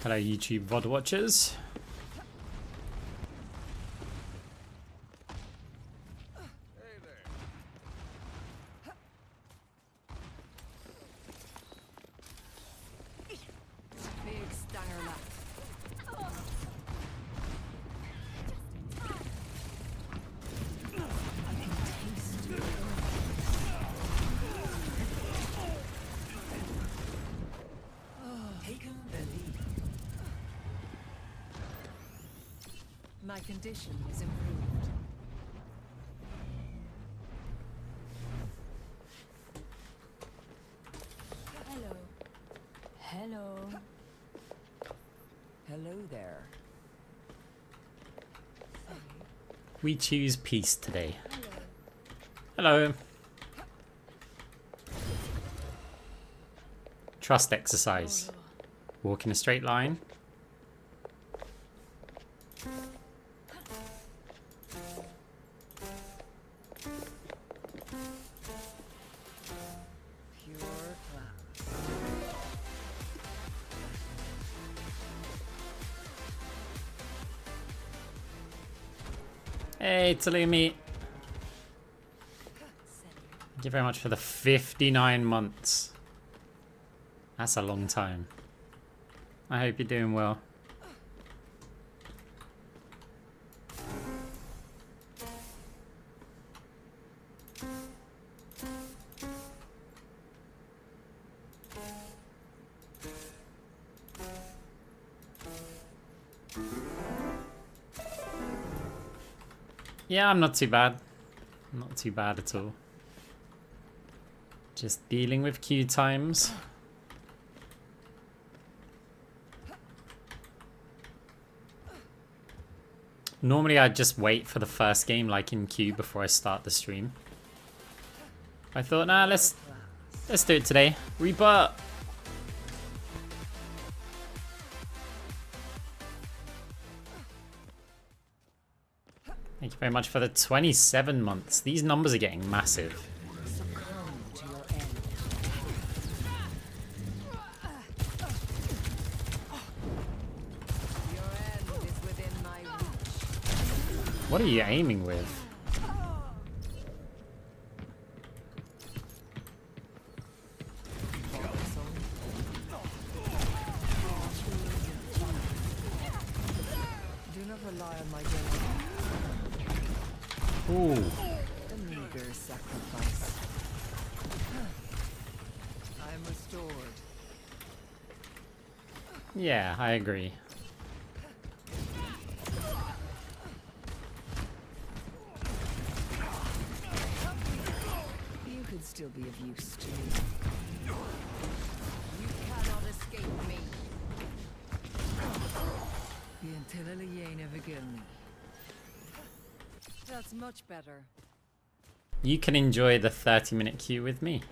Hello, YouTube VOD watchers. My condition is improved. Hello. Hello. Hello there. We choose peace today. Hello. Trust exercise. Walk in a straight line. Hey, Talumi. Thank you very much for the 59 months. That's a long time. I hope you're doing well. Yeah, I'm not too bad. Not too bad at all. Just dealing with queue times. Normally I'd just wait for the first game like in queue before I start the stream. I thought, nah, let's do it today. Reaper! Thank you very much for the 27 months. These numbers are getting massive. What are you aiming with? Do not rely on my general. Ooh. A meager sacrifice. I am restored. Yeah, I agree. You could still be of use to me. You cannot escape me. That's much better. You can enjoy the 30-minute queue with me.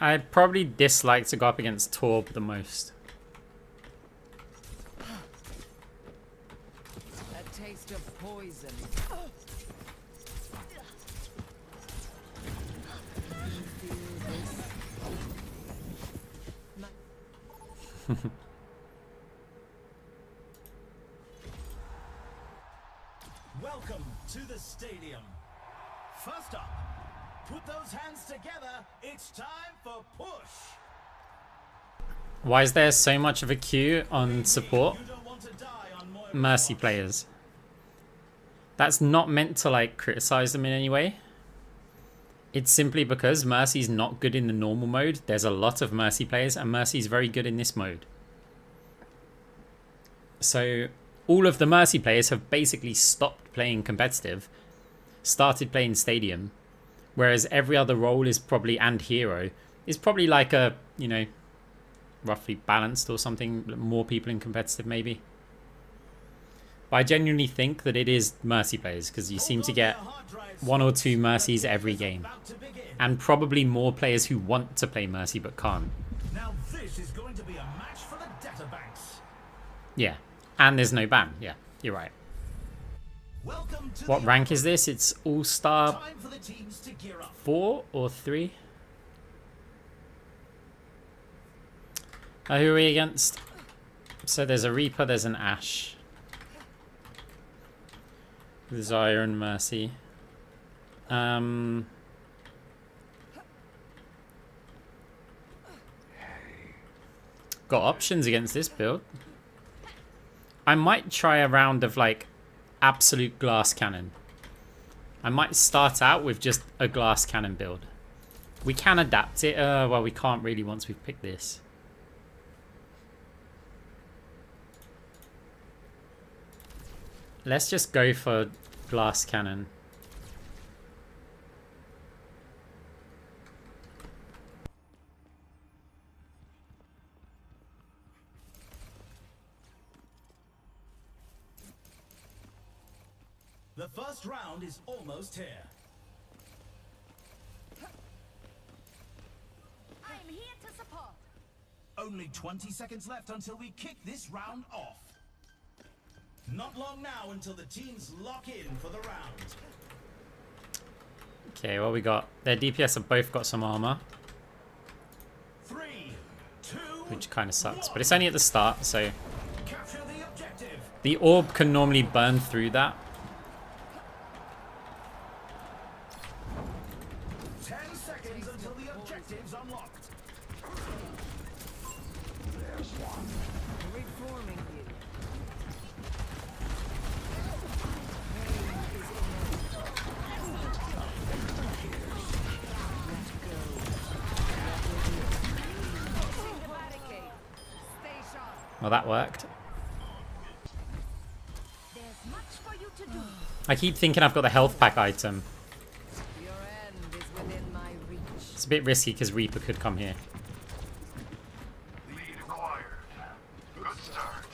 I probably dislike to go up against Torb the most. A taste of poison. Welcome to the stadium. First up, put those hands together. It's time for push. Why is there so much of a queue on support? Mercy players. That's not meant to like criticize them in any way. It's simply because Mercy's not good in the normal mode. There's a lot of Mercy players and Mercy's very good in this mode. So all of the Mercy players have basically stopped playing competitive, started playing Stadium, whereas every other role is probably, and hero, is probably like a, you know, roughly balanced or something, more people in competitive maybe. But I genuinely think that it is Mercy players, because you seem to get 1 or 2 Mercies every game. And probably more players who want to play Mercy but can't. Now this is going to be a match for the data banks. Yeah. And there's no ban. Yeah, you're right. Welcome to What the rank is this? It's All-Star time for the teams to gear up. 4 or 3? Who are we against? So there's a Reaper, there's an Ashe. There's Iron Mercy. Got options against this build. I might try a round of like absolute glass cannon. I might start out with just a glass cannon build. We can adapt it. Well, we can't really once we've picked this. Let's just go for glass cannon. The first round is almost here. I'm here to support. Only 20 seconds left until we kick this round off. Not long now until the teams lock in for the round. Okay, what we got? Their DPS have both got some armor, 3, 2, which kind of sucks. But it's only at the start, so capture the objective. the orb can normally burn through that. 10 seconds until the objective's unlocked. Reforming you. Well, that worked. There's much for you to do. I keep thinking I've got the health pack item. Your end is within my reach. It's a bit risky because Reaper could come here. Lead acquired. Good start.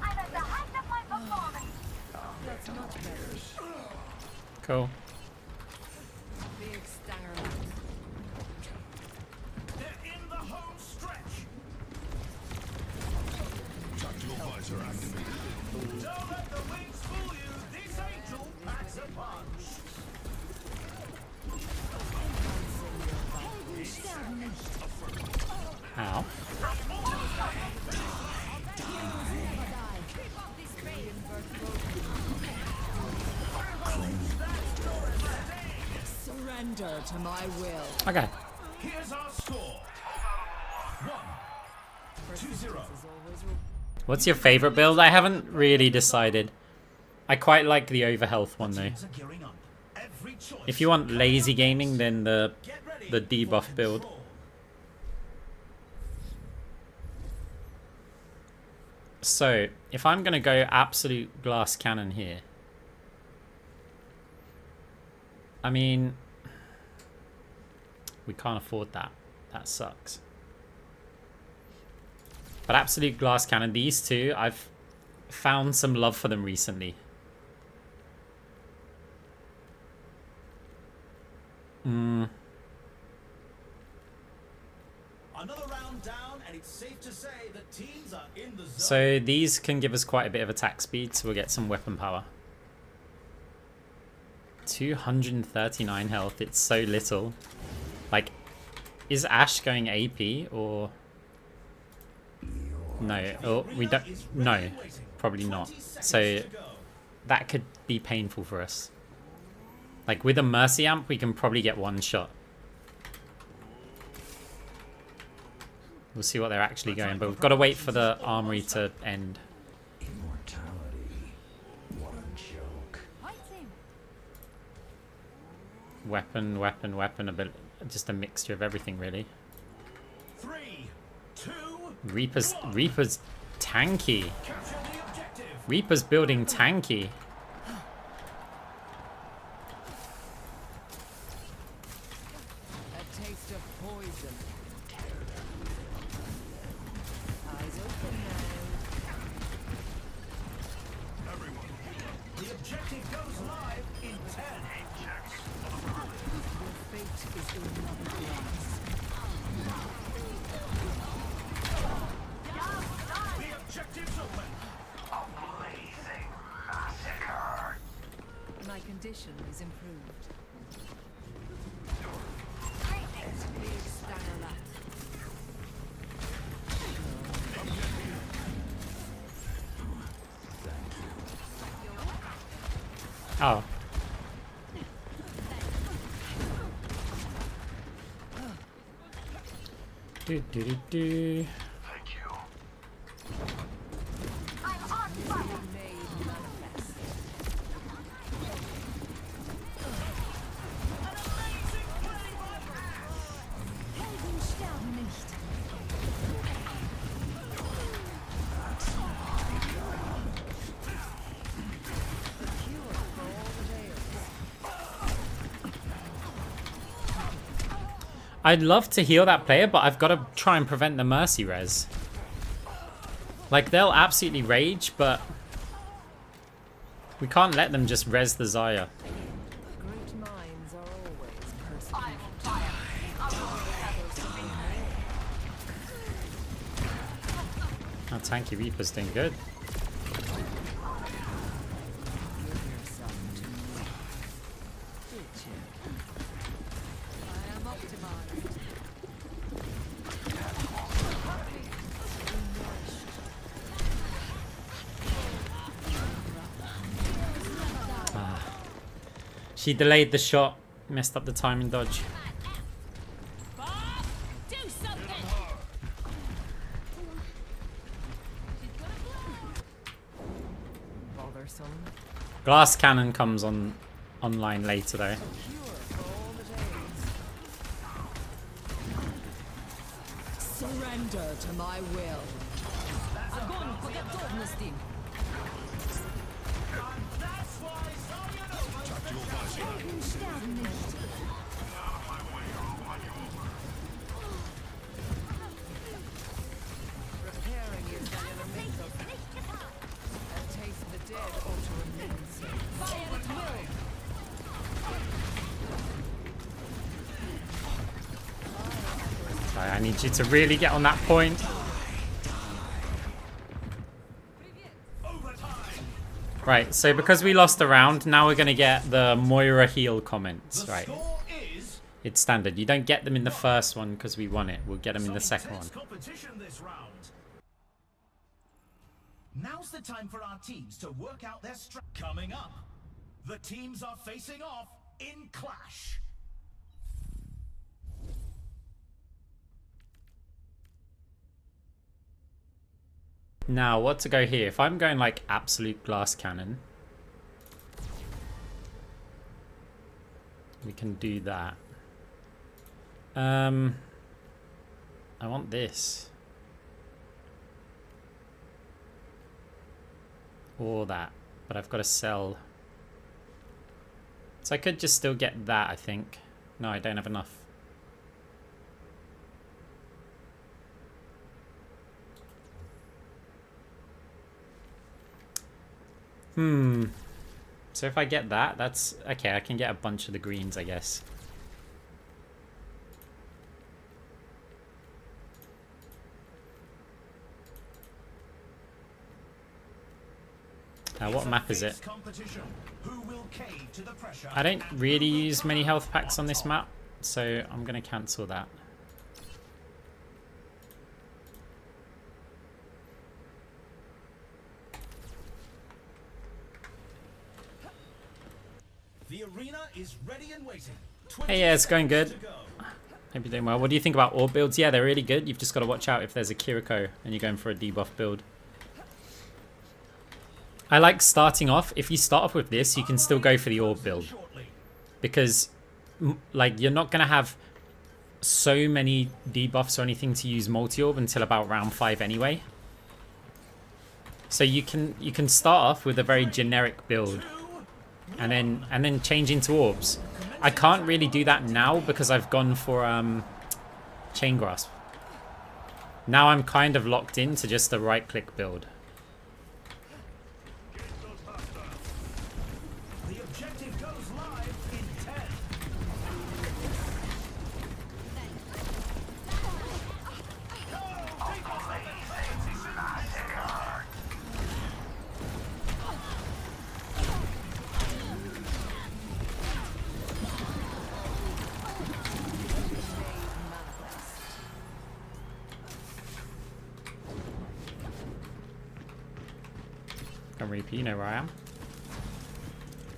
I'm at the height of my performance. That's much better. Cool. Big stanger. They're in the home stretch. Don't let the wings fool you. This angel packs a punch. Ow. Surrender to my will. Okay. Here's our score. 1-0. Is always What's your favorite build? I haven't really decided. I quite like the overhealth one though. Teams are gearing up. Every choice. If you want lazy gaming, then the Get ready debuff for build. control. So, if I'm going to go absolute glass cannon here. I mean, we can't afford that. That sucks. But absolute glass cannon, these two, I've found some love for them recently. Another round down, and it's safe to say that teams are in the zone. So these can give us quite a bit of attack speed, so we'll get some weapon power. 239 health, it's so little. Like, is Ashe going AP or... No, or we don't... No, probably not. So that could be painful for us. Like, with a Mercy Amp, we can probably get one shot. We'll see what they're actually going, but we've got to wait for the armory to end. Immortality. What a joke. Weapon, weapon, weapon, a bit, just a mixture of everything, really. 3, 2, Reaper's 1. tanky. Capture the objective. Reaper's building tanky. A taste of poison. Eyes open now. The objective goes live in 10. Your fate is in another glass. The objective's open. A blazing massacre. My condition is improved. Oh. Do do do do. Thank you. I'm on fire. Made manifest. Heldenstern nicht. I'd love to heal that player, but I've got to try and prevent the mercy res. Like, they'll absolutely rage, but we can't let them just res the Zaya. Great minds are always persecuted. I'm on fire. I'll only have those to be. Our tanky Reaper's doing good. Give yourself to me. Did you? I am optimized. She delayed the shot, messed up the timing dodge. Do something. Bothersome. Glass cannon comes online later though. Cure for all the days. Surrender to my will. Огонь по готовности. Heldenstern nicht. Preparing you for the elemental. And taste the dead alter immense. Fire at will. Sorry, I need you to really get on that point. Right, so because we lost the round, now we're going to get the Moira heal comments, The right? score is It's standard. You don't get them in the first one because we won it. We'll get them in the some second one. intense competition this round. Now's the time for our teams to work out their coming up. The teams are facing off in Clash. Now, what to go here? If I'm going like absolute glass cannon, we can do that. I want this. Or that. But I've got to sell. So I could just still get that, I think. No, I don't have enough. So if I get that, that's... Okay, I can get a bunch of the greens, I guess. What map is it? Competition. Who will cave to the pressure? I don't really use many health packs on this map, so I'm going to cancel that. The arena is ready and waiting. Hey, yeah, it's going good. 20 seconds to go. Hope you're doing well. What do you think about orb builds? Yeah, they're really good. You've just got to watch out if there's a Kiriko and you're going for a debuff build. I like starting off. If you start off with this, you can still go for the orb build. Shortly. Because, like, you're not going to have so many debuffs or anything to use multi-orb until about round 5 anyway. So you can start off with a very generic build and then change into orbs. I can't really do that now because I've gone for Chain Grasp. Now I'm kind of locked into just a right-click build. The objective goes live in 10. Come Reaper, you know where I am.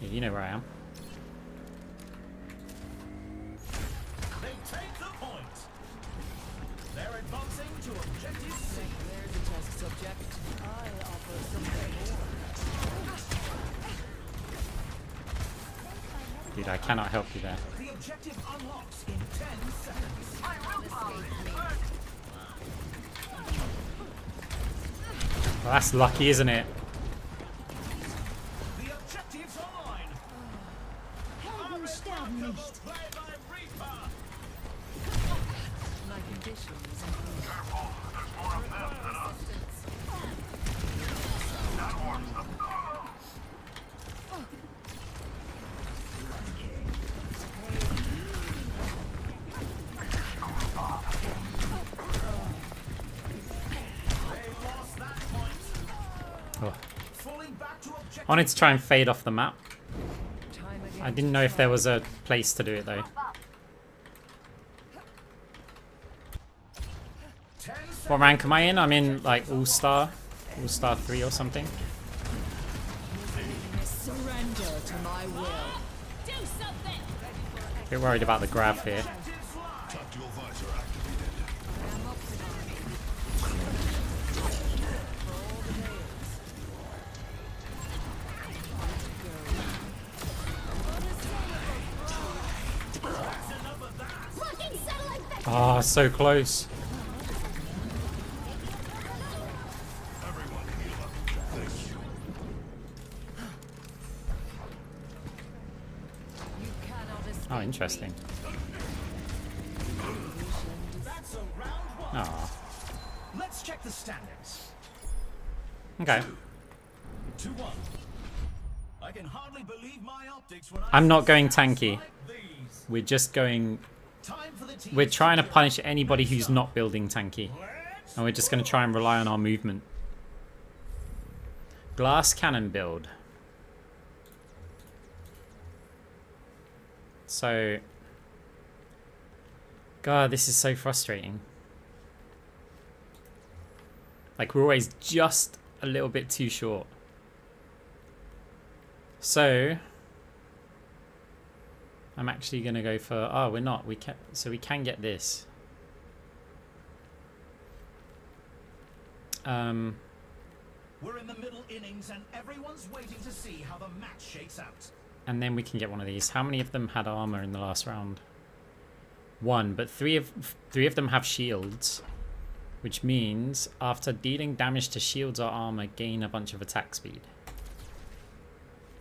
Yeah, you know where I am. They take the point. They're advancing to objective C. There's a test subject. I'll offer something more. Dude, I cannot help you there. The objective unlocks in 10 seconds. Well, that's lucky, isn't it? The objective's online. Helden sterben nicht. Play by Reaper. My conditions improve. They lost that point. Oh. Falling back to objective. I wanted to try and fade off the map. Time again. I didn't know if there was a place to do it though. 10 seconds. What rank am I in? I'm in like All-Star 3 or something. Surrender to my will. Do something! A bit worried about the grab here. Tactical visor activated. I'm up to Fucking satellite back! Ah, so close. Everyone heal up. Thank you. You cannot escape. Oh, interesting. That's a round 1. Ah, Let's check the standings. okay. 2-1. I can hardly believe my optics when I'm not see going stats tanky. like these. We're just going. Time for the team We're trying to jump. punish anybody who's not building tanky, Let's and we're just going to try and rely on our movement. Glass cannon build. So, God, this is so frustrating. Like, we're always just a little bit too short. So, I'm actually going to go for... Oh, we're not. We can, so we can get this. We're in the middle innings and everyone's waiting to see how the match shakes out. And then we can get one of these. How many of them had armor in the last round? 1, but three of them have shields, which means after dealing damage to shields or armor, gain a bunch of attack speed.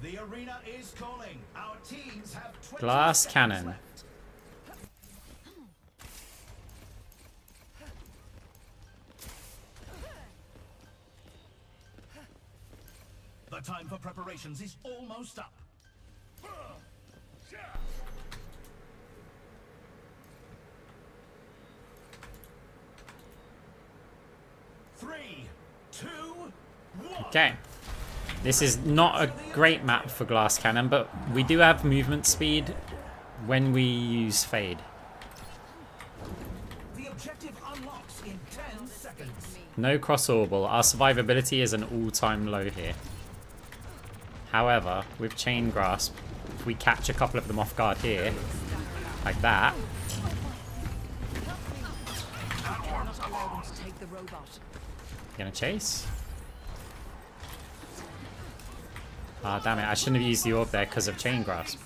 The arena is calling. Our teams have 20 Glass seconds cannon. left. The time for preparations is almost up. 3, 2, 1. Okay. This is not a great map for glass cannon, but we do have movement speed when we use fade. The objective unlocks in 10 seconds. No cross orbital. Our survivability is an all-time low here. However, with chain grasp, if we catch a couple of them off guard here, like that, Cannot allow them to take the robot. gonna chase. Ah, damn it! I shouldn't have used the orb there because of chain grasp.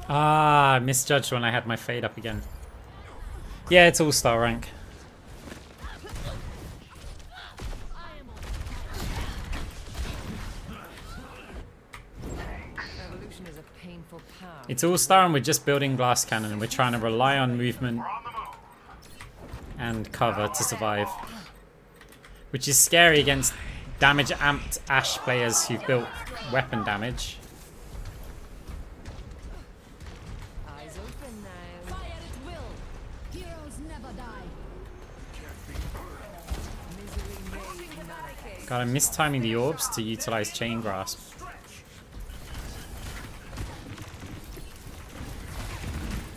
Ah, I misjudged when I had my fade up again. Yeah, it's all-star rank. Evolution is a painful path. It's all-star and we're just building glass cannon and we're trying to rely on movement and cover to survive. Which is scary against damage amped Ashe players who've built weapon damage. Eyes open now. Fire at will. Heroes never die. Misery may manifest. God, I'm mistiming the orbs to utilize chain grasp.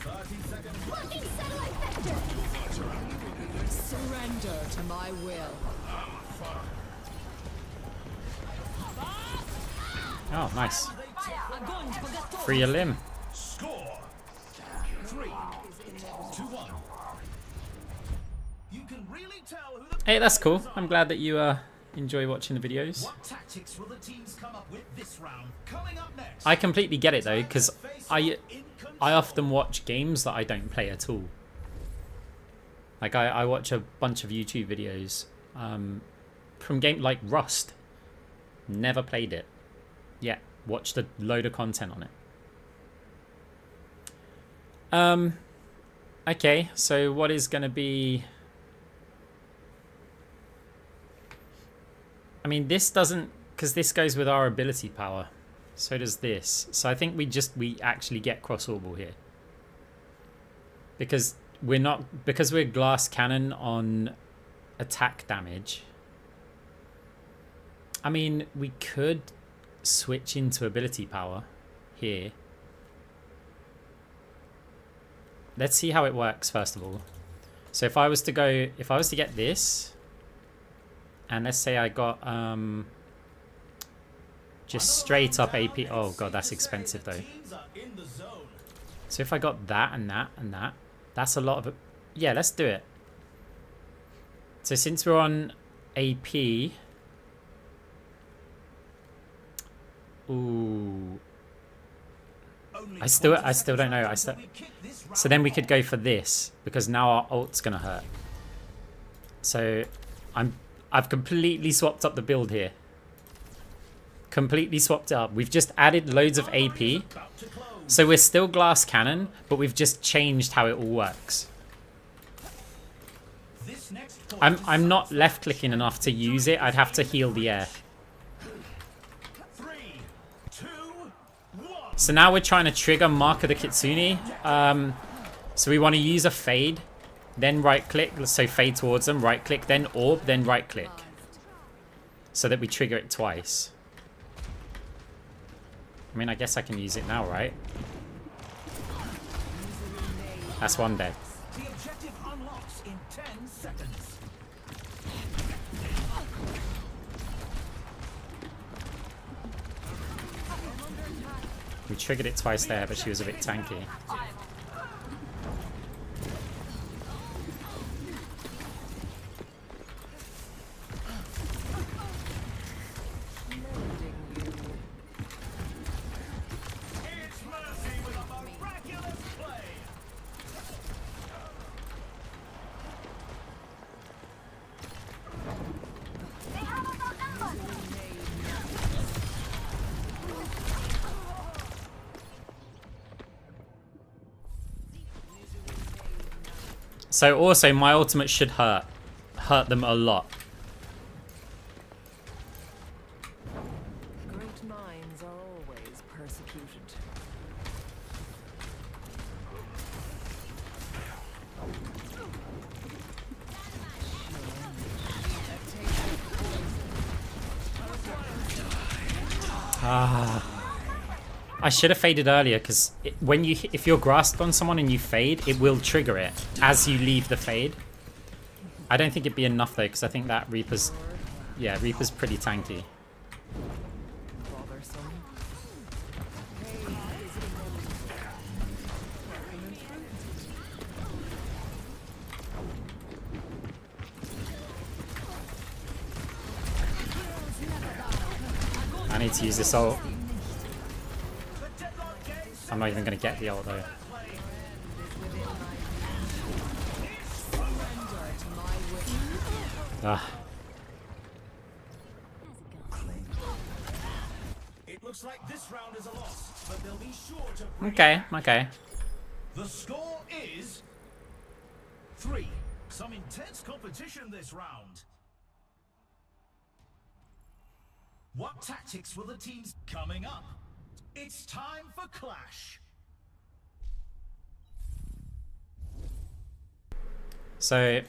Blocking satellite vector. Surrender to my will. Oh, nice. Free a limb. Score 3-2-1. You can really tell who the Hey, that's cool. I'm glad that you enjoy watching the videos. What tactics will the teams come up with this round? Coming up next. I completely get it though, because I often watch games that I don't play at all. Like I watch a bunch of YouTube videos from game like Rust. Never played it. Yeah, watched a load of content on it. Okay, so what is going to be... I mean, this doesn't... Because this goes with our ability power. So does this. So I think we actually get cross-orbal here. Because we're not... Because we're glass cannon on attack damage. I mean, we could switch into ability power here. Let's see how it works first of all. So if I was to get this, and let's say I got just straight up AP. Oh god, that's expensive though. So if I got that and that and that, that's a lot of it. Yeah, let's do it. So since we're on AP, ooh, I still don't know. So then we could go for this because now our ult's gonna hurt. So I've completely swapped up the build here. Completely swapped it up. We've just added loads of AP. So we're still glass cannon, but we've just changed how it all works. I'm not left clicking enough to use it. I'd have to heal the air. So now we're trying to trigger Mark of the Kitsune. So we want to use a fade, then right click, so fade towards them, right click, then orb, then right click. So that we trigger it twice. I mean, I guess I can use it now, right? That's one dead. The objective unlocks in 10 seconds. We triggered it twice there, but she was a bit tanky. It's Mercy with a miraculous play. So also, my ultimate should hurt them a lot. Great minds are always persecuted. I should have faded earlier because if you're grasped on someone and you fade, it will trigger it as you leave the fade. I don't think it'd be enough though because I think that Reaper's pretty tanky. Bothersome. I need to use this ult. The deadlock game I'm not even going to get the ult though. Ah. It looks like this round is a loss, but they'll be sure to Okay, okay. The score is 3. Some intense competition this round. What tactics will the teams coming up? It's time for Clash. So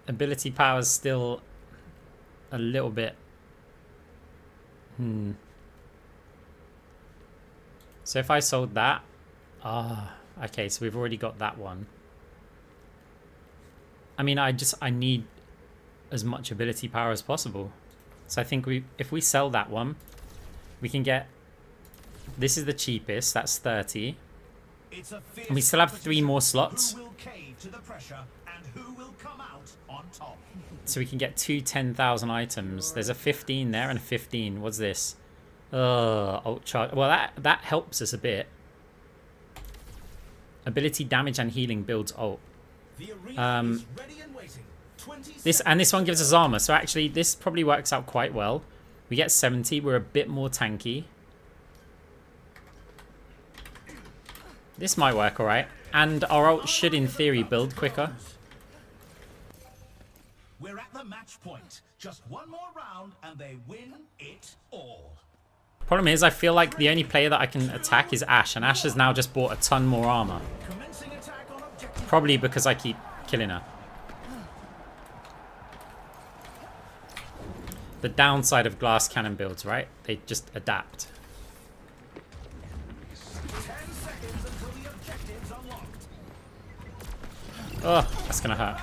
ability power's still a little bit. So if I sold that, okay, so we've already got that one. I mean, I need as much ability power as possible. So I think if we sell that one, we can get, this is the cheapest, that's 30. It's a fierce And we still have 3 more slots. Who will cave to the pressure and who will come out on top? So we can get 2 10,000 items. There's a 15 there and a 15. What's this? Ult charge. Well, that helps us a bit. Ability damage and healing builds ult. The arena is ready and waiting. 20 This one gives us armor. So actually, this probably works out quite well. We get 70. We're a bit more tanky. This might work all right. And our ult should, in theory, build quicker. We're at the match point. Just one more round and they win it all. Problem is, I feel like the only player that I can attack is Ashe. And Ashe has now just bought a ton more armor. Commencing attack on objective. Probably because I keep killing her. The downside of glass cannon builds, right? They just adapt. 10 seconds until the objective's unlocked. Oh, that's gonna hurt.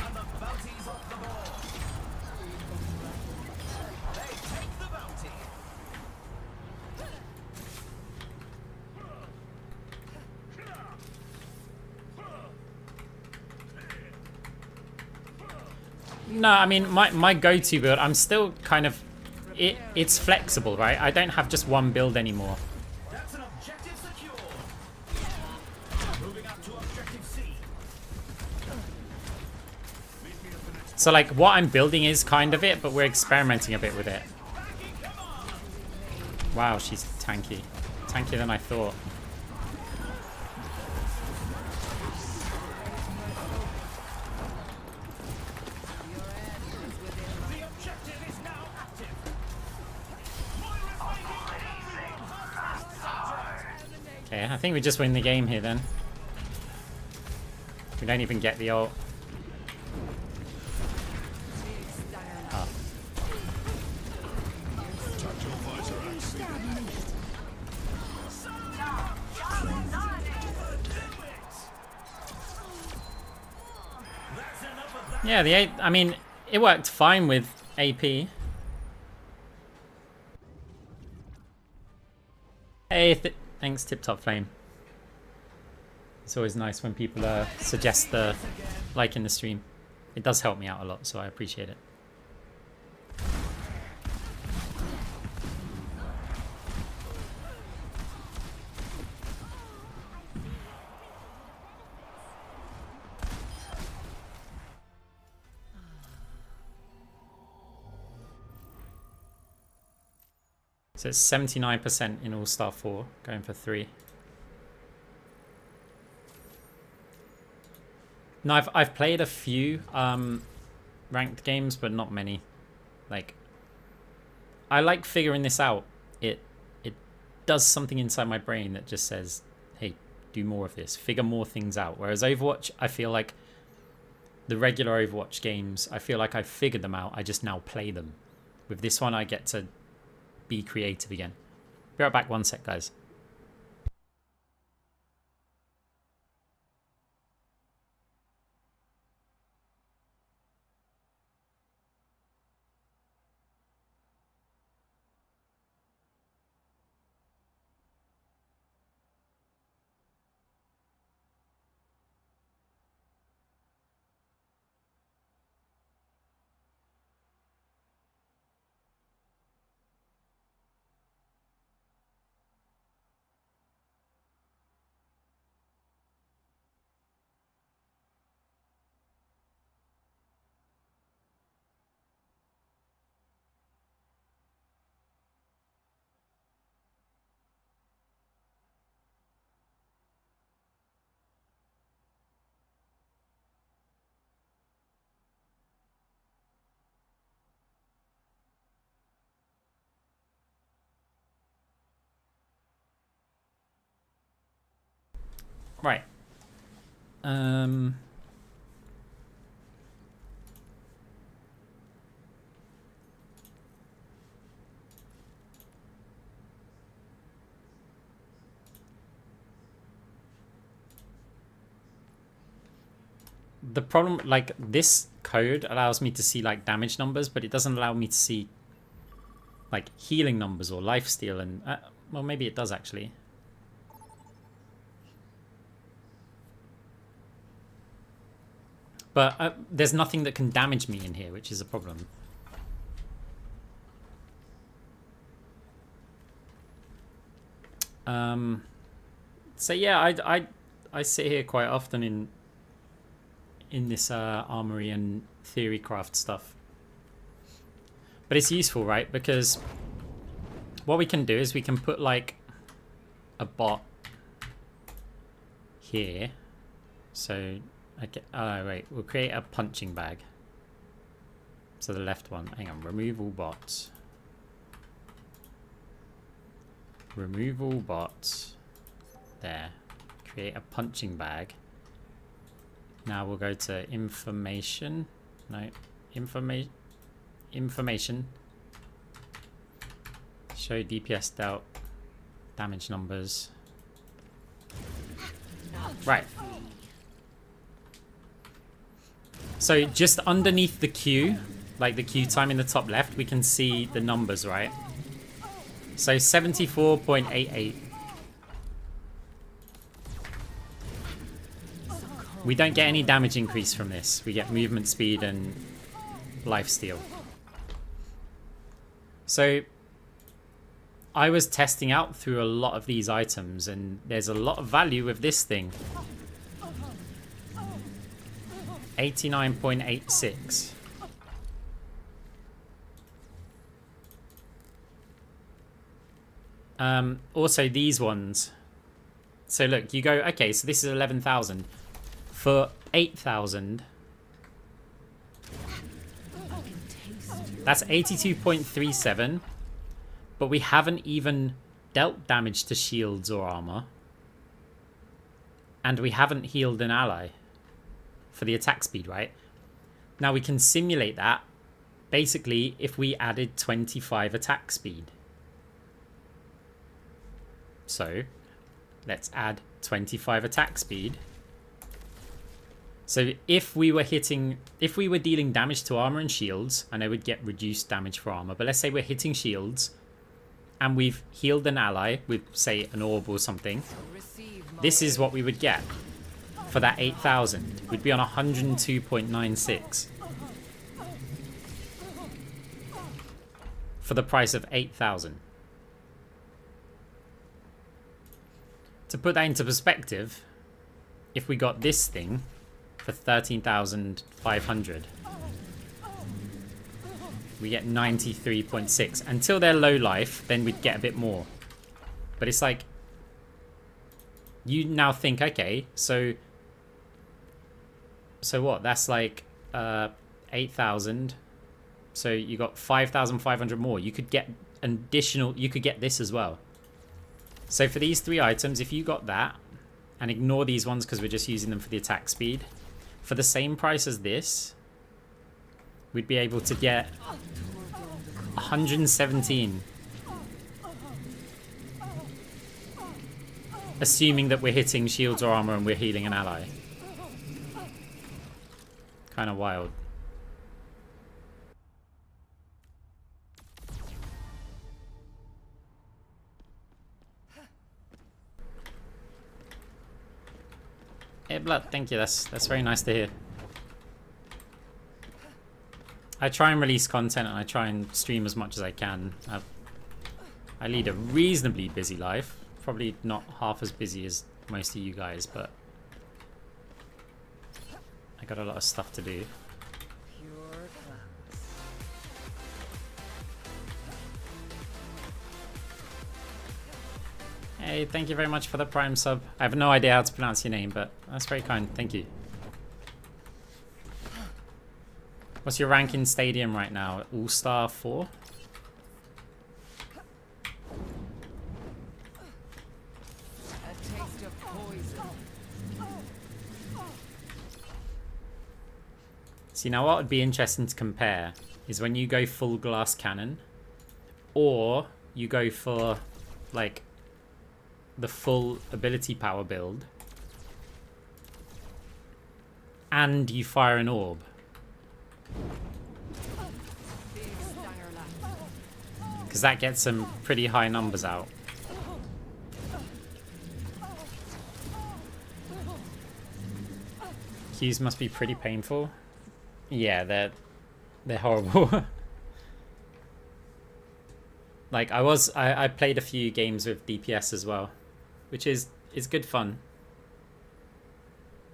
And the bounty's off the board. They take the bounty. No, I mean, my go-to build, I'm still kind of... It's flexible, right? I don't have just one build anymore. That's an objective secure. Moving up to objective C. So, like, what I'm building is kind of it, but we're experimenting a bit with it. Wow, she's tanky. Tankier than I thought. The objective is now active. Okay, I think we just win the game here then. We don't even get the ult. Oh. Tactical visor activated. Yeah, the I mean, it worked fine with AP. Hey, thanks, Tip Top Flame. It's always nice when people suggest the like in the stream. It does help me out a lot, so I appreciate it. So it's 79% in All-Star 4, going for 3. No, I've played a few ranked games, but not many. Like, I like figuring this out. It does something inside my brain that just says, hey, do more of this, figure more things out. Whereas Overwatch, I feel like the regular Overwatch games, I feel like I've figured them out. I just now play them. With this one, I get to be creative again. Be right back, 1 sec, guys. Right. The problem, like, this code allows me to see, like, damage numbers, but it doesn't allow me to see, like, healing numbers or lifesteal, and, well, maybe it does, actually. But there's nothing that can damage me in here, which is a problem. So yeah, I sit here quite often in this armory and theory craft stuff. But it's useful, right? Because what we can do is we can put like a bot here. So okay, oh wait, we'll create a punching bag. So the left one, hang on, remove all bots. Remove all bots. There. Create a punching bag. Now we'll go to information. No, information. Show DPS dealt. Damage numbers. Right. So just underneath the queue, like the queue time in the top left, we can see the numbers, right? So 74.88. We don't get any damage increase from this. We get movement speed and lifesteal. So I was testing out through a lot of these items, and there's a lot of value with this thing. 89.86. Also these ones. So look, you go, okay, so this is 11,000. For 8,000, that's 82.37, but we haven't even dealt damage to shields or armor, and we haven't healed an ally for the attack speed, right? Now we can simulate that basically if we added 25 attack speed. So let's add 25 attack speed. So if we were dealing damage to armor and shields, and I would get reduced damage for armor, but let's say we're hitting shields and we've healed an ally with, say, an orb or something, this is what we would get for that 8,000. We'd be on 102.96 for the price of 8,000. To put that into perspective, if we got this thing for 13,500, we get 93.6. Until they're low life, then we'd get a bit more. But it's like, you now think, okay, so what? That's like 8,000. So you got 5,500 more. You could get additional, you could get this as well. So for these three items, if you got that, and ignore these ones because we're just using them for the attack speed, for the same price as this, we'd be able to get 117. Assuming that we're hitting shields or armor and we're healing an ally. Kind of wild. Hey, Blood, thank you. That's very nice to hear. I try and release content and I try and stream as much as I can. I lead a reasonably busy life. Probably not half as busy as most of you guys, but I got a lot of stuff to do. Hey, thank you very much for the Prime sub. I have no idea how to pronounce your name, but that's very kind. Thank you. What's your rank in Stadium right now? All-Star 4? A taste of poison. See, now what would be interesting to compare is when you go full glass cannon, or you go for, like, the full ability power build, and you fire an orb. Big stanger lap. Because that gets some pretty high numbers out. Qs must be pretty painful. Yeah, they're horrible. Like I played a few games with DPS as well, which is good fun.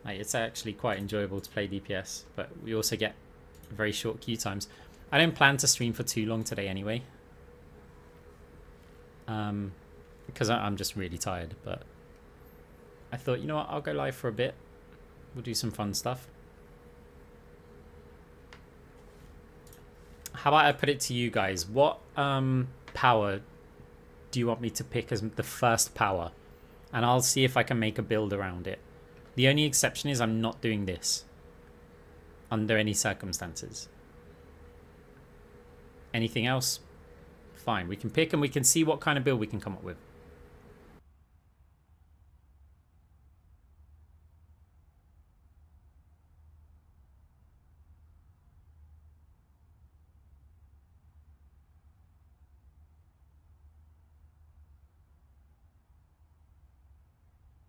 Like, it's actually quite enjoyable to play DPS, but we also get very short queue times. I don't plan to stream for too long today anyway. Because I'm just really tired, but I thought, you know what, I'll go live for a bit. We'll do some fun stuff. How about I put it to you guys? What power do you want me to pick as the first power? And I'll see if I can make a build around it. The only exception is I'm not doing this under any circumstances. Anything else? Fine, we can pick and we can see what kind of build we can come up with.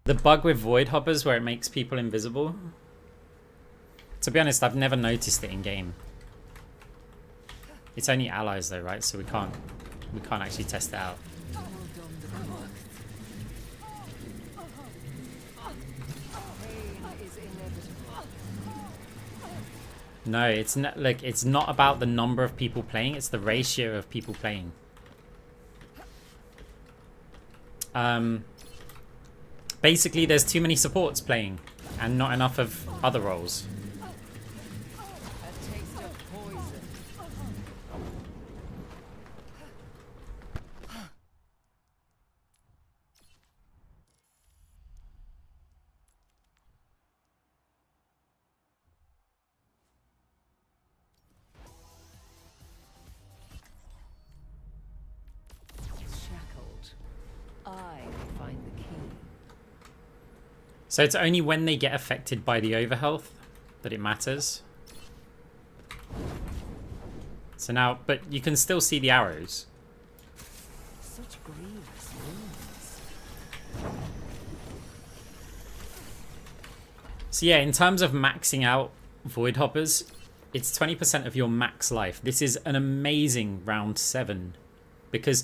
The bug with void hoppers where it makes people invisible. To be honest, I've never noticed it in game. It's only allies though, right? So we can't actually test it out. Well done, the work. Pain is inevitable. No, it's not, like, it's not about the number of people playing, it's the ratio of people playing. Basically, there's too many supports playing and not enough of other roles. A taste of poison. Shackled. I find the key. So it's only when they get affected by the overhealth that it matters. So now, but you can still see the arrows. Such grievous wounds. So yeah, in terms of maxing out void hoppers, it's 20% of your max life. This is an amazing round 7 because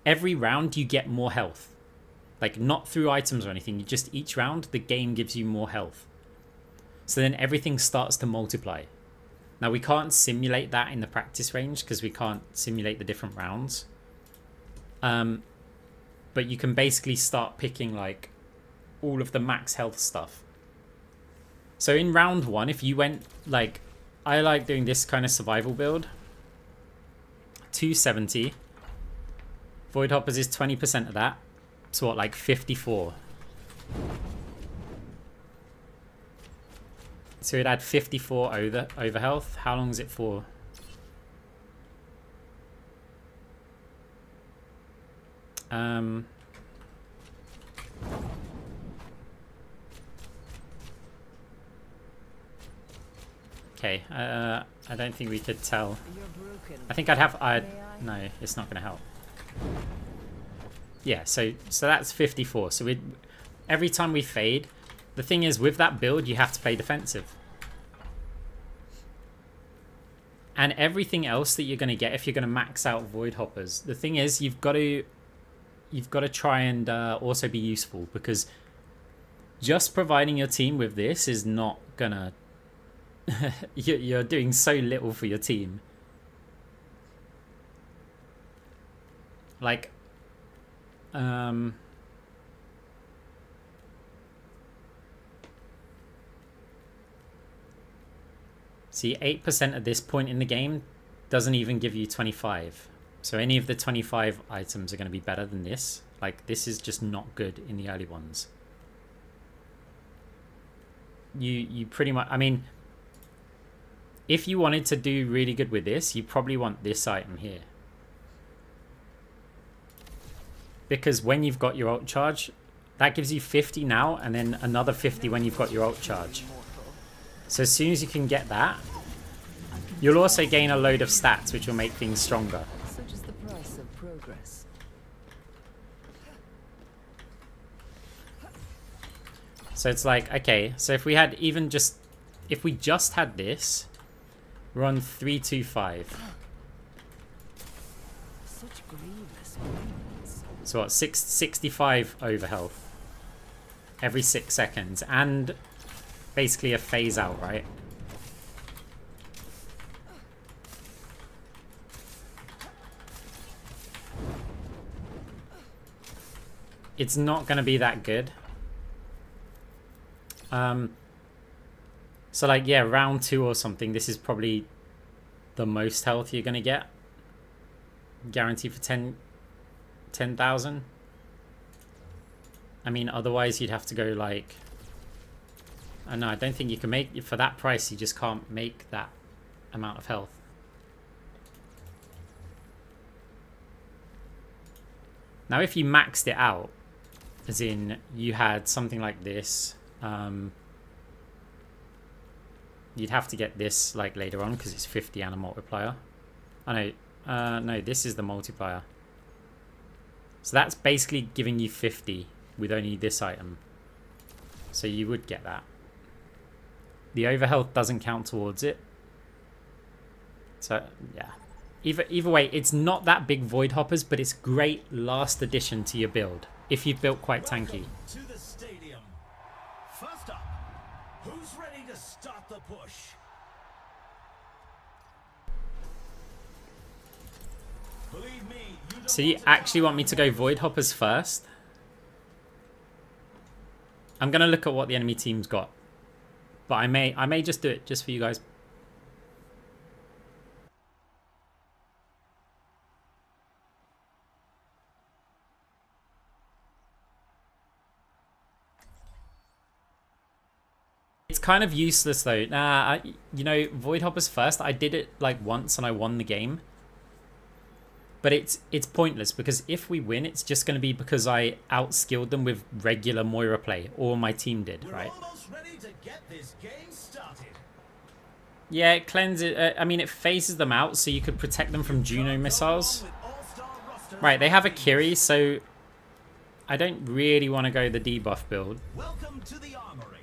every round you get more health. Like, not through items or anything, you just each round the game gives you more health. So then everything starts to multiply. Now we can't simulate that in the practice range because we can't simulate the different rounds. But you can basically start picking like all of the max health stuff. So in round 1, if you went like, I like doing this kind of survival build. 270. Void hoppers is 20% of that. So what, like 54? So it had 54 over health. How long is it for? Okay, I don't think we could tell. You're broken. I think I'd have... May I? No, it's not going to help. Yeah, so that's 54. So every time we fade, the thing is with that build you have to play defensive. And everything else that you're going to get if you're going to max out void hoppers, the thing is you've got to try and also be useful, because just providing your team with this is not gonna you're doing so little for your team. Like see, 8% at this point in the game doesn't even give you 25. So any of the 25 items are going to be better than this. Like, this is just not good in the early ones. You pretty much, I mean, if you wanted to do really good with this, you probably want this item here. Because when you've got your ult charge, that gives you 50 now, and then another 50 when you've got your ult charge. So as soon as you can get that, you'll also gain a load of stats, which will make things stronger. Such is the price of progress. So it's like, okay, so if we had even just, if we just had this, we're on 325. Such grievous wounds. So what, 65 over health every 6 seconds, and basically a phase out, right? It's not going to be that good. So like, yeah, round 2 or something, this is probably the most health you're going to get. Guaranteed for 10,000. I mean, otherwise you'd have to go like, I don't know, I don't think you can make, for that price, you just can't make that amount of health. Now, if you maxed it out, as in you had something like this, you'd have to get this like later on because it's 50 and a multiplier. I know, no, this is the multiplier. So that's basically giving you 50 with only this item. So you would get that. The overhealth doesn't count towards it. So yeah. Either way, it's not that big void hoppers, but it's great last addition to your build if you've built quite tanky. To the stadium. First up, who's ready to start the push? Believe me, you don't So you want to actually die want me to go void hoppers first? I'm gonna look at what the enemy team's got, but I may just do it just for you guys. It's kind of useless though. Nah, you know, void hoppers first. I did it like once and I won the game. But it's pointless because if we win, it's just going to be because I outskilled them with regular Moira play, or my team did, right? We're almost ready to get this game started. Yeah, it cleanses. I mean, it phases them out, so you could protect them from Juno missiles. Right, they have a Kiri, so I don't really want to go the debuff build. Welcome to the armory.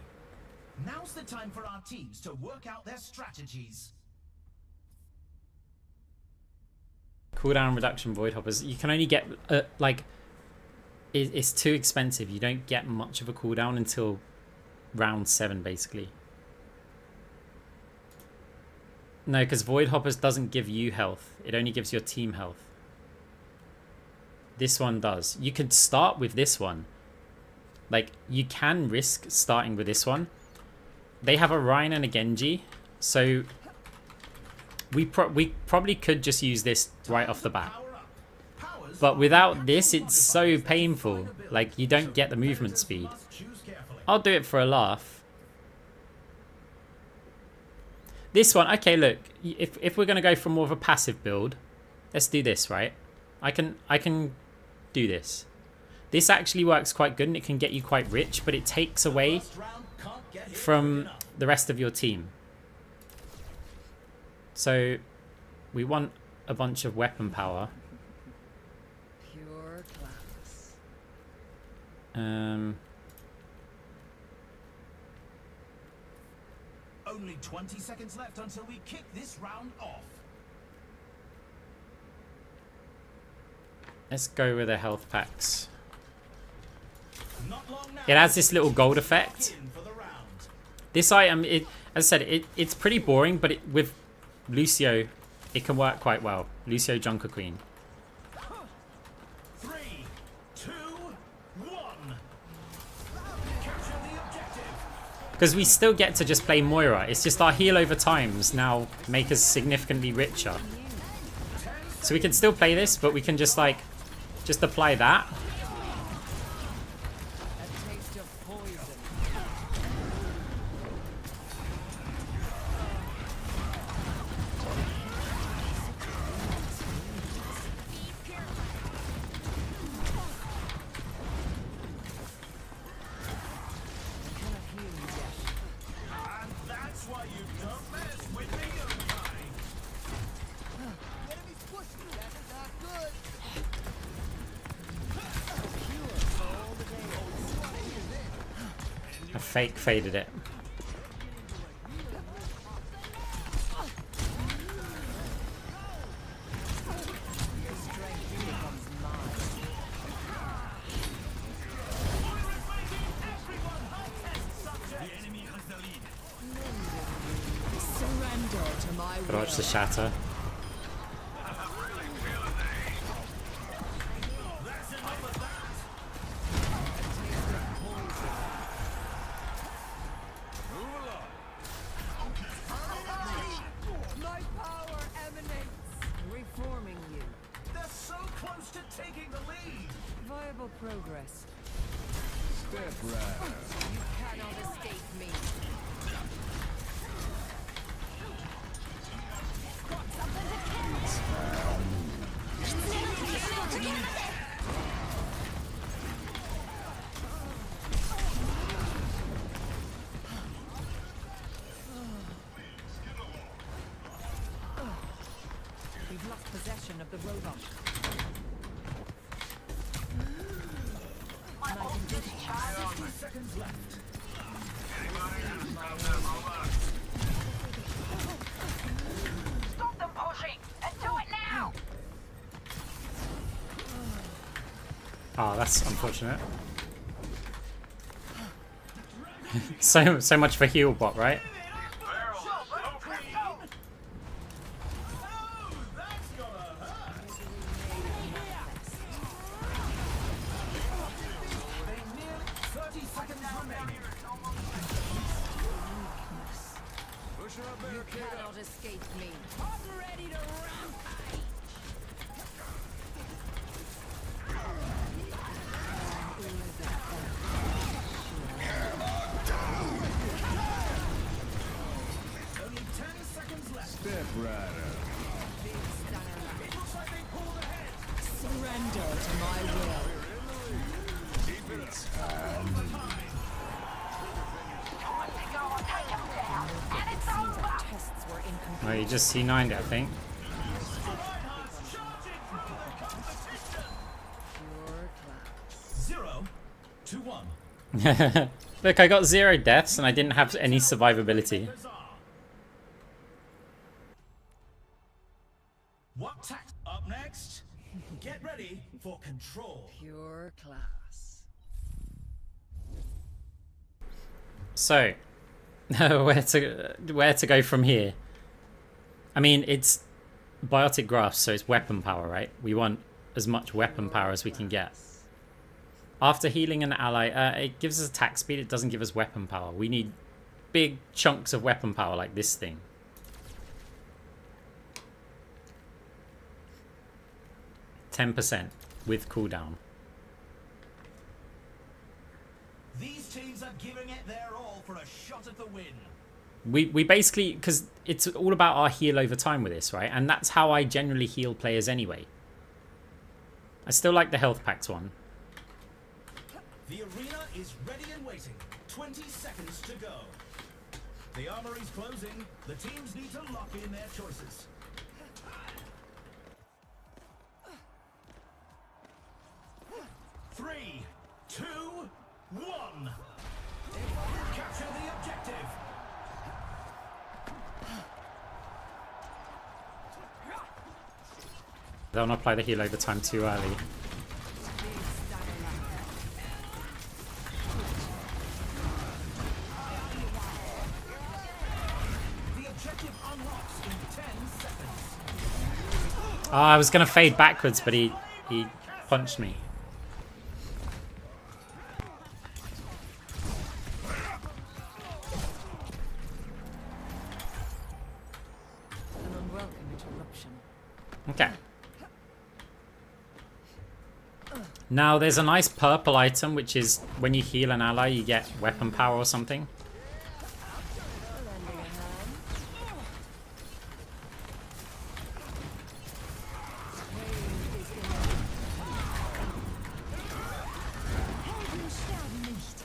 Now's the time for our teams to work out their strategies. Cooldown reduction void hoppers. You can only get like it's too expensive. You don't get much of a cooldown until round 7 basically. No, because void hoppers doesn't give you health. It only gives your team health. This one does. You could start with this one. Like, you can risk starting with this one. They have a Ryan and a Genji, so we probably could just use this right off the bat. But without this, it's so painful. Like, you don't get the movement speed. I'll do it for a laugh. This one, okay, look. If we're going to go for more of a passive build, let's do this, right? I can do this. This actually works quite good and it can get you quite rich, but it takes away from the rest of your team. So we want a bunch of weapon power. Pure class. Only 20 seconds left until we kick this round off. Let's go with the health packs. Not long now. It has this little gold effect. In for the round. This item, as I said, it's pretty boring, but with Lucio, it can work quite well. Lucio Junker Queen. 3, 2, 1. Capture the objective. Because we still get to just play Moira. It's just our heal over times now make us significantly richer. So we can still play this, but we can just like, just apply that. A taste of poison. fake faded it. Surrender to my Gotta watch the shatter. My power emanates, reforming you. They're so close to taking the lead. Viable progress. Step right. You cannot escape me. We've lost possession of the robot. 60 seconds left. Stop them pushing and do it now. Oh, that's unfortunate. so much for heal bot, right? You cannot escape me. I'm ready to rampage. Only 10 seconds left. Step right up. Looks like they pulled ahead. Surrender to my will. Keep it up. Tests were incomplete. Oh, you just C9'd it, I think. Pure class. 0 to 1. Look, I got 0 deaths and I didn't have any survivability. What tax? Up next, get ready for control. Pure class. So, where to go from here? I mean, it's biotic grasp, so it's weapon power, right? We want as much weapon power as we can get. After healing an ally, it gives us attack speed. It doesn't give us weapon power. We need big chunks of weapon power like this thing. %, with cooldown. These teams are giving it their all for a shot at the win. We basically, because it's all about our heal over time with this, right? And that's how I generally heal players anyway. I still like the health packs one. The arena is ready and waiting. 20 seconds to go. The armory's closing. The teams need to lock in their choices. Three, two, one. Capture the objective. Don't apply the heal over time too early. The objective unlocks in 10 seconds. Oh, I was gonna fade backwards, but he punched me. An unwelcome interruption. Okay. Now there's a nice purple item, which is when you heal an ally, you get weapon power or something. Lending a hand. Helden sterben nicht.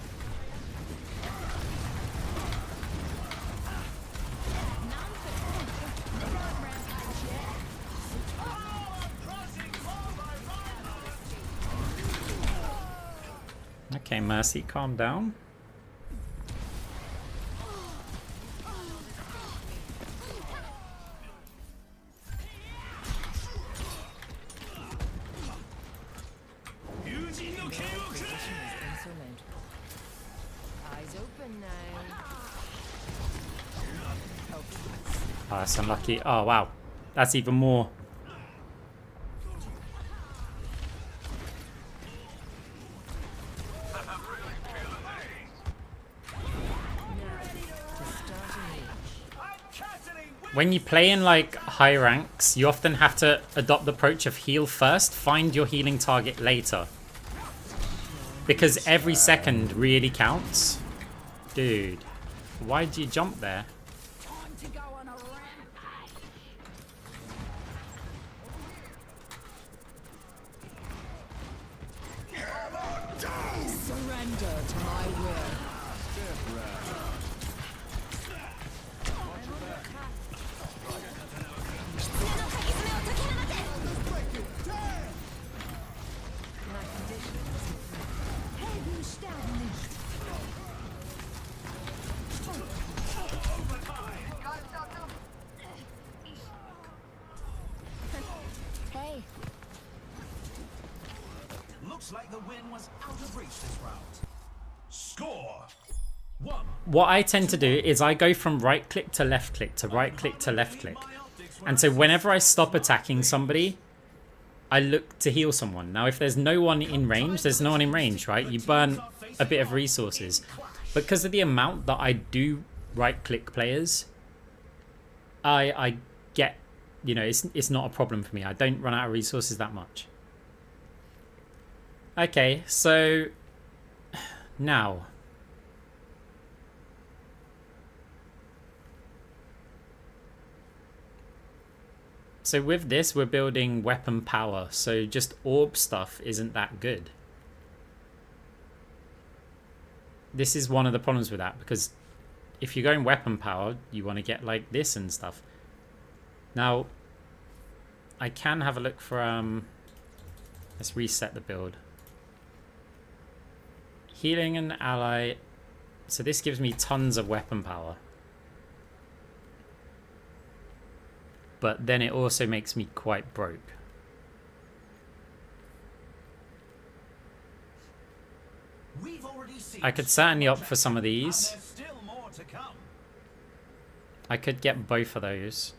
Okay, Mercy, calm down. Oh, that's unlucky. Oh, wow. That's even more. When you play in like high ranks, you often have to adopt the approach of heal first, find your healing target later. Because every second really counts. Dude, why'd you jump there? Time to go on a rampage. Surrender to my will. Helden sterben nicht. Hey, Looks like the win was out of reach this round. Score 1. What I tend to do is I go from right click to left click to right click to left click. And so whenever I stop attacking somebody, I look to heal someone. Now, if there's no one in range, there's no one in range, right? You burn a bit of resources. Because of the amount that I do right click players, I get, you know, it's not a problem for me. I don't run out of resources that much. Okay, so now so with this we're building weapon power, so just orb stuff isn't that good. This is one of the problems with that, because if you're going weapon power you want to get like this and stuff. Now I can have a look for let's reset the build. Healing an ally. So this gives me tons of weapon power. But then it also makes me quite broke. We've already seen I could certainly opt for some of these. and there's still more to come. I could get both of those.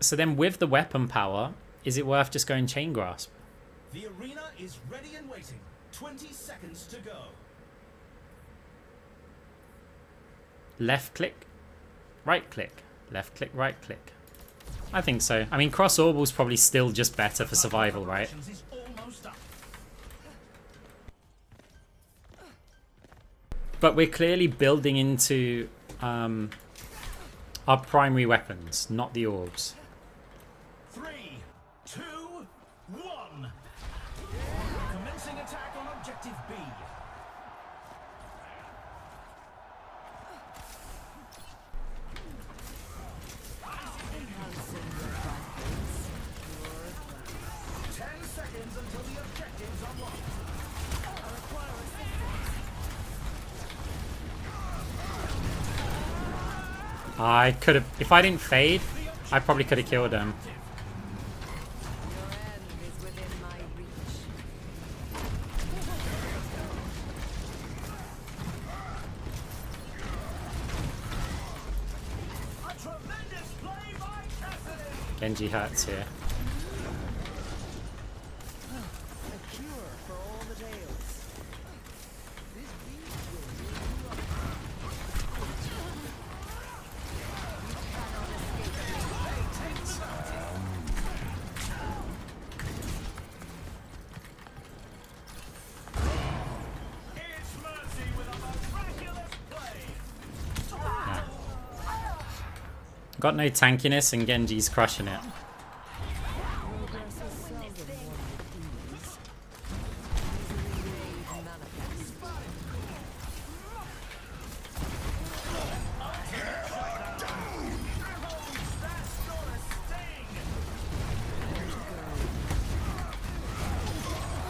So then with the weapon power, is it worth just going chain grasp? The arena is ready and waiting. 20 seconds to go. Left click, right click, left click, right click. I think so. I mean, cross orbal's probably still just better for survival, right? Is almost up. But we're clearly building into our primary weapons, not the orbs. 3, 2, 1. Commencing attack on objective B. Until the objectives unlocked. I could have, if I didn't fade, I probably could have killed him. Your end is within my reach. A tremendous play by Cassidy. Genji hurts here. A cure for all the tales. This beast will heal you up. It's Mercy with a miraculous play. Yeah. Got no tankiness and Genji's crushing it. Progress is seldom won with ease. Misery made manifest. That's gonna sting.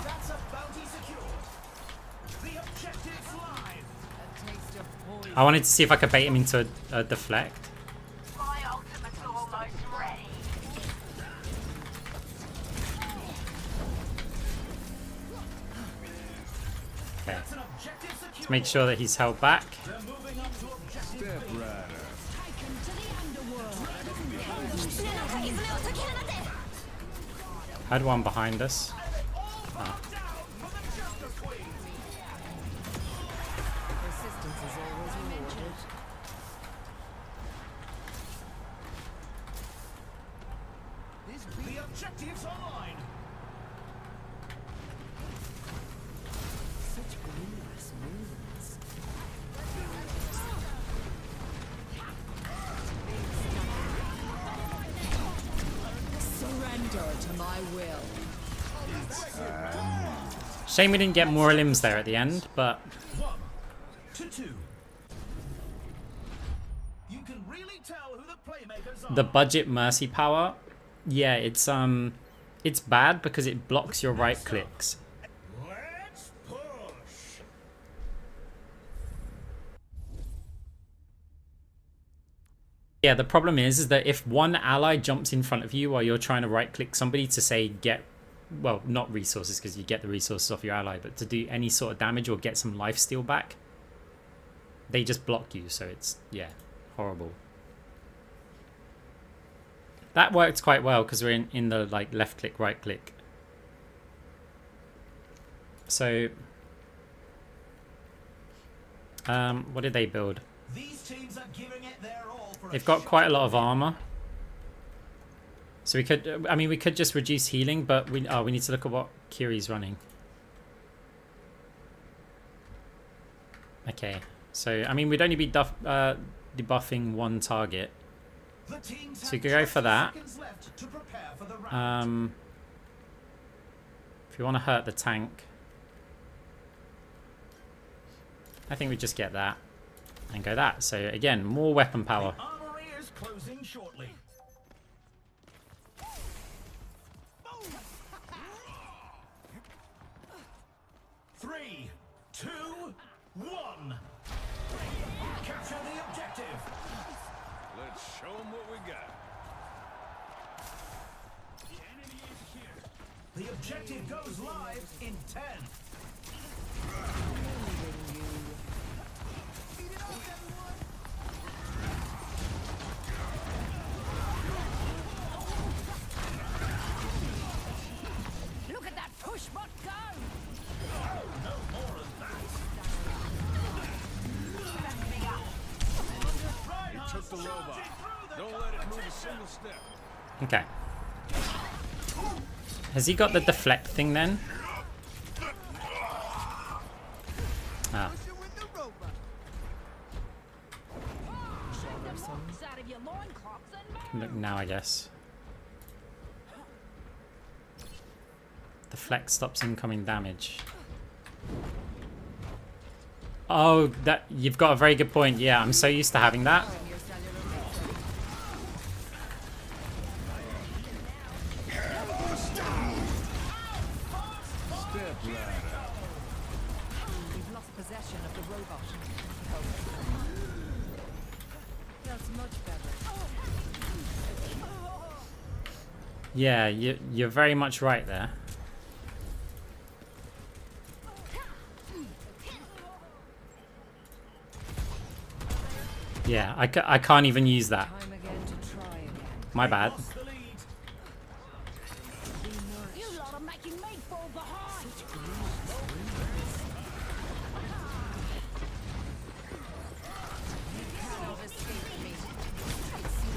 That's a bounty secured. The objective's live. A taste of poison. I wanted to see if I could bait him into a deflect. my ultimate's almost ready. Okay. That's an objective secure. Let's make sure that he's held back. They're moving up to objective Step B. rider. Taken to the underworld. Had one behind us. Down for the Justice Queen. Persistence is always rewarded. The objective's online. Such glamorous movements. Surrender to my will. Shame we didn't get more limbs there at the end, but 1 to 2. You can really tell who the playmakers are. the budget mercy power, yeah, it's bad because it blocks your right clicks. Let's push. Yeah, the problem is that if one ally jumps in front of you while you're trying to right click somebody to say get, well, not resources because you get the resources off your ally, but to do any sort of damage or get some lifesteal back, they just block you. So it's, yeah, horrible. That worked quite well because we're in the like left click, right click. So, what did they build? These teams are giving it their all for They've got quite a lot of armor. So we could, I mean, we could just reduce healing, but we need to look at what Kiri's running. Okay, so I mean, we'd only be debuffing one target. The teams So have you could go for that. seconds left to prepare for the round. If you want to hurt the tank, I think we just get that and go that. So again, more weapon power. The armory is closing shortly. 3, 2, 1. Capture the objective. Let's show them what we got. The enemy is here. The objective goes live in 10. Look at that push bot go! No more of that. Took the robot. Don't let it move a single step. Okay. Has he got the deflect thing then? Ah. Out of your loincloths and Can look now, I guess. Deflect stops incoming damage. Oh, that you've got a very good point. Yeah, I'm so used to having that. Step rider. We've lost possession of the robot. That's much better. Yeah, you're very much right there. Yeah, I can't even use that. Time again to try again. My bad. Lost the lead. you lot are making me fall behind!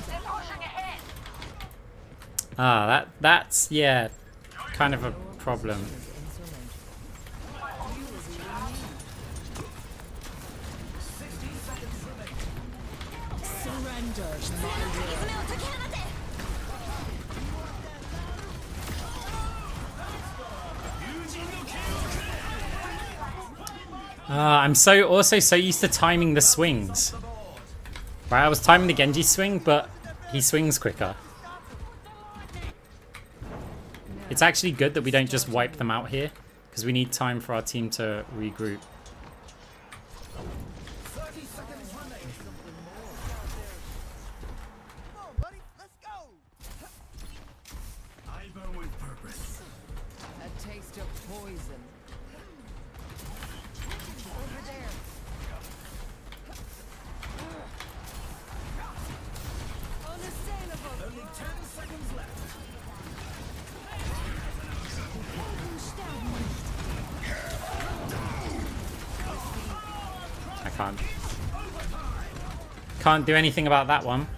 They're pushing ahead! Ah, that's yeah, kind of a problem. Insulation. 60 seconds remaining. Surrender to my will. I'm also so used to timing the swings. Right, I was timing the Genji swing, but he swings quicker. It's actually good that we don't just wipe them out here, because we need time for our team to regroup. 30 seconds remaining. I burn with purpose. A taste of poison. Can't do anything about that one.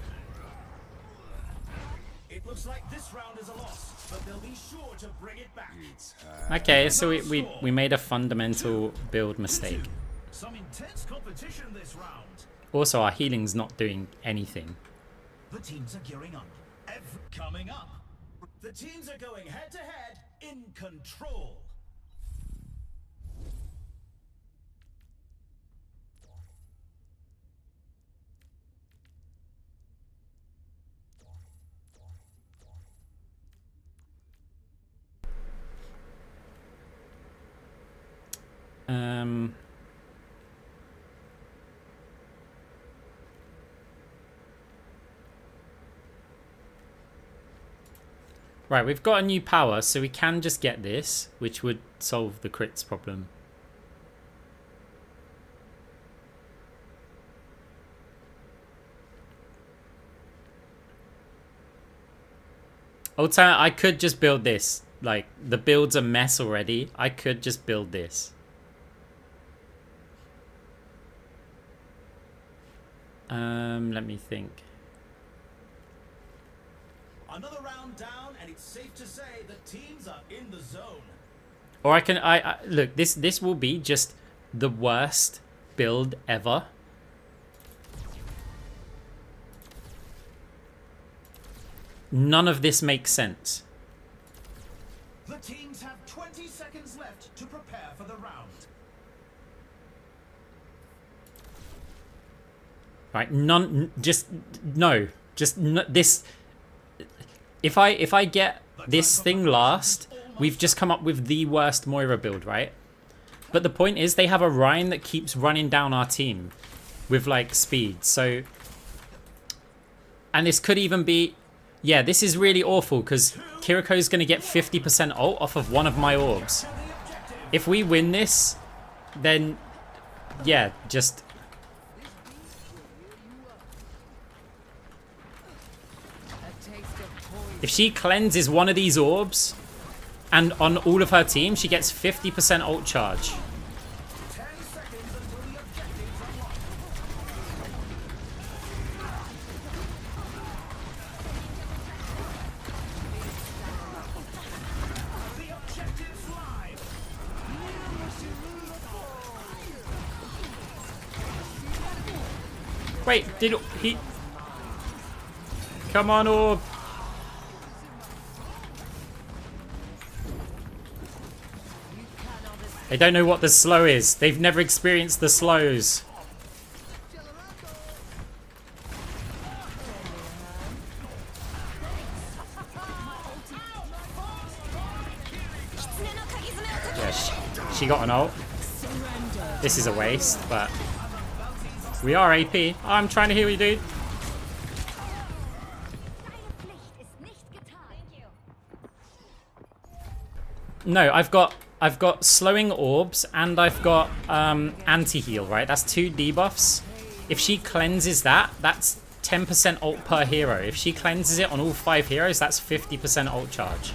It looks like this round is a loss, but they'll be sure to bring it back. Okay, so we made a fundamental build mistake. Some intense competition this round. Also, our healing's not doing anything. The teams are gearing up. Coming up, the teams are going head to head in control. Right, we've got a new power, so we can just get this, which would solve the crits problem. I could just build this. Like, the build's a mess already. I could just build this. Let me think. Another round down, and it's safe to say the teams are in the zone. Or I can look, this will be just the worst build ever. None of this makes sense. The teams have 20 seconds left to prepare for the round. Right, this. If I get this thing last, we've just come up with the worst Moira build, right? But the point is, they have a Rhine that keeps running down our team with, like, speed. So, and this could even be, yeah, this is really awful because Kiriko's going to get 50% ult off of one of my orbs. If we win this, then, yeah, just... If she cleanses one of these orbs, and on all of her team, she gets 50% ult charge. 10 seconds until the objectives are locked. The objectives live. Wait, did he... Come on, orb. They don't know what the slow is. They've never experienced the slows. Yeah, she got an ult. This is a waste, but we are AP. Oh, I'm trying to heal you, dude. No, I've got slowing orbs and I've got anti-heal, right? That's 2 debuffs. If she cleanses that, that's 10% ult per hero. If she cleanses it on all 5 heroes, that's 50% ult charge.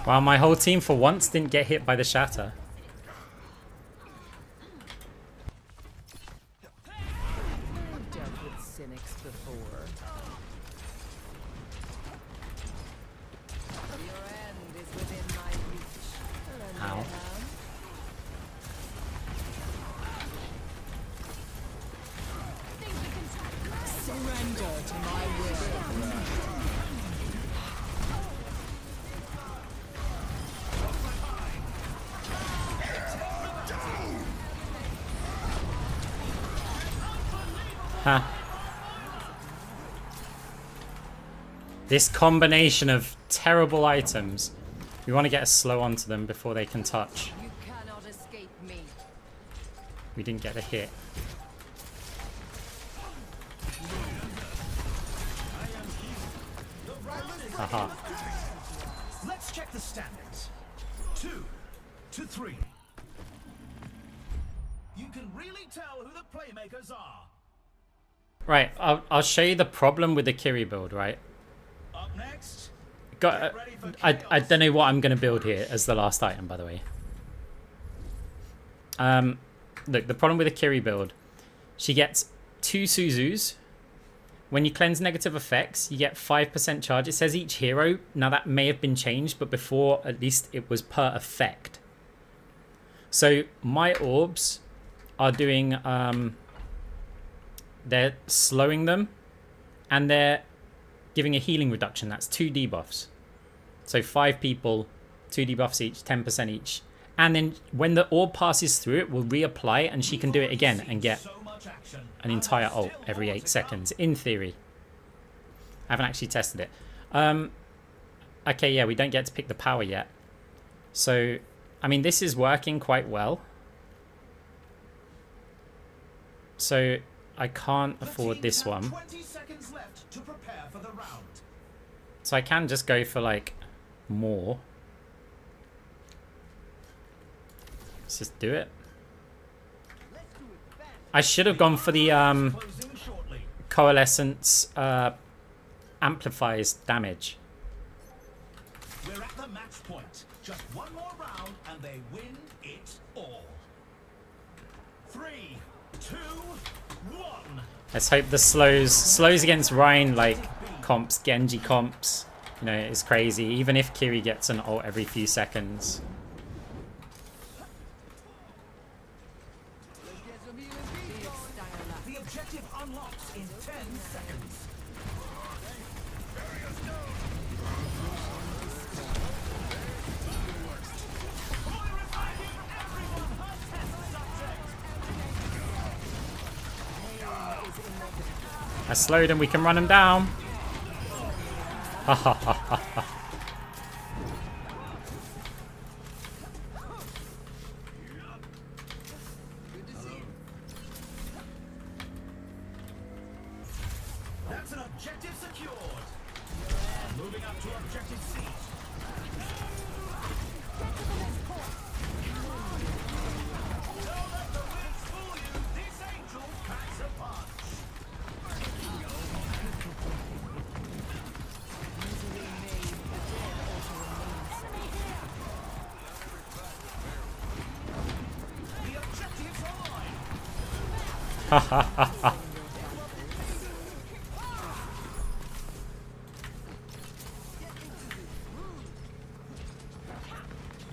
Wow, my whole team for once didn't get hit by the shatter. I've dealt with cynics before. Your end is within my reach. Lend me a Ow. hand. Surrender to my will. Huh. This combination of terrible items. We want to get a slow onto them before they can touch. You cannot escape me. We didn't get a hit. Haha. Let's check the standings. 2-3. You can really tell who the playmakers are. Right, I'll show you the problem with the Kiri build, right? Up next, Got, I don't know what I'm going to build here as the last item, by the way. Look, the problem with the Kiri build, she gets 2 Suzus. When you cleanse negative effects, you get 5% charge. It says each hero. Now that may have been changed, but before at least it was per effect. So my orbs are doing, they're slowing them and they're giving a healing reduction. That's 2 debuffs. So 5 people, 2 debuffs each, 10% each. And then when the orb passes through, it will reapply and she can do it again and get an entire ult every 8 seconds, in theory. I haven't actually tested it. Okay, yeah, we don't get to pick the power yet. So, I mean, this is working quite well. So, I can't afford this one. 20 seconds left to prepare for the round. So I can just go for, like, more. Let's just do it. I should have gone for the Closing shortly. Coalescence amplifies damage. We're at the match point. Just one more round and they win it all. 3, 2, 1. Let's hope the slows against Rhine, like comps, Genji comps, you know, is crazy. Even if Kiri gets an ult every few seconds. The objective unlocks in 10 seconds. I slowed him, we can run him down. Ha ha ha ha ha. That's an objective secured. Moving up to objective C. Don't let the winds fool you. This angel packs a punch. The objectives online. Ha ha ha ha.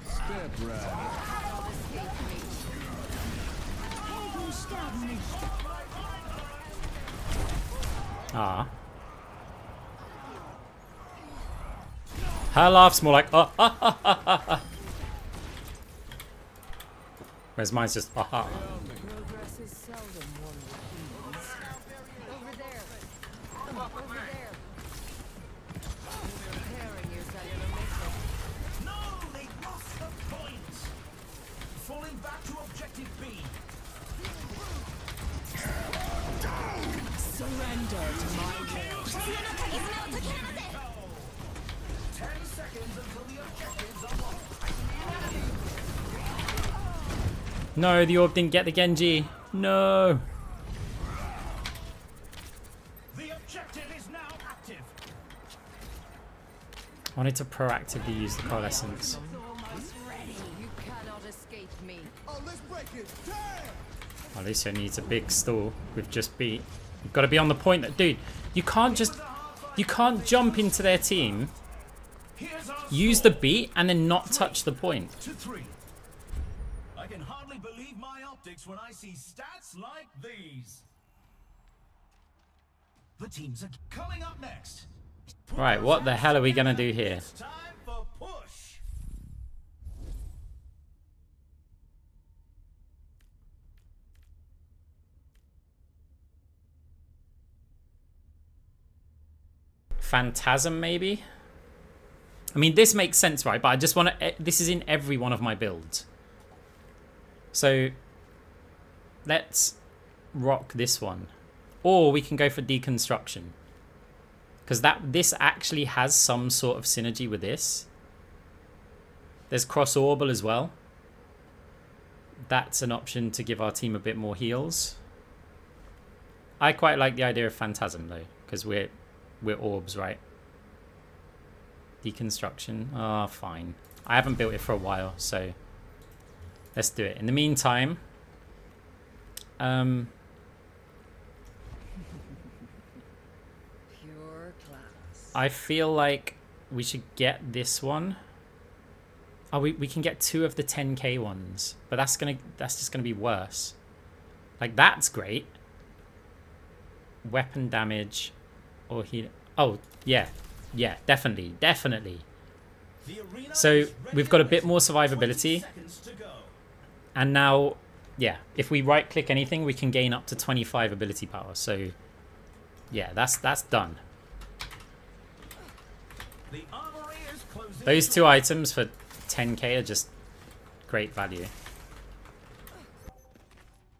Step right. Ah. Her laugh's more like whereas mine's just Progress is seldom won with ease. Over there. Over there. Preparing your cellular mission. No, they lost the point. Falling back to objective B. Surrender to my will. 10 seconds until the objectives are locked. no, the orb didn't get the Genji. No. The objective is now active. I wanted to proactively use the coalescence. You cannot escape me. Alicia needs a big stall with just beat. You've got to be on the point that, dude, you can't jump into their team Here's our use the beat and then not touch the point. to 3. I can hardly believe my optics when I see stats like these. The teams are coming up next. Right, what the hell are we gonna do here? It's time for push. Phantasm, maybe? I mean, this makes sense, right? But I just want to... This is in every one of my builds. So, let's rock this one. Or we can go for deconstruction. Because this actually has some sort of synergy with this. There's cross-orbal as well. That's an option to give our team a bit more heals. I quite like the idea of Phantasm, though. Because we're orbs, right? Deconstruction. Ah, fine. I haven't built it for a while, so let's do it. In the meantime, Pure class. I feel like we should get this one. Oh, we can get 2 of the 10k ones, but that's just gonna be worse. Like, that's great. Weapon damage, or heal. Oh yeah, definitely. The arena So is ready we've got a and bit more waiting. survivability. 20 seconds to go. And now, yeah, if we right click anything, we can gain up to 25 ability power. So yeah, that's done. The armory is closing. Those 2 items for 10k are just great value.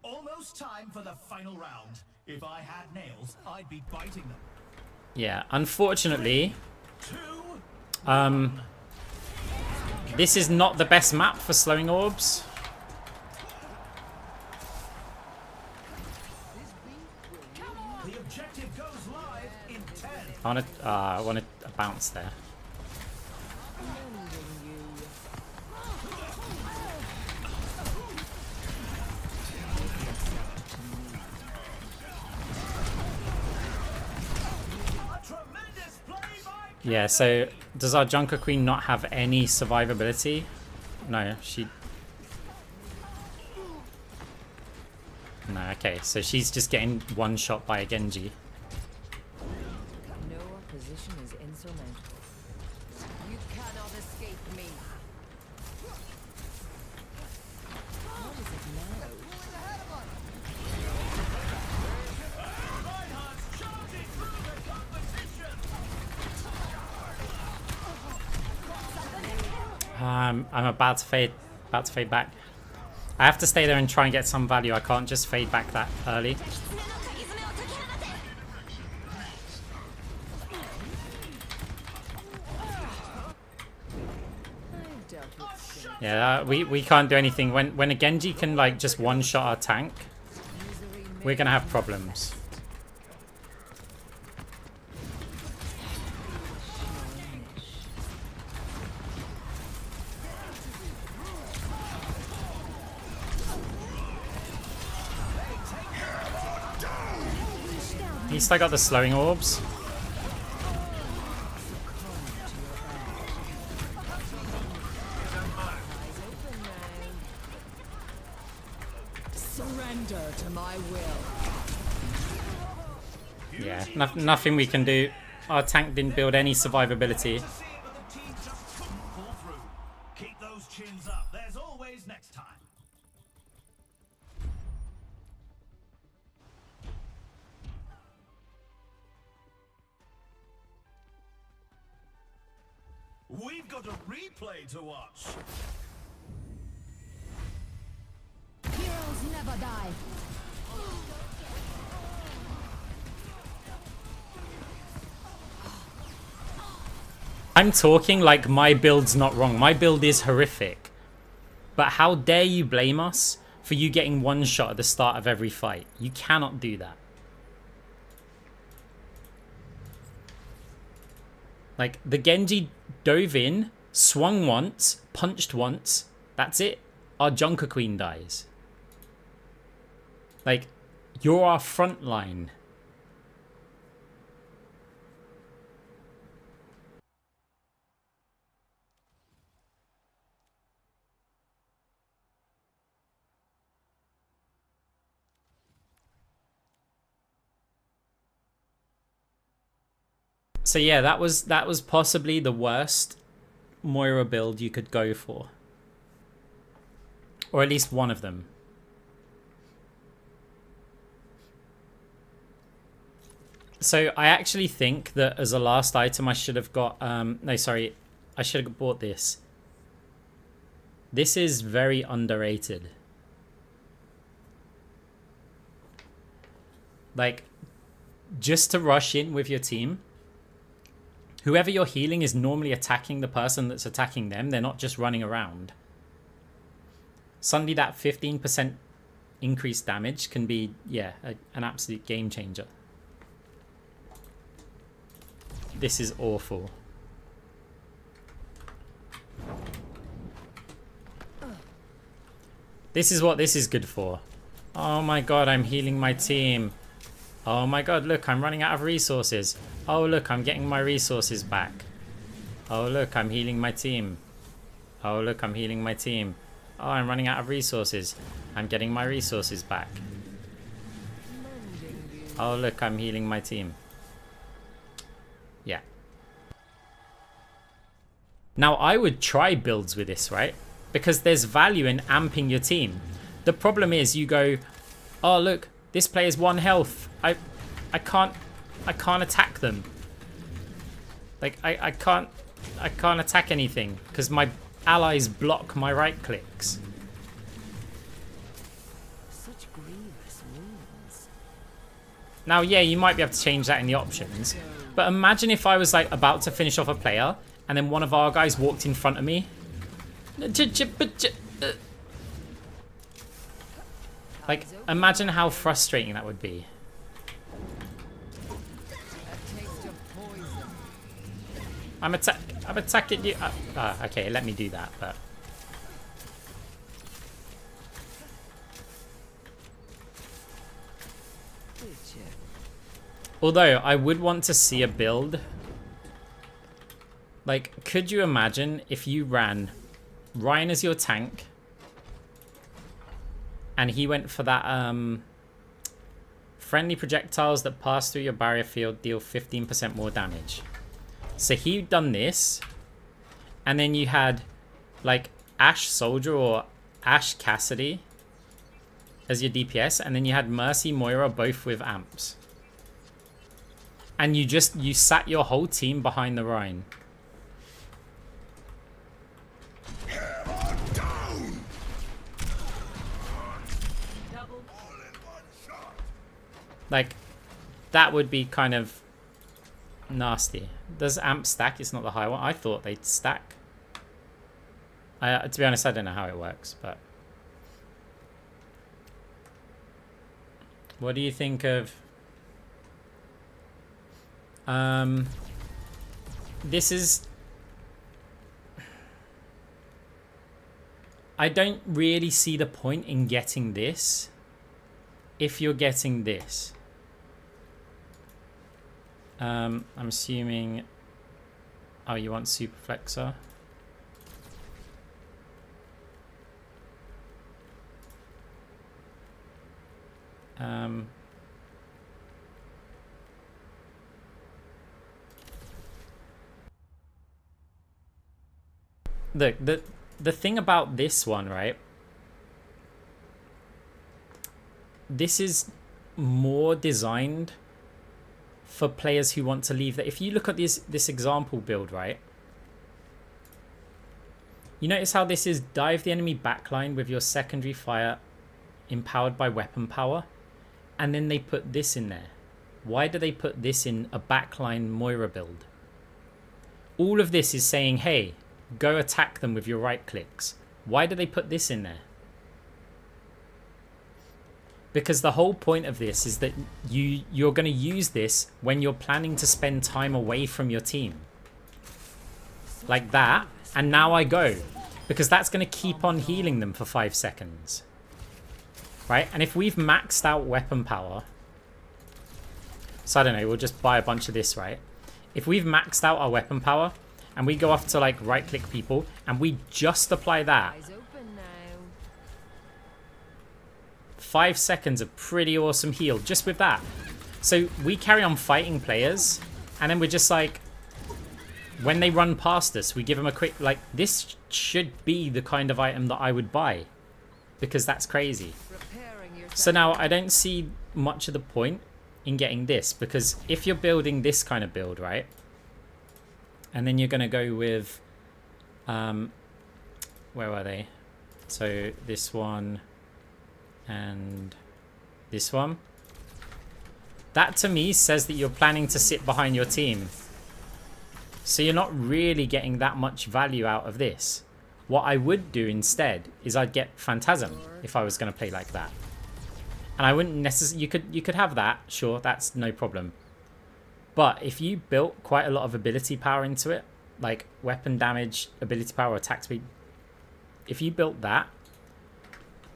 Almost time for the final round. If I had nails, I'd be biting them. Yeah, unfortunately, 2. this is not the best map for slowing orbs. The objective goes live in 10. I want to bounce there. Tremendous play by Yeah, so does our Junker Queen not have any survivability? No, she... No, okay, so she's just getting one shot by a Genji. No opposition is insurmountable. You cannot escape me. What is it now? Reinhardt's charging through the competition. I'm about to fade back. I have to stay there and try and get some value. I can't just fade back that early. I've dealt with sin. Yeah, we can't do anything. When a Genji can like just one-shot our tank, Misery we're gonna have may problems. He's still got the slowing orbs. surrender to my will. Yeah, nothing we can do. Our tank didn't build any survivability. See it, but the team just couldn't pull through. Keep those chins up. There's always next time. We've got a replay to watch. Heroes never die. I'm talking like my build's not wrong. My build is horrific. But how dare you blame us for you getting one shot at the start of every fight? You cannot do that. Like, the Genji dove in, swung once, punched once. That's it. Our Junker Queen dies. Like, you're our front line. So yeah, that was possibly the worst Moira build you could go for. Or at least one of them. So I actually think that as a last item I should have got... no, sorry. I should have bought this. This is very underrated. Like, just to rush in with your team. Whoever you're healing is normally attacking the person that's attacking them. They're not just running around. Suddenly that 15% increased damage can be, yeah, an absolute game changer. This is awful. This is what this is good for. Oh my god, I'm healing my team. Oh my god, look, I'm running out of resources. Oh look, I'm getting my resources back. Oh look, I'm healing my team. Oh look, I'm healing my team. Oh, I'm running out of resources. I'm getting my resources back. Oh look, I'm healing my team. Yeah. Now I would try builds with this, right? Because there's value in amping your team. The problem is you go, oh look, this player's 1 health. I can't attack them. Like I can't attack anything because my allies block my right clicks. Such grievous wounds. Now, yeah, you might be able to change that in the options, but imagine if I was like about to finish off a player and then one of our guys walked in front of me. Like, imagine how frustrating that would be. A taste of poison. I'm attacking you. Okay, let me do that, but... Although, I would want to see a build. Like, could you imagine if you ran Ryan as your tank and he went for that friendly projectiles that pass through your barrier field deal 15% more damage. So he'd done this, and then you had like Ash Soldier or Ash Cassidy as your DPS, and then you had Mercy Moira both with amps. And you sat your whole team behind the Rhine. Like, that would be kind of nasty. Does amp stack? It's not the high one. I thought they'd stack. To be honest, I don't know how it works, but... What do you think of... This is... I don't really see the point in getting this if you're getting this. I'm assuming... Oh, you want Super Flexor? Look, the thing about this one, right? This is more designed for players who want to leave that. If you look at this example build, right? You notice how this is dive the enemy backline with your secondary fire empowered by weapon power, and then they put this in there. Why do they put this in a backline Moira build? All of this is saying, hey, go attack them with your right clicks. Why do they put this in there? Because the whole point of this is that you're going to use this when you're planning to spend time away from your team. Like that, and now I go. Because that's going to keep on healing them for 5 seconds. Right? And if we've maxed out weapon power... So I don't know, we'll just buy a bunch of this, right? If we've maxed out our weapon power, and we go off to like right-click people, and we just apply that... Eyes open now. 5 seconds of pretty awesome heal just with that. So we carry on fighting players And then we're just like, when they run past us, we give them a quick, like, this should be the kind of item that I would buy. Because that's crazy. Repairing your So now I don't see much of the point in getting this. Because if you're building this kind of build, right? And then you're going to go with, where are they? So this one and this one. That to me says that you're planning to sit behind your team. So you're not really getting that much value out of this. What I would do instead is I'd get Phantasm if I was going to play like that. And I wouldn't necessarily... You could have that, sure, that's no problem. But if you built quite a lot of ability power into it, like weapon damage, ability power, attack speed, if you built that,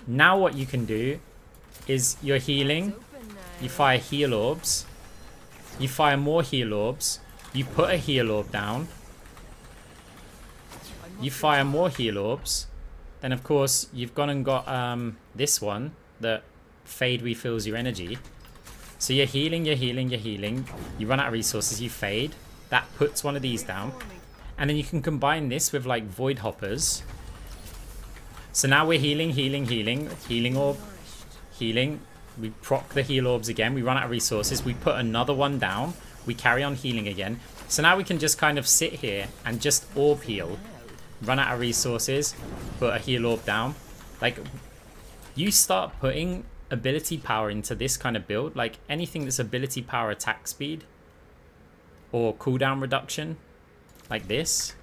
now what you can do is you're healing, you fire heal orbs, you fire more heal orbs, you put a heal orb down, you fire more heal orbs, then of course you've gone and got this one that fade refills your energy. So you're healing, you're healing, you're healing, you run out of resources, you fade, that puts one of these down, and then you can combine this with like void hoppers. So now we're healing, healing, healing, healing orb, healing, we proc the heal orbs again, we run out of resources, we put another one down, we carry on healing again. So now we can just kind of sit here and just orb heal, run out of resources, put a heal orb down. Like, you start putting ability power into this kind of build, like anything that's ability power attack speed or cooldown reduction, like this,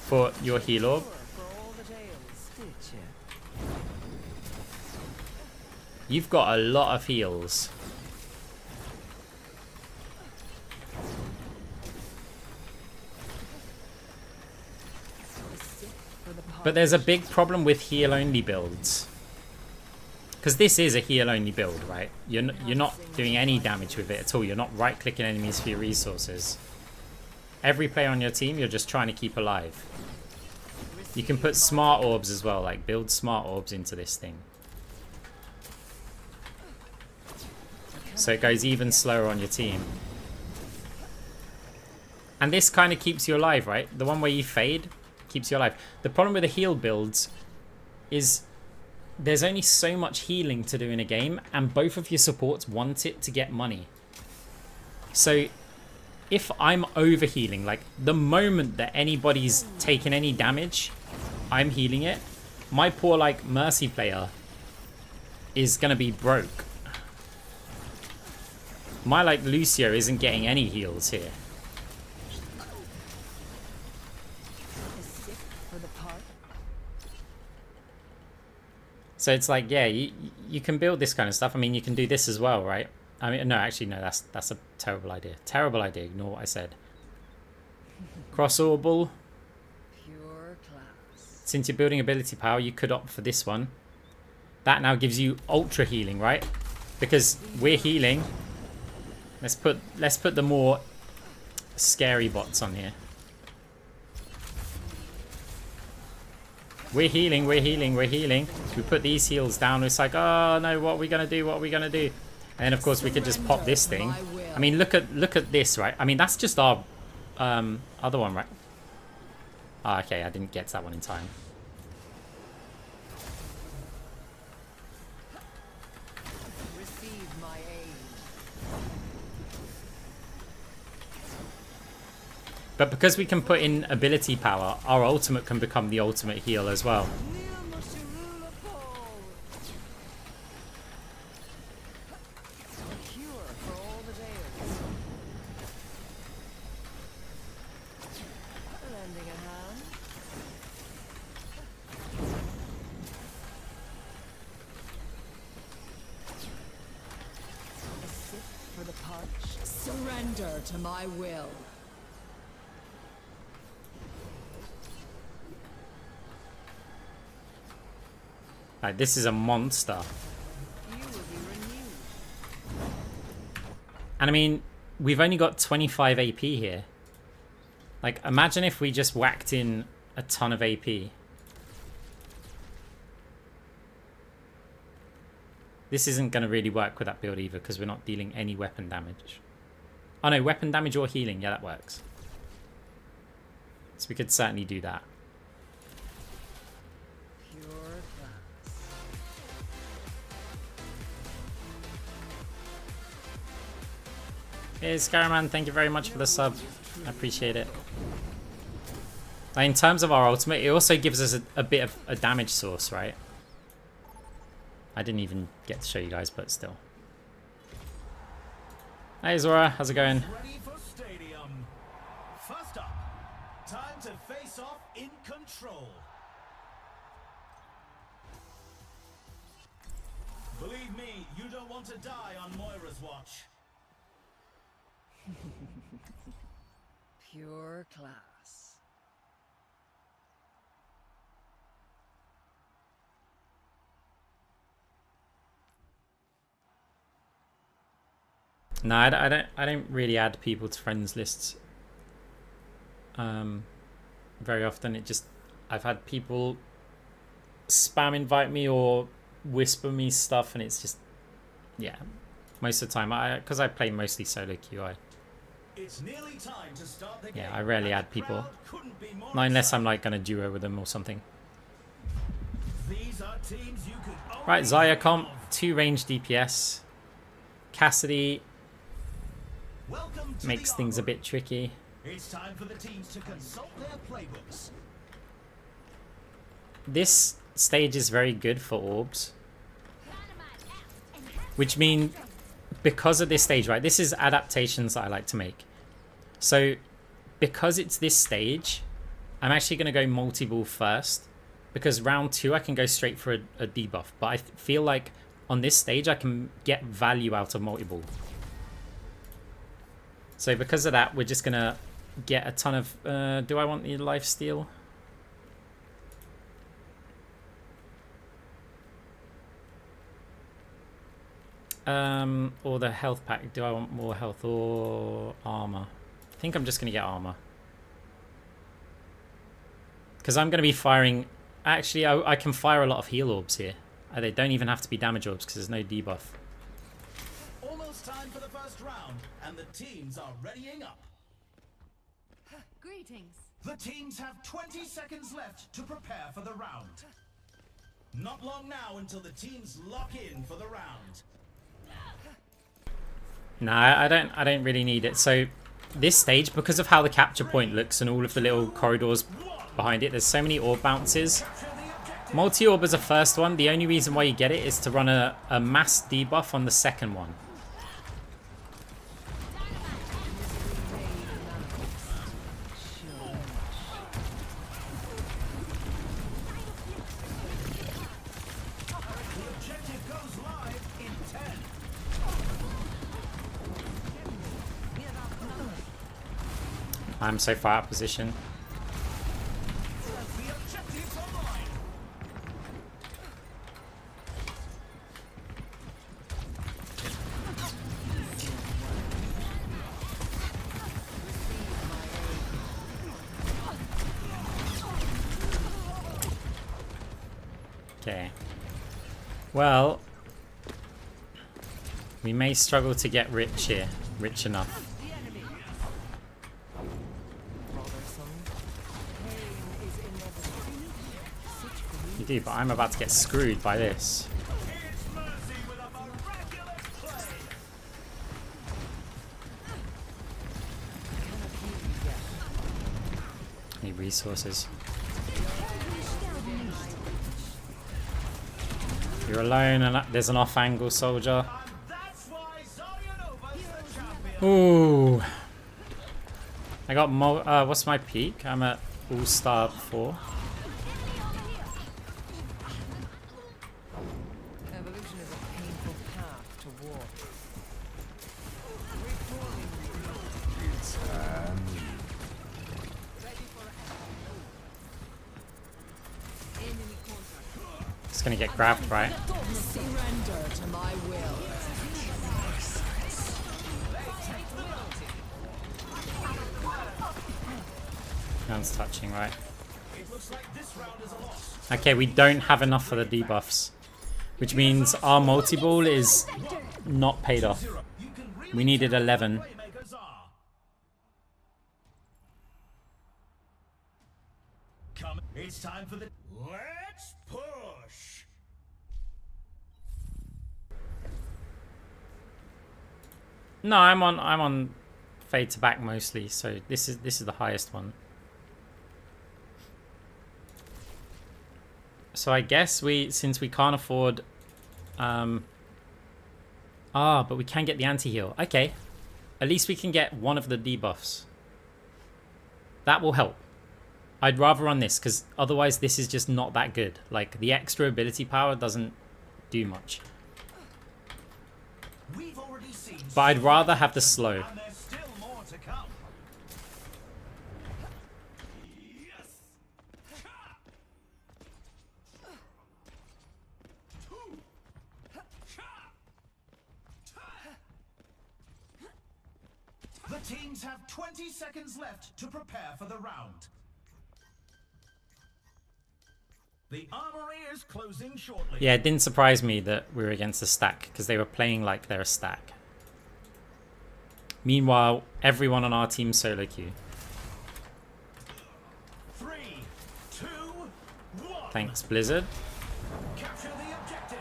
for your heal orb. You've got a lot of heals. But there's a big problem with heal only builds. Because this is a heal only build, right? You're not doing any damage with it at all. You're not right clicking enemies for your resources. Every player on your team, you're just trying to keep alive. You can put smart orbs as well, like build smart orbs into this thing. So it goes even slower on your team. And this kind of keeps you alive, right? The one where you fade keeps you alive. The problem with the heal builds is there's only so much healing to do in a game, and both of your supports want it to get money. So if I'm over healing, like the moment that anybody's taken any damage, I'm healing it. My poor like Mercy player is gonna be broke. My like Lucio isn't getting any heals here. So it's like, yeah, you can build this kind of stuff. I mean, you can do this as well, right? I mean, no, actually, no, that's a terrible idea. Terrible idea. Ignore what I said. Cross orbal. Pure class. Since you're building ability power, you could opt for this one. That now gives you ultra healing, right? Because we're healing. Let's put the more scary bots on here. We're healing, we're healing, we're healing. We put these heals down. It's like, oh no, what are we gonna do? What are we gonna do? And then of course we could just pop this thing. I mean, look at this, right? I mean, that's just our other one, right? Ah, okay, I didn't get to that one in time. Receive my aid. But because we can put in ability power, our ultimate can become the ultimate heal as well. Surrender to my will. Like, this is a monster. You will be renewed. And I mean, we've only got 25 AP here. Like, imagine if we just whacked in a ton of AP. This isn't going to really work with that build either, because we're not dealing any weapon damage. Oh no, weapon damage or healing. Yeah, that works. So we could certainly do that. Pure class. Hey, Scaraman, thank you very much for the sub. I appreciate it. Like, in terms of our ultimate, it also gives us a bit of a damage source, right? I didn't even get to show you guys, but still. Hey Zora, how's it going? Ready for stadium. First up, time to face off in control. Believe me, you don't want to die on Moira's watch. Pure class. No, I don't really add people to friends lists very often. I've had people spam invite me or whisper me stuff, and it's just, yeah, most of the time because I play mostly solo QI. It's nearly time to start the game. Yeah, I rarely and add the people, crowd couldn't be more not unless I'm excited. like gonna duo with them or something. These are teams you could only Right, Zaya dream comp, of. 2 range DPS. Cassidy Welcome to makes the things a Armory. bit tricky. It's time for the teams to consult their playbooks. This stage is very good for orbs, which mean because of this stage, right, this is adaptations that I like to make. So because it's this stage, I'm actually going to go multi-ball first, because round 2 I can go straight for a debuff, but I feel like on this stage I can get value out of multi-ball. So because of that, we're just going to get a ton of do I want the lifesteal? Or the health pack. Do I want more health or armor? I think I'm just going to get armor. Because I'm going to be firing... Actually, I can fire a lot of heal orbs here. They don't even have to be damage orbs because there's no debuff. Almost time for the first round, and the teams are readying up. Greetings. The teams have 20 seconds left to prepare for the round. Not long now until the teams lock in for the round. No, I don't really need it. So this stage, because of how the capture point looks and all of the little corridors behind it, there's so many orb bounces. Multi-orb is a first one. The only reason why you get it is to run a mass debuff on the second one. The objective goes live in 10. I'm so far out of position. The objective's online. Okay. Well, we may struggle to get rich here. Rich enough. You do, but I'm about to get screwed by this. It's Mercy with a miraculous play. Need resources. You're alone, and there's an off-angle soldier. And that's why Zaryanovas the champion. Ooh. I got what's my peak? I'm at All-Star 4. Evolution is a painful path to war. It's gonna get grabbed, right? Surrender to my will. No one's touching, right? It looks like this round is a loss. Okay, we don't have enough for the debuffs, which means our multi-ball is not paid off. You can really We needed tell who 11. the playmakers are. Come, it's time for the. Let's push. No, I'm on fade to back mostly, so this is the highest one. So I guess since we can't afford but we can get the anti-heal. Okay. At least we can get one of the debuffs. That will help. I'd rather run this because otherwise this is just not that good. Like the extra ability power doesn't do much. We've already seen. But I'd rather have the slow. And there's still more to come. Yes. The teams have 20 seconds left to prepare for the round. The armory is closing shortly. Yeah, it didn't surprise me that we were against a stack because they were playing like they're a stack. Meanwhile, everyone on our team solo queue. 3, 2, 1. Thanks, Blizzard. Capture the objective.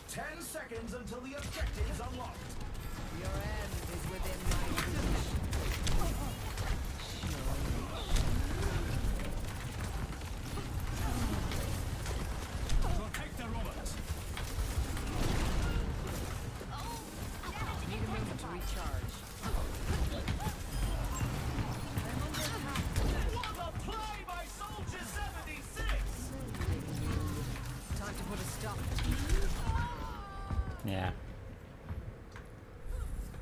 10 seconds until the objective is unlocked. Your end is within my reach. Protect the robots. Need a moment to recharge. What a play by Soldier 76! Time to put a stop. Yeah.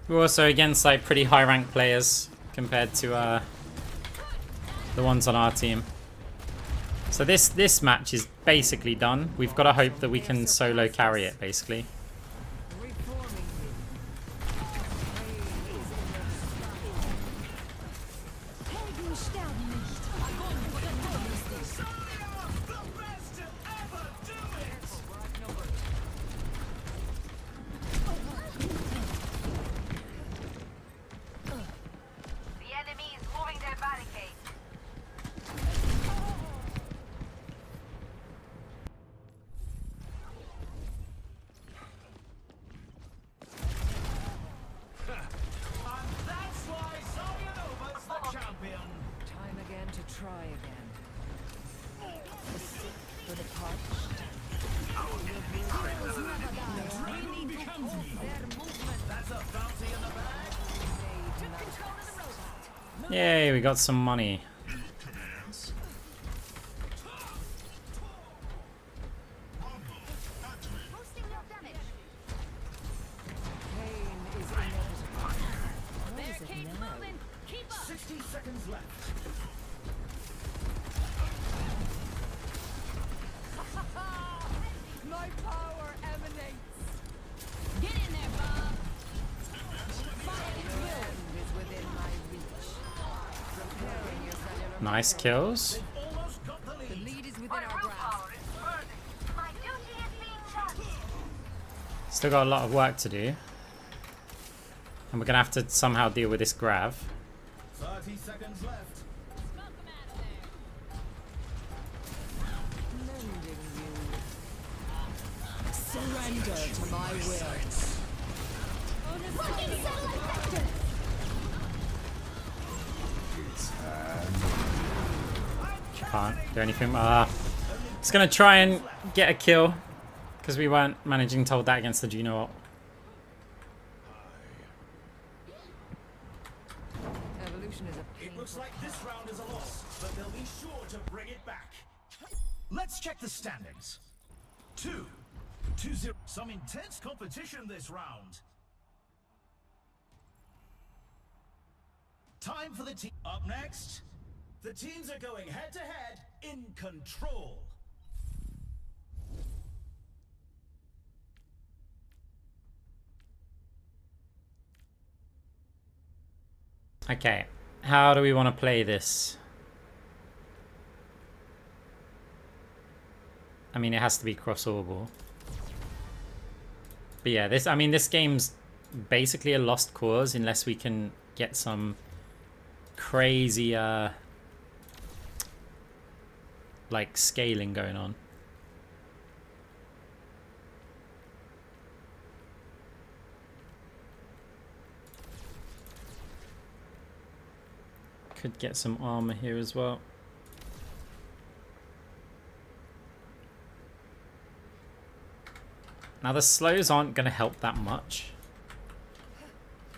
We're also against like pretty high ranked players compared to the ones on our team. So this match is basically done. We've got to hope that we can solo carry it basically. Reforming you. Helden sterben nicht. The best to ever do it! The enemy is moving their barricade. And that's why Zayanova's the champion. Time again to try again. The sick for the parched. Their movement That's a bounty in the bag. made magic. Yay, we got some money. Boosting your damage. Pain is inevitable. Barricades moving. Keep up. 60 seconds left. My power emanates. Get in there, Bob. Your end is within my reach. Preparing your cellular Nice control. kills. Almost got the The lead. lead is within My our grasp. willpower is burning. My duty is being done. Still got a lot of work to do. And we're gonna have to somehow deal with this grav. 30 seconds left. Mending you. Surrender to my will. Can't do anything. Just gonna try and get a kill because we weren't managing to hold that against the Juno ult. Evolution is a It painful looks like this round is a loss, but they'll be sure to bring it back. Let's check the standings. 2-0. Some intense competition this round. Time for the team. Up next, the teams are going head to head in control. Okay, how do we want to play this? I mean, it has to be cross-orbal. But yeah, this game's basically a lost cause unless we can get some crazy like scaling going on. Could get some armor here as well. Now the slows aren't going to help that much,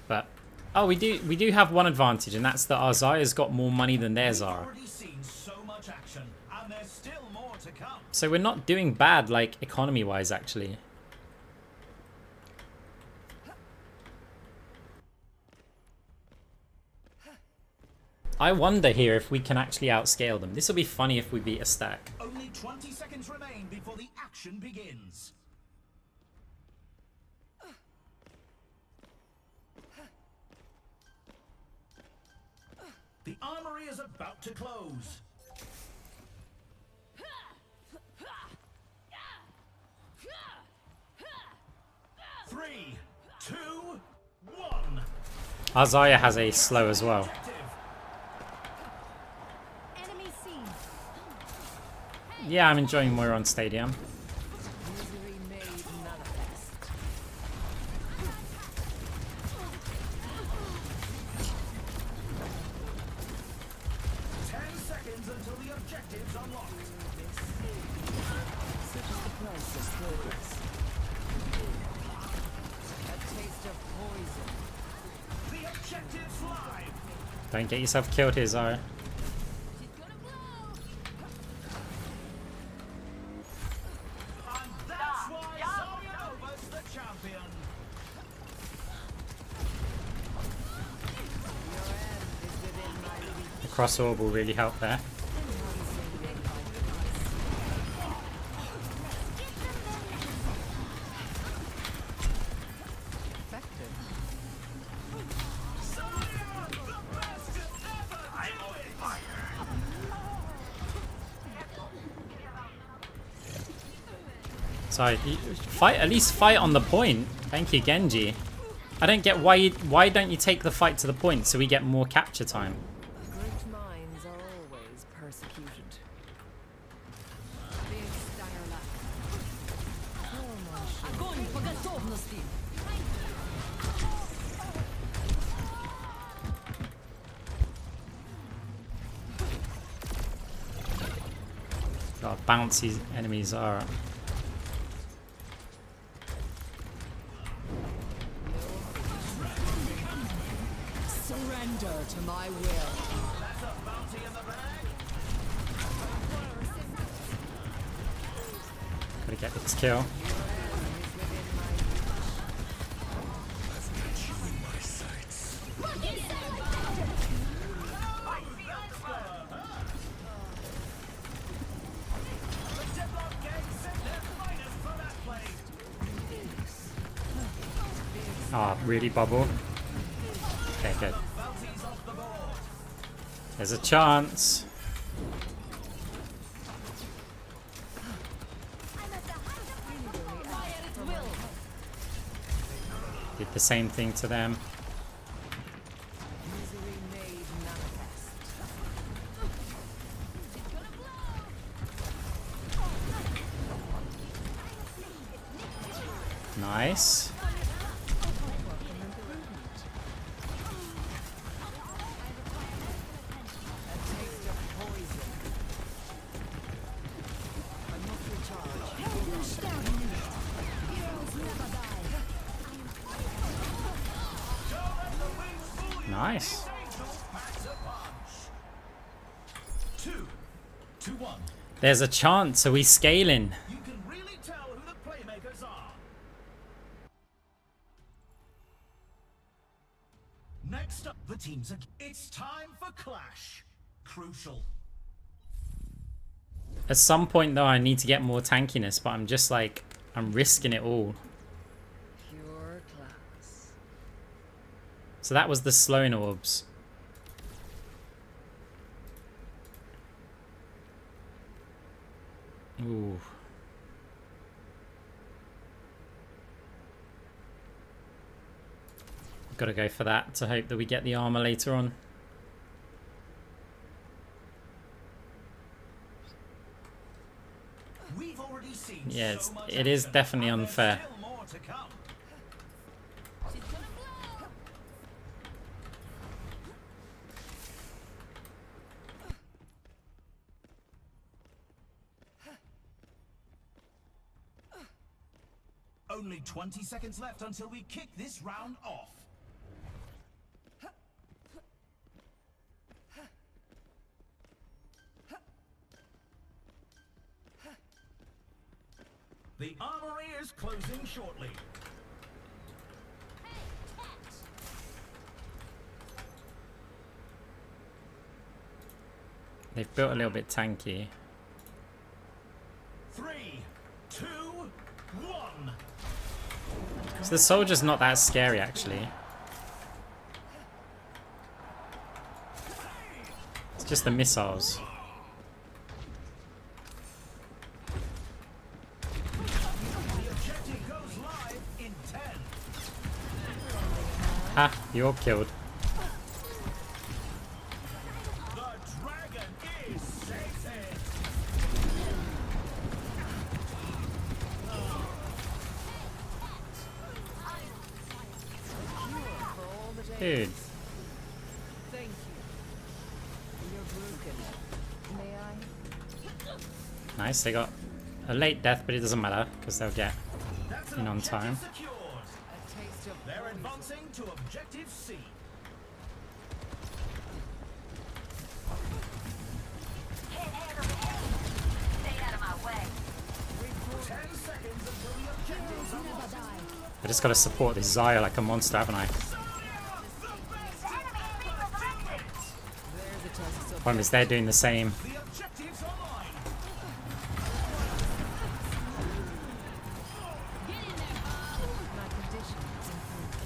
but oh, we do have one advantage, and that's that our Zaya's got more money than theirs are. Already seen so much action, and there's still more to come. So we're not doing bad, like economy-wise, actually. I wonder here if we can actually outscale them. This will be funny if we beat a stack. Only 20 seconds remain before the action begins. The armory is about to close. 3, 2, 1. Our Zaya has a slow as well. Enemy seen. Yeah, I'm enjoying Moira on Stadium. Misery made manifest. 10 seconds until the objective's unlocked. Such is the price of progress. A taste of poison. The objective's live. Don't get yourself killed here, Zaya. And that's why Zarya Nova's the champion. Your end is within my reach. The cross orb will really help there. Effective. Sorry, fight, at least fight on the point. Thank you, Genji. I don't get why don't you take the fight to the point so we get more capture time? Great minds are always persecuted. Big Stanger left. Огонь по готовности! God, bouncy enemies are. Surrender to my will. That's a bounty in the bag. Gotta get this kill. The Deadlock Gang sent their finest for that play. Ah, really bubble. Okay, good. Bounties off the board. There's a chance. Did the same thing to them. Misery made manifest. Nice. A taste of poison. I must recharge. Heroes never die. Nice. Packs a punch. 2, 2, 1. There's a chance. Are we scaling? You can really tell who the playmakers are. Next up, the teams. It's time for Clash. Crucial. At some point, though, I need to get more tankiness, but I'm just like, I'm risking it all. Pure class. So that was the slowing orbs. Ooh. Gotta go for that to hope that we get the armor later on. We've already seen Yeah, so much it is action, definitely and there's unfair. still more to come. She's gonna blow. Only 20 seconds left until we kick this round off. The armory is closing shortly. They've built a little bit tanky. 3, 2, 1. So the soldier's not that scary actually. It's just the missiles. The objective goes live in 10. Ha! You're killed. The dragon is sated. For all the days. Dude. Thank you. You're broken. May I? Nice, they got a late death, but it doesn't matter because they'll get That's in on objective time. secured. A taste of They're poison. advancing to objective C. Can't handle the heat. Stay out of my way. 10 seconds until the objectives are lost. I just gotta support this Zaya like a monster, haven't I? The enemy is being resurrected. There's a test of Problem is they're doing the same. The objectives online. my conditions improved.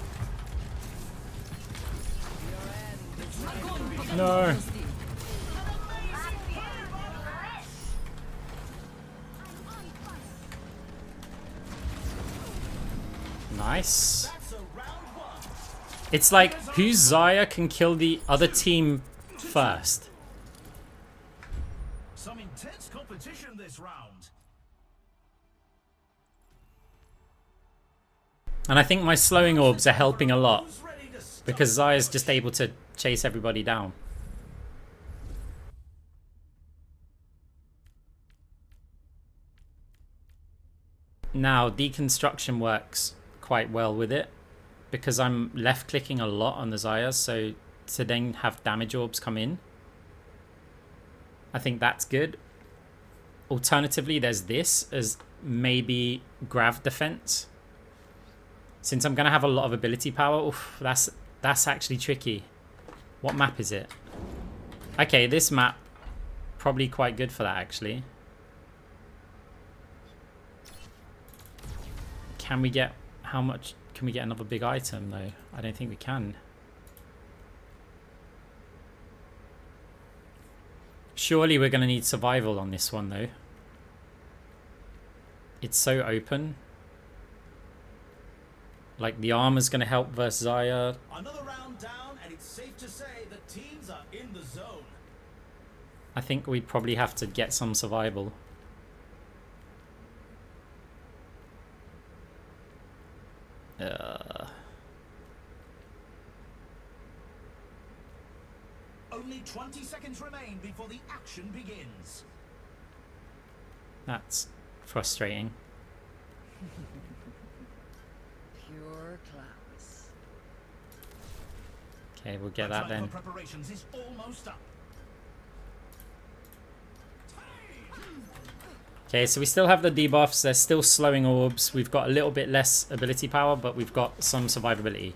Your end is No. Nice. That's a round one. It's like whose Zaya can kill the other team first. Some intense competition this round. And I think my slowing orbs are helping a lot Who's ready to start? because Zaya's just able to chase everybody down. Now, deconstruction works quite well with it because I'm left clicking a lot on the Zayas, so to then have damage orbs come in, I think that's good. Alternatively, there's this as maybe grav defense. Since I'm going to have a lot of ability power, oof, that's actually tricky. What map is it? Okay, this map, probably quite good for that actually. Can we get, how much, can we get another big item though? I don't think we can. Surely we're going to need survival on this one though. It's so open. Like the armor's going to help versus Zaya. Another round down, and it's safe to say the teams are in the zone. I think we'd probably have to get some survival. Only 20 seconds remain before the action begins. That's frustrating. pure class. Okay, we'll get The that time then. for preparations is almost up. Okay, so we still have the debuffs. They're still slowing orbs. We've got a little bit less ability power, but we've got some survivability.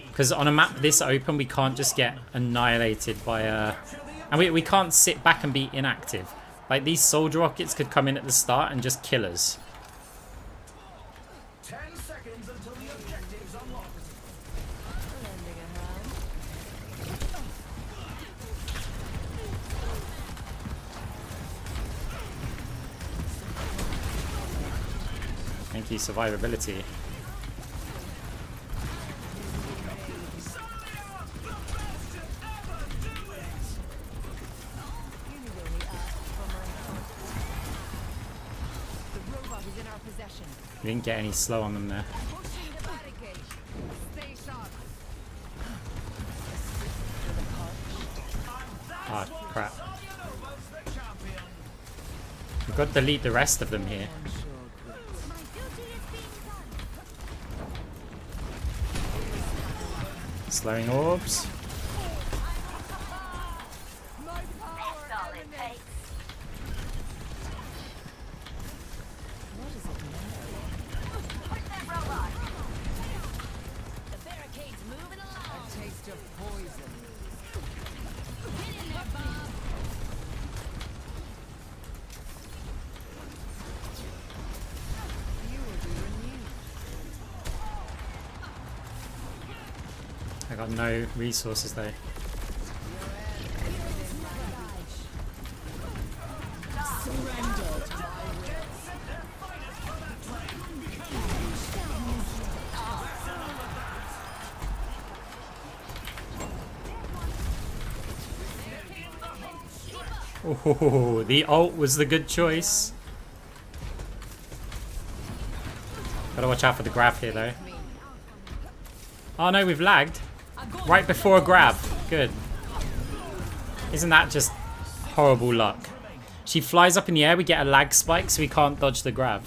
Because on a map this open, we can't just get annihilated by and we can't sit back and be inactive. Like, these soldier rockets could come in at the start and just kill us. 10 seconds until the objective's unlocked. Lending a hand. Thank you, survivability. We didn't get any slow on them there. Pushing the barricade. Stay sharp. Ah, crap. We've got to delete the rest of them here. My duty is being done. Slowing orbs. My power That's all it emanates. takes. Push that robot. The barricade's moving along. A taste of poison. Get in there, Bob. You will be renewed. I got no resources though. Oh, the ult was the good choice. Gotta watch out for the grab here though. Oh no, we've lagged. Right before a grab. Good. Isn't that just horrible luck? She flies up in the air, we get a lag spike so we can't dodge the grab.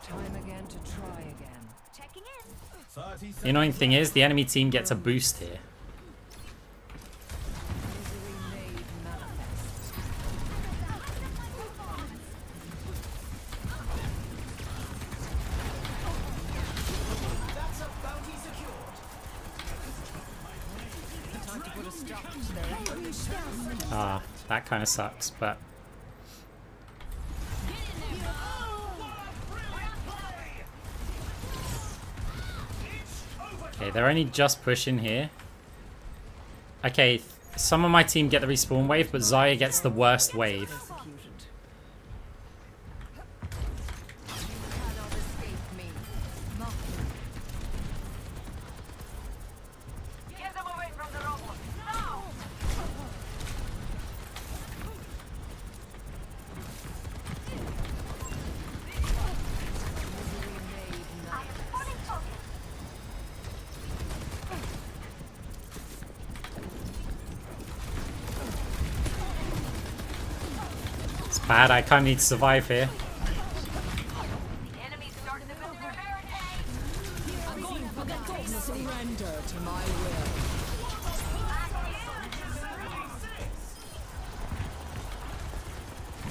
Time again to try again. Checking in. 30 The annoying thing is the enemy team gets a boost here. Misery made manifest. That's a bounty secured. Time to put a stop to their efforts. Ah, that kind of sucks, but okay, they're only just pushing here. Okay, some of my team get the respawn wave, but Xayah gets the worst wave. Executed. You cannot escape me. Mock me. Get them away from the robot. Now! Misery made manifest. Fully focused. It's bad, I kind of need to survive here. The enemy's starting to build their barricade. I'm going for the goal. Surrender to my will.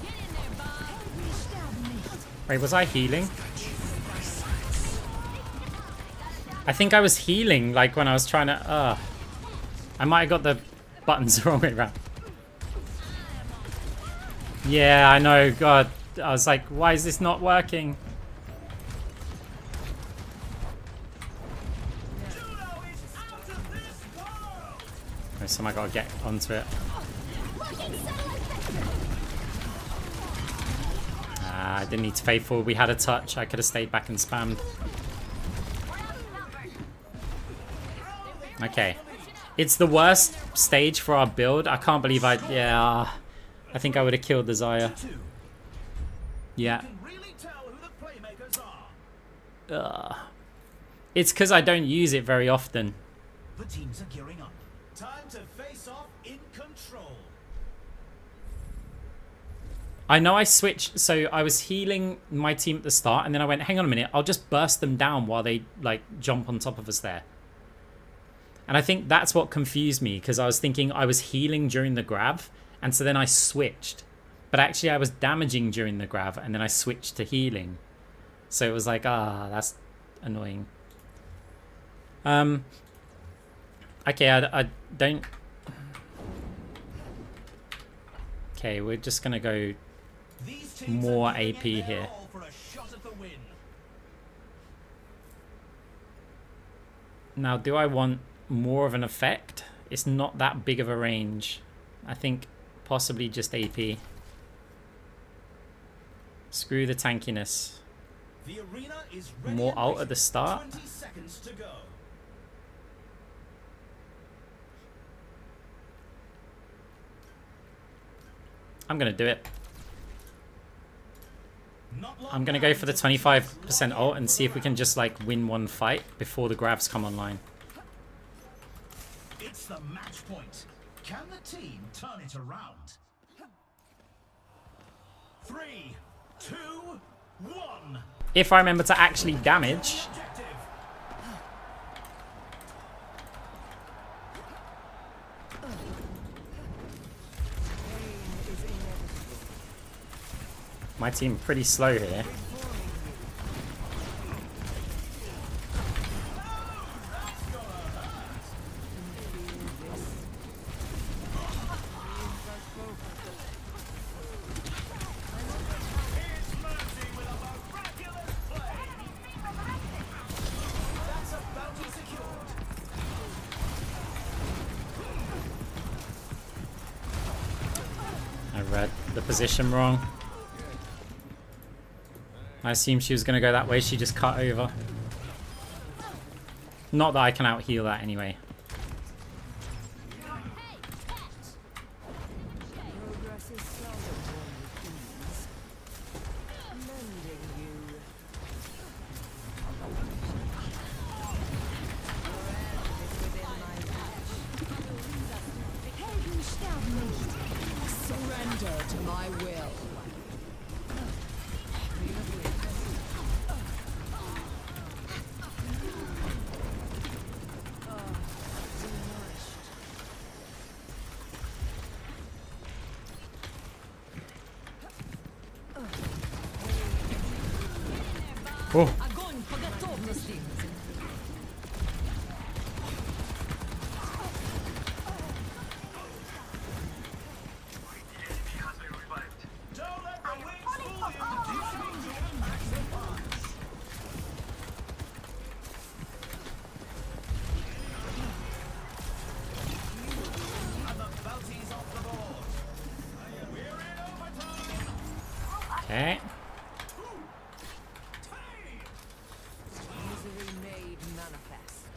Get in there, Bob. Wait, was I healing? I think I was healing, like when I was trying to, I might have got the buttons the wrong way around. Yeah, I know, God. I was like, why is this not working? Oh, somehow gotta get onto it. Ah, I didn't need to pay for it. We had a touch. I could have stayed back and spammed. Okay. It's the worst stage for our build. I can't believe yeah. I think I would have killed the Xayah. Yeah. You can really tell who the playmakers are. It's because I don't use it very often. The teams are gearing up. Time to face off in control. I know I switched, so I was healing my team at the start, and then I went, hang on a minute, I'll just burst them down while they, like, jump on top of us there. And I think that's what confused me, because I was thinking I was healing during the grab, and so then I switched. But actually I was damaging during the grab, and then I switched to healing. So it was like, that's annoying. Okay, I don't... Okay, we're just gonna go These teams more are giving AP it their here. all for a shot at the win. Now, do I want more of an effect? It's not that big of a range. I think possibly just AP. Screw the tankiness. The arena is ready More and ult waiting. at the start. 20 seconds to go. I'm gonna do it. Not long I'm gonna now go for the until 25% ult and see if we can just like win one fight before the grabs come online. It's the match point. Can the team turn it around? 3, 2, 1. If I remember to actually damage. Objective. My team pretty slow here. That's a bounty secured. I read the position wrong. I assumed she was going to go that way. She just cut over. Not that I can out heal that anyway. Progress is seldom won with ease. Mending you. Helden sterben nicht. Surrender to my will. Oh, Огонь по готовности. Don't let the wings fool you. You need to maximize. And the bounty's off the board. We're in overtime. okay. Misery made manifest.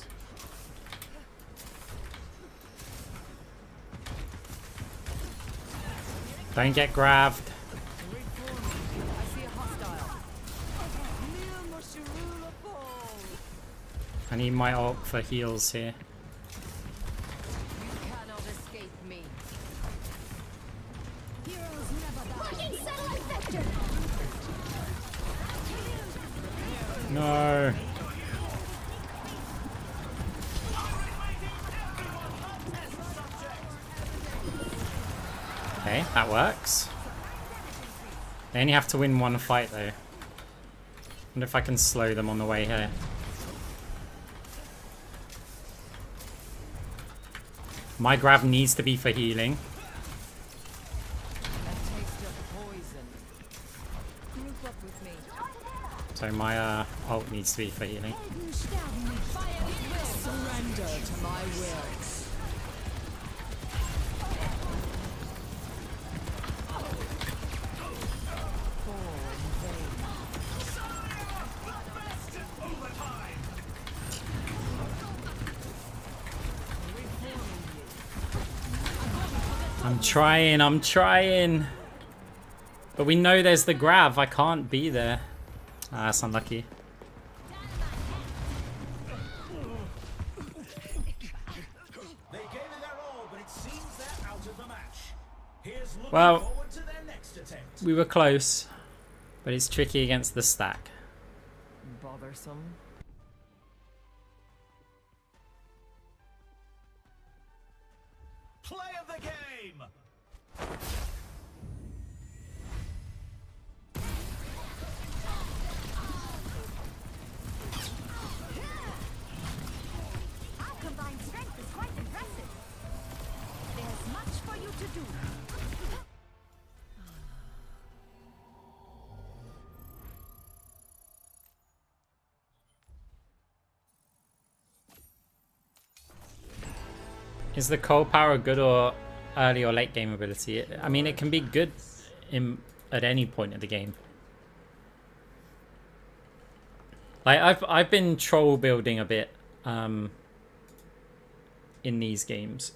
Don't get grabbed. I see a hostile. Near Mashirula Fall. I need my ult for heals here. You cannot escape me. Heroes never die. Launching satellite vector. No. Okay, that works. They only have to win one fight though. Wonder if I can slow them on the way here. My grab needs to be for healing. A taste of poison. Group up with me. So my ult needs to be for healing. Helden sterben nicht. Surrender to my will. I'm trying. But we know there's the grab. I can't be there. Ah, that's unlucky. They gave it their all, but it seems they're out of the match. Here's looking Well, forward to their next attempt. we were close. But it's tricky against the stack. Bothersome. Play of the game. Our combined strength is quite impressive. There's much for you to do. Is the cold power good or early or late game ability. I mean, it can be good at any point of the game. Like I've been troll building a bit in these games.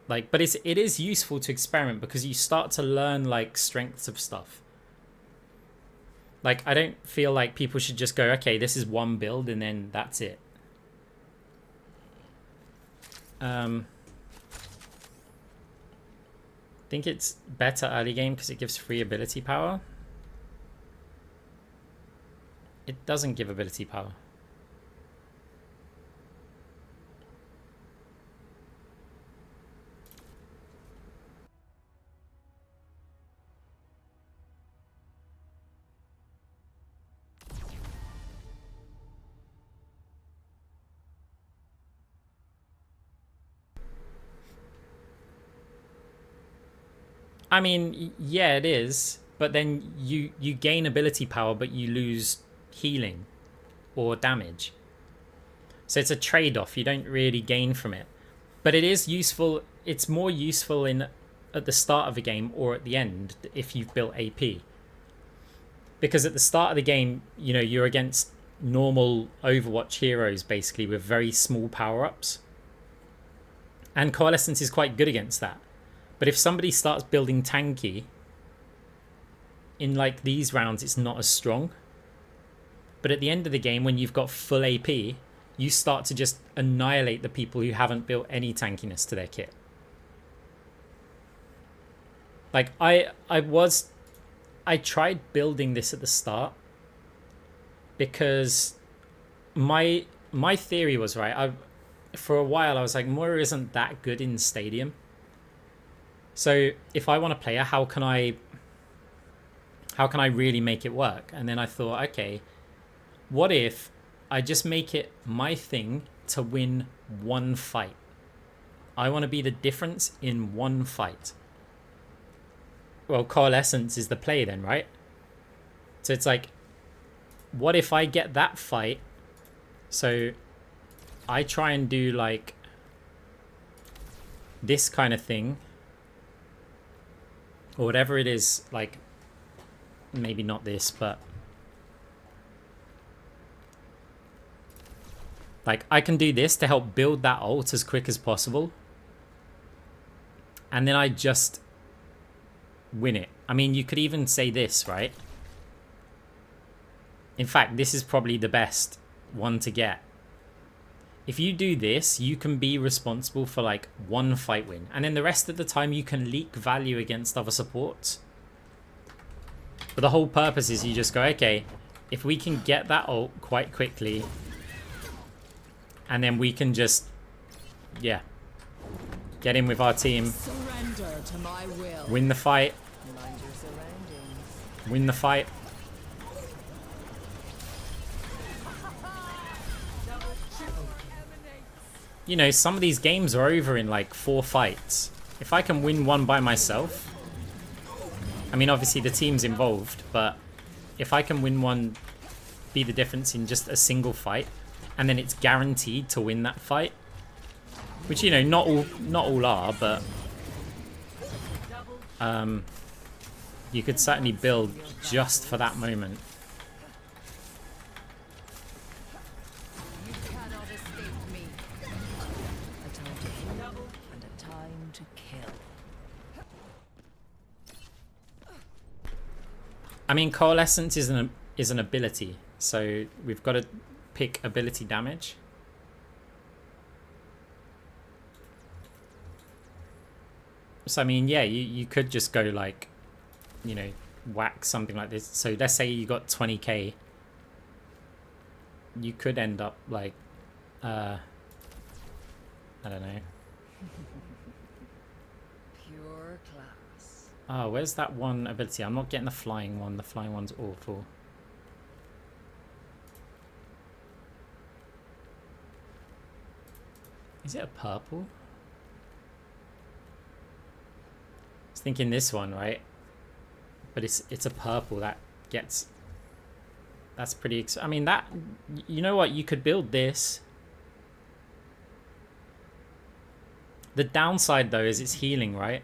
Like, but it is useful to experiment because you start to learn like strengths of stuff. Like, I don't feel like people should just go, okay, this is one build and then that's it. I think it's better early game because it gives free ability power. It doesn't give ability power. I mean, yeah, it is, but then you gain ability power, but you lose healing or damage. So it's a trade-off. You don't really gain from it, but it is useful. It's more useful at the start of a game or at the end if you've built AP. Because at the start of the game, you know, you're against normal Overwatch heroes basically with very small power-ups, and Coalescence is quite good against that. But if somebody starts building tanky, in like these rounds, it's not as strong. But at the end of the game, when you've got full AP, you start to just annihilate the people who haven't built any tankiness to their kit. Like, I tried building this at the start because my theory was, right, for a while I was like, Moira isn't that good in Stadium. So if I want to play her, how can I really make it work? And then I thought, okay, what if I just make it my thing to win one fight? I want to be the difference in one fight. Well, Coalescence is the play then, right? So it's like, what if I get that fight? So I try and do like this kind of thing, or whatever it is, like, maybe not this, but like I can do this to help build that ult as quick as possible, and then I just win it. I mean, you could even say this, right? In fact, this is probably the best one to get. If you do this, you can be responsible for like one fight win, and then the rest of the time you can leak value against other supports. But the whole purpose is you just go, okay, if we can get that ult quite quickly, and then we can just, yeah, get in with our team, Surrender to my will. win the fight, Mind your surroundings. win the fight. You know, some of these games are over in like 4 fights. If I can win one by myself, I mean, obviously the team's involved, but if I can win one, be the difference in just a single fight, and then it's guaranteed to win that fight, which, you know, not all are, but you could certainly build just for that moment. You cannot escape me. A time to heal and a time to kill. I mean, Coalescence is an ability, so we've got to pick ability damage. So, I mean, yeah, you could just go like, you know, whack something like this. So let's say you got 20k. You could end up like, I don't know. Pure class. Oh, where's that one ability? I'm not getting the flying one. The flying one's awful. Is it a purple? I was thinking this one, right? But it's a purple that gets... That's pretty... I mean, that... You know what? You could build this. The downside though is it's healing, right?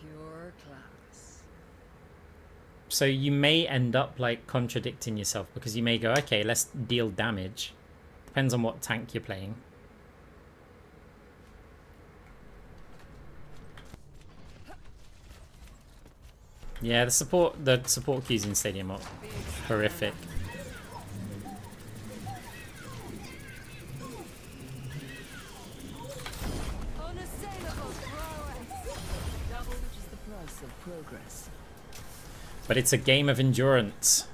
Pure class. So you may end up like contradicting yourself because you may go, okay, let's deal damage. Depends on what tank you're playing. Yeah, the support queues in Stadium are horrific. Unassailable prowess. Double such is the price of progress. But it's a game of endurance.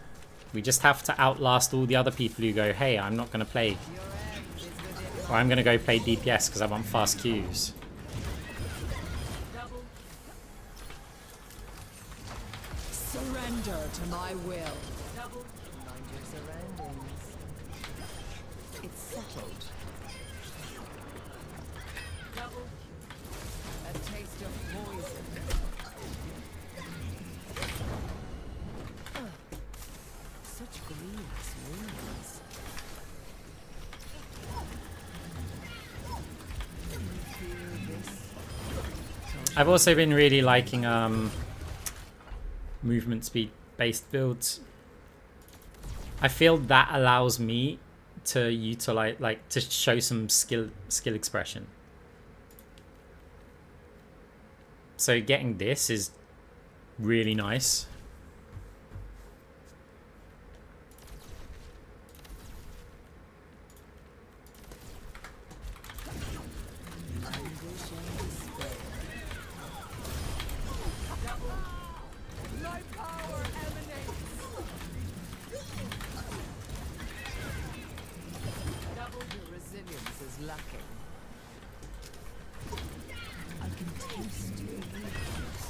We just have to outlast all the other people who go, hey, I'm not going to play. Your end is within Or I'm going to go play DPS because I want fast queues. double. Surrender to my will. Double. Mind your surroundings. It's settled. Double. A taste of poison. Such grievous wounds. You feel this? I've also been really liking movement speed based builds. I feel that allows me to utilize, like, to show some skill expression. So getting this is really nice. My power emanates. Double your resilience is lacking. I can taste your weakness.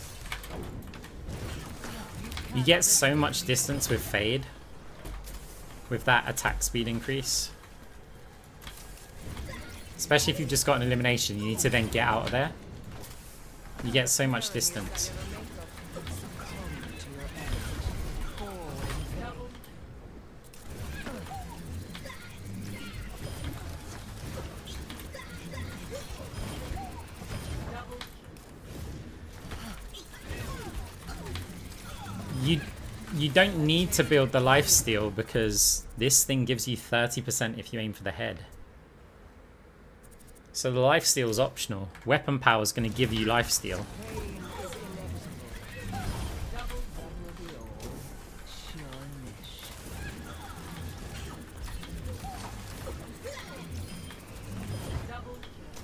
You get so much distance with Fade. With that attack speed increase. Especially if you've just got an elimination, you need to then get out of there. You get so much distance. Succumb to your end. Fall in vain. You don't need to build the lifesteal because this thing gives you 30% if you aim for the head. So the lifesteal is optional. Weapon power is going to give you lifesteal. Pain is inevitable. Double that will be all. Sure-ish. Double kill.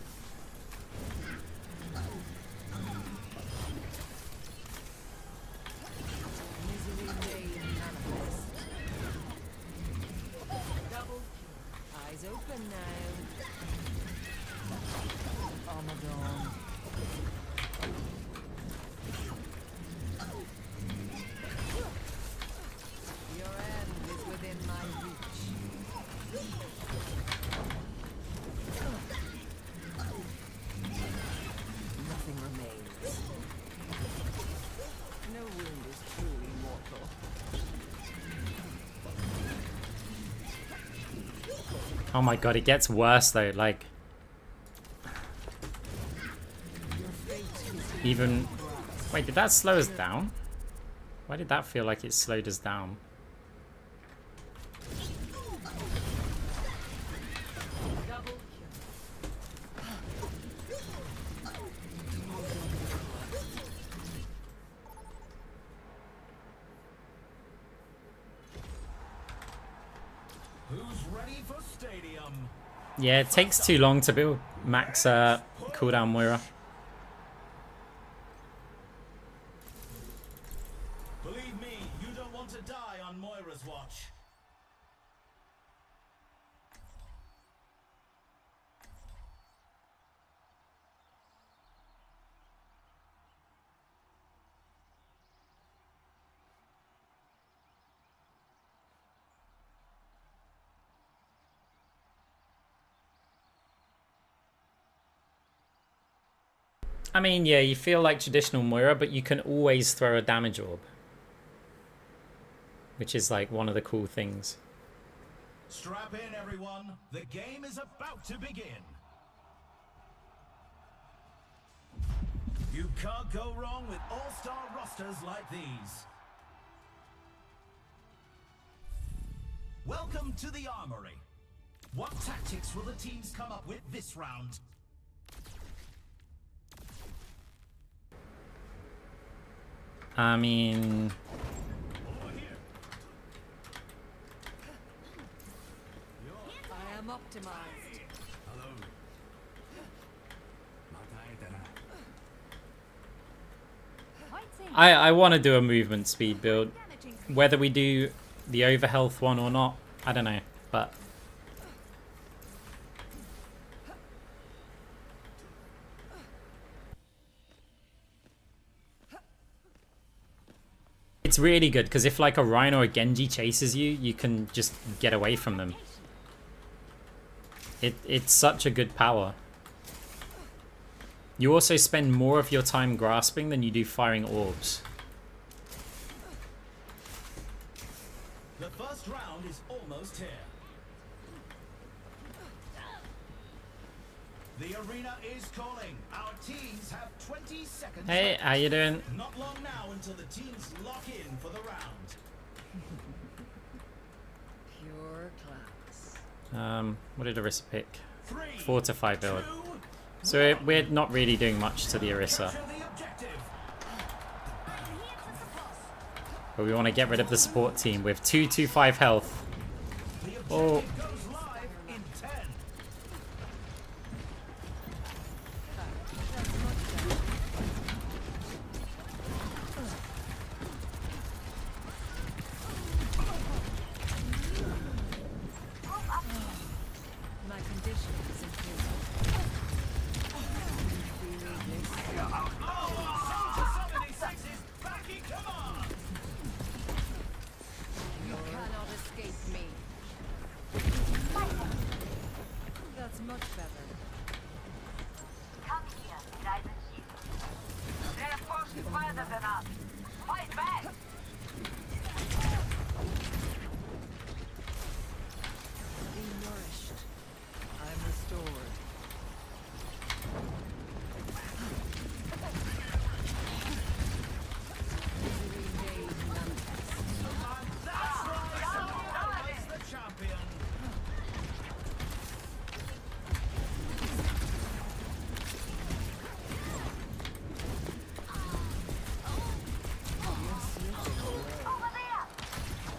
Misery made manifest. Double kill. Eyes open now. Armageddon. Your end is within my reach. Nothing remains. No wound is truly mortal. Oh my god, it gets worse though. Like, Your fate is even... Wait, did that slow us down? Why did that feel like it slowed us down? double kill. Who's ready for stadium? Yeah, it takes too long to build max cooldown Moira. Believe me, you don't want to die on Moira's watch. I mean, yeah, you feel like traditional Moira, but you can always throw a damage orb. Which is like one of the cool things. Strap in, everyone. The game is about to begin. You can't go wrong with all-star rosters like these. Welcome to the Armory. What tactics will the teams come up with this round? I mean, I am optimized. I want to do a movement speed build. Whether we do the overhealth one or not, I don't know. But it's really good because if like a Rhino or a Genji chases you, you can just get away from them. It's such a good power. You also spend more of your time grasping than you do firing orbs. The first round is almost here. The arena is calling. Our teams have 20 seconds. Hey, how you doing? Not long now until the teams lock in for the round. Pure class. What did Orisa pick? 3, Fortify build. 2, So we're not really doing much to the Orisa. capture the objective. But we want to get rid of the support team with 225 health. The objective Oh, goes live in 10. My condition is improving. We need this. Oh, 76 is backing, come on! You cannot escape me. That's much better. Come here, guys and shield. They're pushing further than us. Fight back! Be nourished. I'm restored. Misery made manifest. That's right, as the champion. Over there!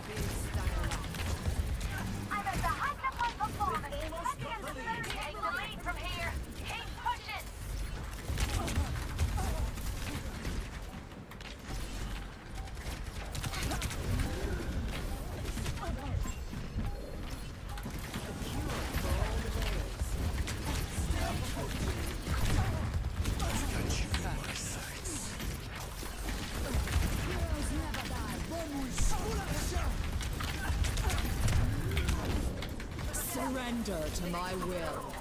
Big style. I'm at the height of my performance. Take the lead from here. Keep pushing! Surrender to my will.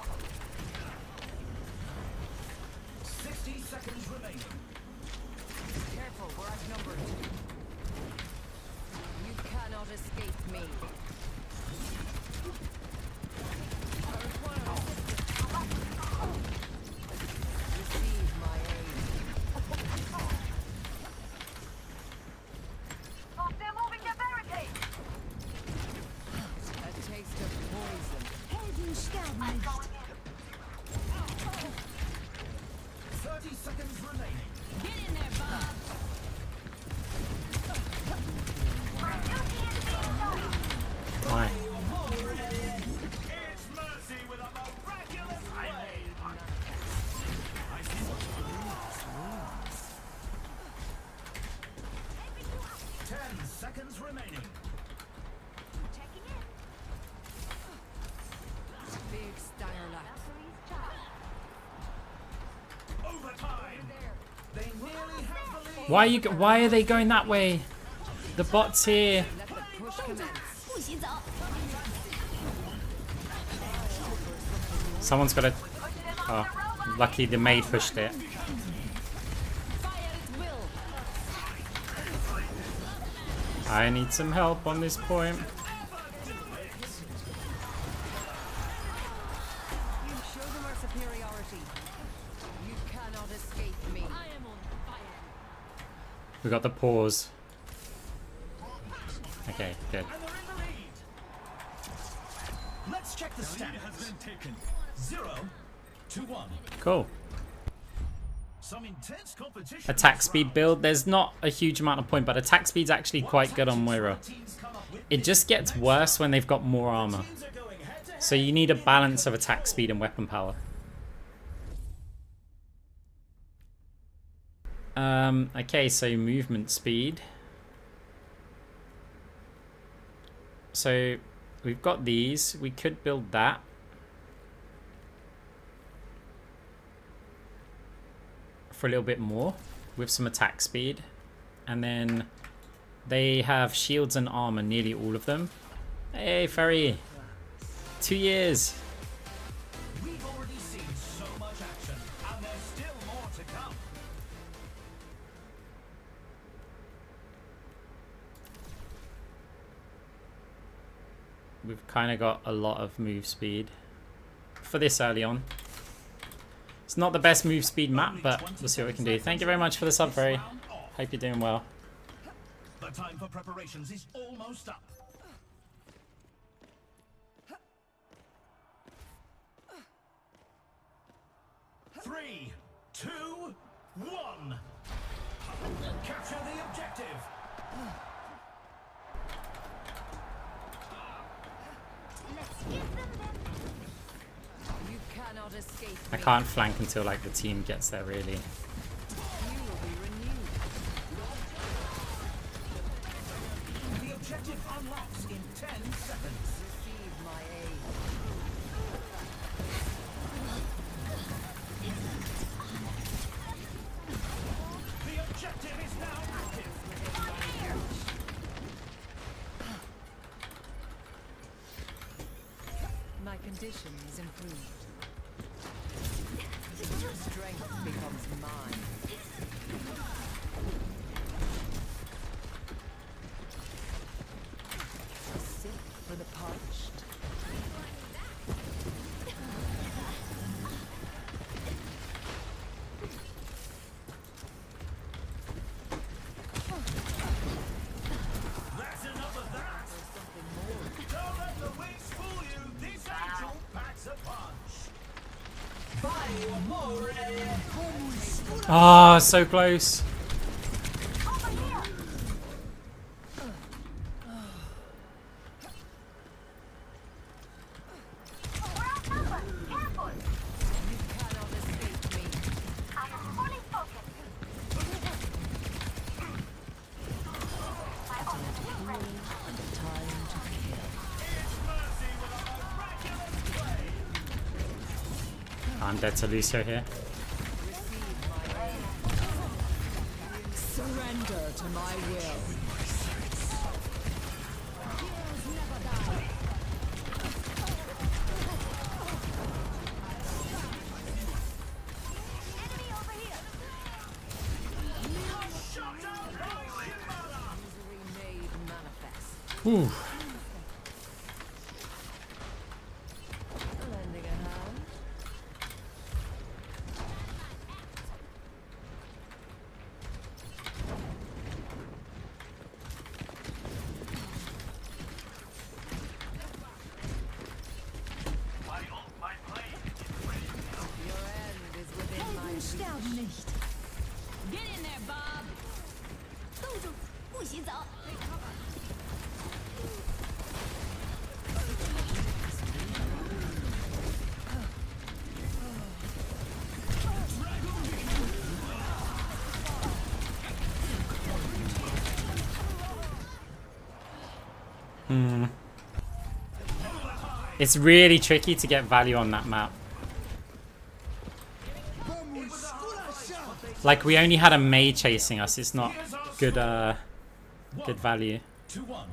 60 seconds remaining. Careful, we're outnumbered. You cannot escape me. I require assistance. Receive my aid. Oh, they're moving the barricade! A taste of poison. I'm going in. 30 seconds remaining. My duty is being done. why? It's Mercy with a miraculous play. I see what you do. 10 seconds remaining. Checking in. Big style. Overtime. They nearly have the lead. Why are they going that way? The bot's here. Let the push commence. Someone's got to. Oh, lucky the maid pushed it. Fire at will. I need some help on this point. You show them our superiority. You cannot escape me. I am We got the pause. Okay, good. And they're in the lead. Let's check the stats. Has been taken. 0-1. Cool. Some intense competition. Attack speed build. There's not a huge amount of point, but attack speed's actually quite good on Moira. It just gets worse when they've got more armor. So you need a balance of attack speed and weapon power. Okay, so movement speed. So we've got these. We could build that. For a little bit more with some attack speed. And then they have shields and armor, nearly all of them. Hey, Ferry. 2 years. We've already seen so much action, and there's still more to come. We've kind of got a lot of move speed for this early on. It's not the best move speed map, but we'll see what we can do. Thank you very much for the sub, Ferry. Hope you're doing well. The time for preparations is almost up. Three, two, one. Capture the objective. Let's give them them. You cannot escape I me. can't flank until like the team gets there, really. You will be renewed. The objective unlocks in 10 seconds. Receive my aid. The objective is now active. My condition is improved. Your strength becomes mine. Sick for the parched. That's enough of that. Don't let the wings fool you. This angel packs a punch. Ah, so close. Over here. We're outnumbered. Careful. You cannot escape me. I am fully focused. My ultimate is ready. And the time to kill. I'm dead to Lucio here. Receive my aid. Surrender to my will. Enemy over here. Misery made manifest. Ooh. Lending a hand. Your end is within my reach. Sterben nicht. Get in there, Bob. 冻住，不许走。 It's really tricky to get value on that map. Like, we only had a Mei chasing us. It's not good, good value. 2-1.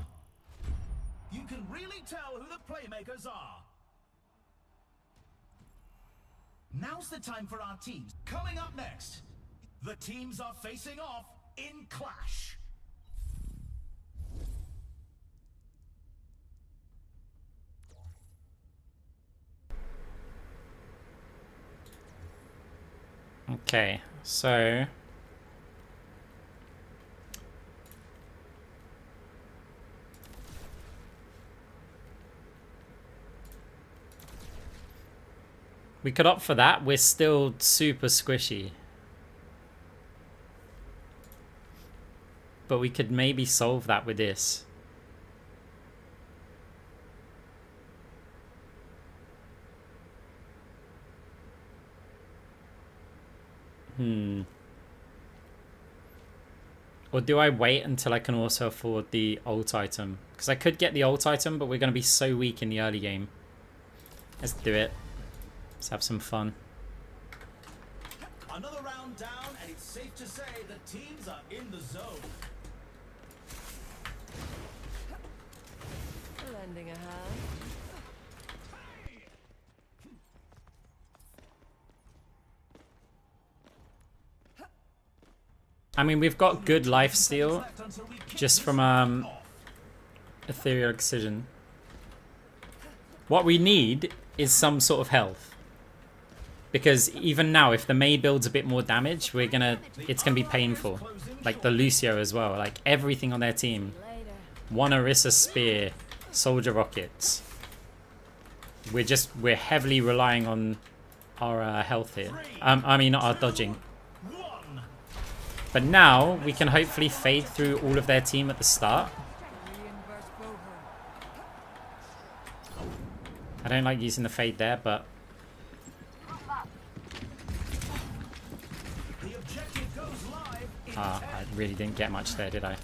You can really tell who the playmakers are. Now's the time for our teams. Coming up next, the teams are facing off in Clash. Okay, so We could opt for that. We're still super squishy. But we could maybe solve that with this. Or do I wait until I can also afford the ult item? Because I could get the ult item, but we're going to be so weak in the early game. Let's do it. Let's have some fun. Another round down, and it's safe to say the teams are in the zone. Lending a hand. I mean, we've got good life steal just from Ethereal Excision. What we need is some sort of health. Because even now, if the Mei builds a bit more damage, it's gonna be painful. Like the Lucio as well. Like everything on their team. One Orisa Spear, Soldier Rockets. We're heavily relying on our health here. I mean, our dodging. But now we can hopefully fade through all of their team at the start. I don't like using the fade there, but I really didn't get much there, did I?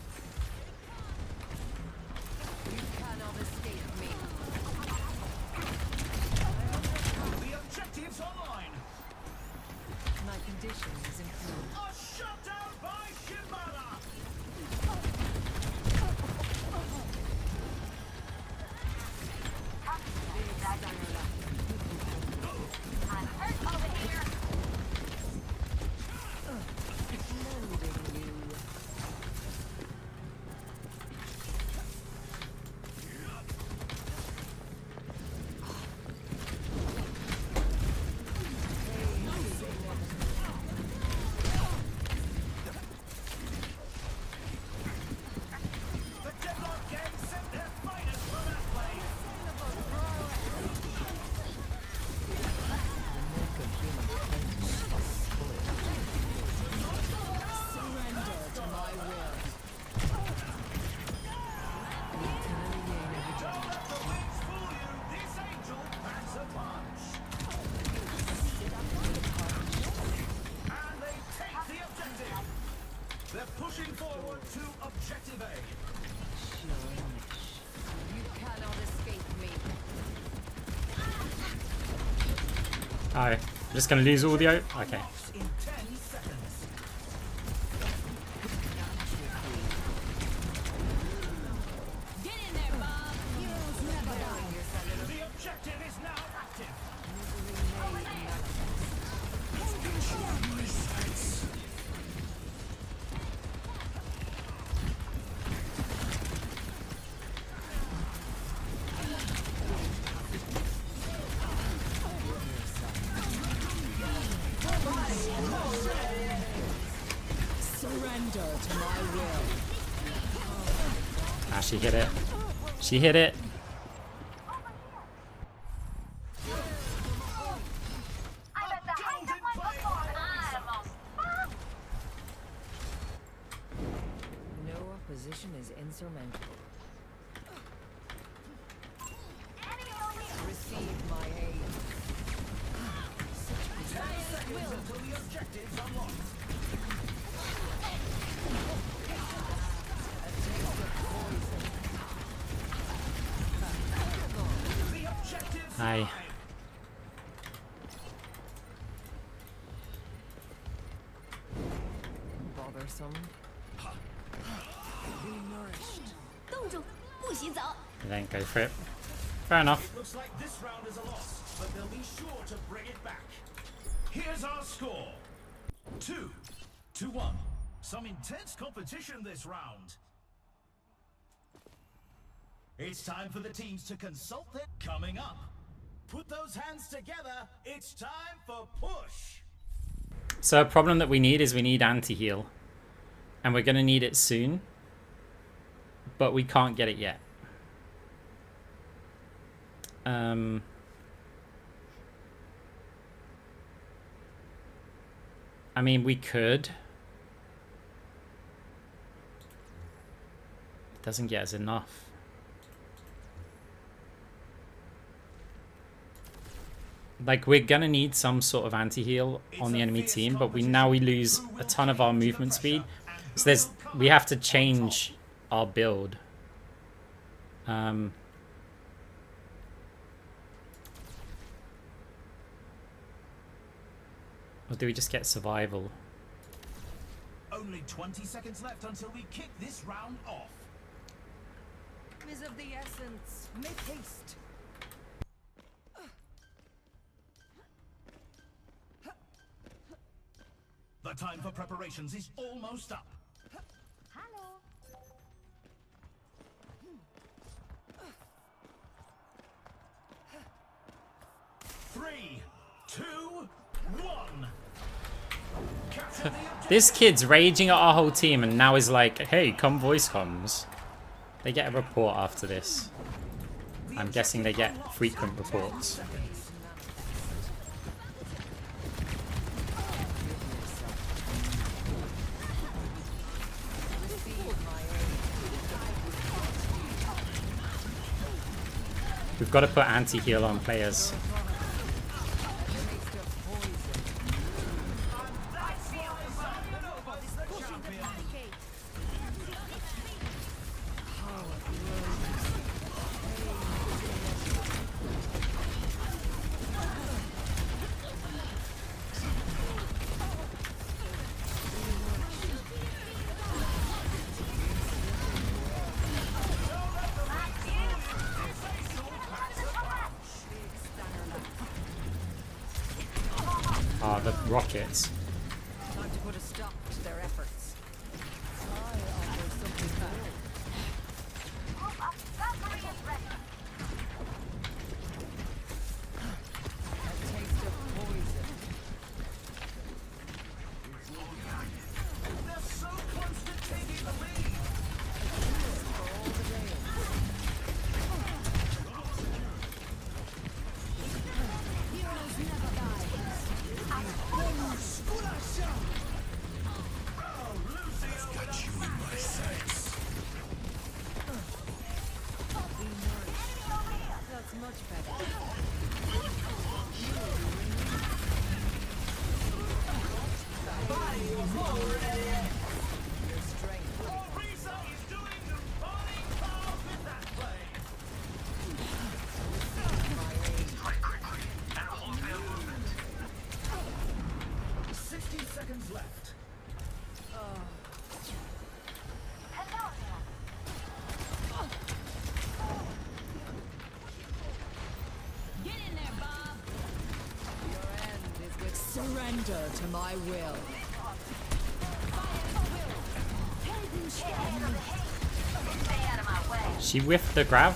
Oh, I'm just going to lose audio? Okay. Ah, she hit it. She hit it. I'm at the height of my performance. No opposition is insurmountable. Receive my aid. 10 seconds until the objective's unlocked. Hi. Bothersome. Be nourished. 冻住，不洗澡。 Then go for it. Fair enough. Looks like this round is a loss, but they'll be sure to bring it back. Here's our score. 2-1. Some intense competition this round. It's time for the teams to consult their... Coming up. Put those hands together. It's time for push. So a problem that we need is we need anti-heal. And we're going to need it soon. But we can't get it yet. I mean, we could. It doesn't get us enough. Like, we're gonna need some sort of anti-heal on the enemy team, but we lose a ton of our movement speed. So we have to change our build. Or do we just get survival? Only 20 seconds left until we kick this round off. Is of the essence. Make haste. The time for preparations is almost up. Hello. 3, 2, 1. This kid's raging at our whole team and now is like, hey, come voice comms. They get a report after this. I'm guessing they get frequent reports. We've got to put anti-heal on players. Ah, the rockets. Time to put a stop to their efforts. I offer something back. Group of Valkyrie is ready. A taste of poison. They're so close to taking the lead. For all the rails. Heroes never die. That's much better. Your strength. Risa is doing the flying car with that play. Play quickly and hold their movement. 60 seconds left. Get in there, Bob. Your end is with surrender to my will. Stay out of my way. She whiffed the grab.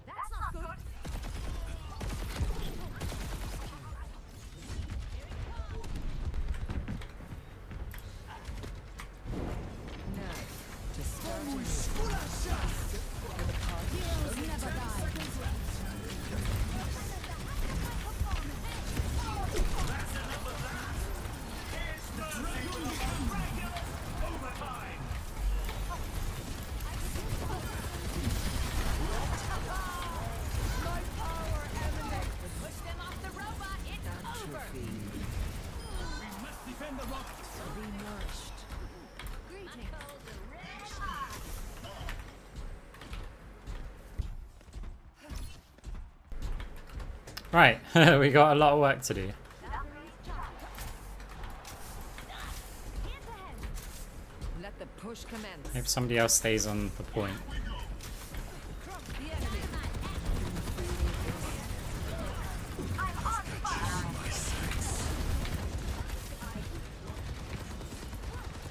That's not good. Now, to start anew. Heroes never die. Push them off the robot. It's over. We must defend the rockets. Be nourished. Greetings. Right, we got a lot of work to do. Let the push commence. If somebody else stays on the point. The enemy.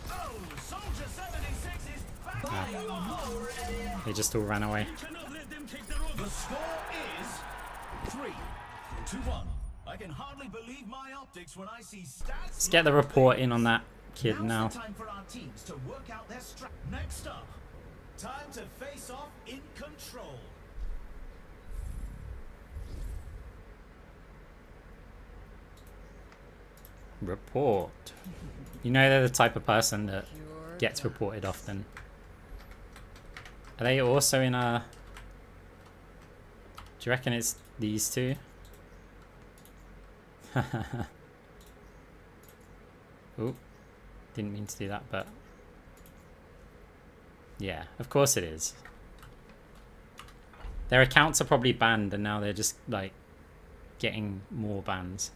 Oh, Soldier 76 is back. They just all ran away. Cannot let them take the road. The score is 3 to 1. I can hardly believe my optics when I see stats. Let's get the report in on that kid now. Now's the time for our teams to work out their Next up, time to face off in control. Report. You know they're the type of person that gets reported often. Are they also in a... Do you reckon it's these two? Oop. Didn't mean to do that, but... Yeah, of course it is. Their accounts are probably banned and now they're just, like, getting more bans.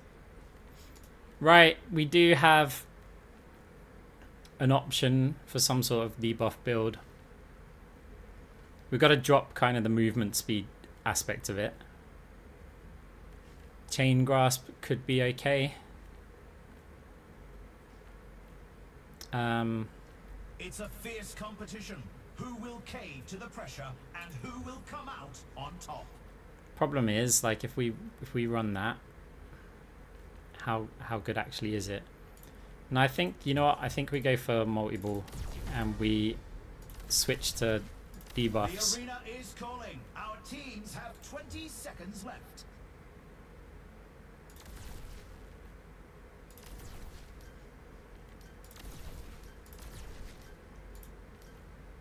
Right, we do have an option for some sort of debuff build. We've got to drop kind of the movement speed aspect of it. Chain grasp could be okay. It's a fierce competition. Who will cave to the pressure and who will come out on top? Problem is, like, if we run that, how good actually is it? And I think, you know what, I think we go for multi-ball and we switch to debuffs. The arena is calling. Our teams have 20 seconds left.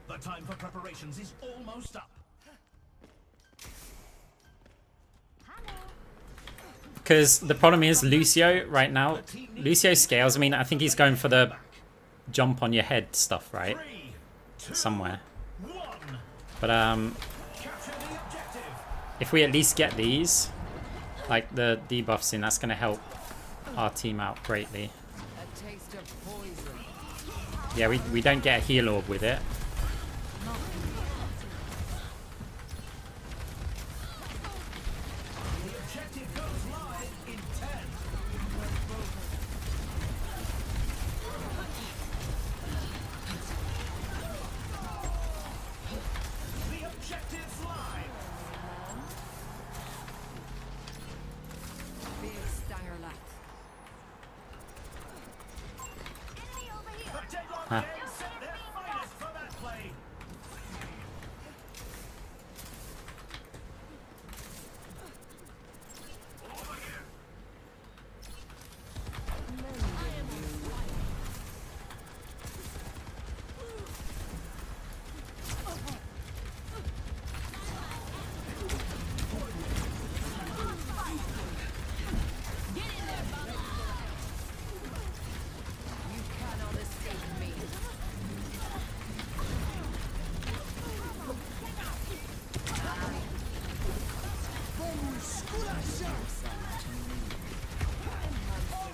The time for preparations is almost up. Because the problem is Lucio right now, Lucio scales. I mean, I think he's going for the jump on your head stuff, right? 3, 2, Somewhere. 1. But Capture the objective. if we at least get these, like the debuffs in, that's going to help our team out greatly. A taste of poison. Yeah, we don't get a heal orb with it. The objective goes live in 10. The objective's live. Big stanger left. Enemy over here. The deadlock Huh. game set their finest for that play. You cannot escape me.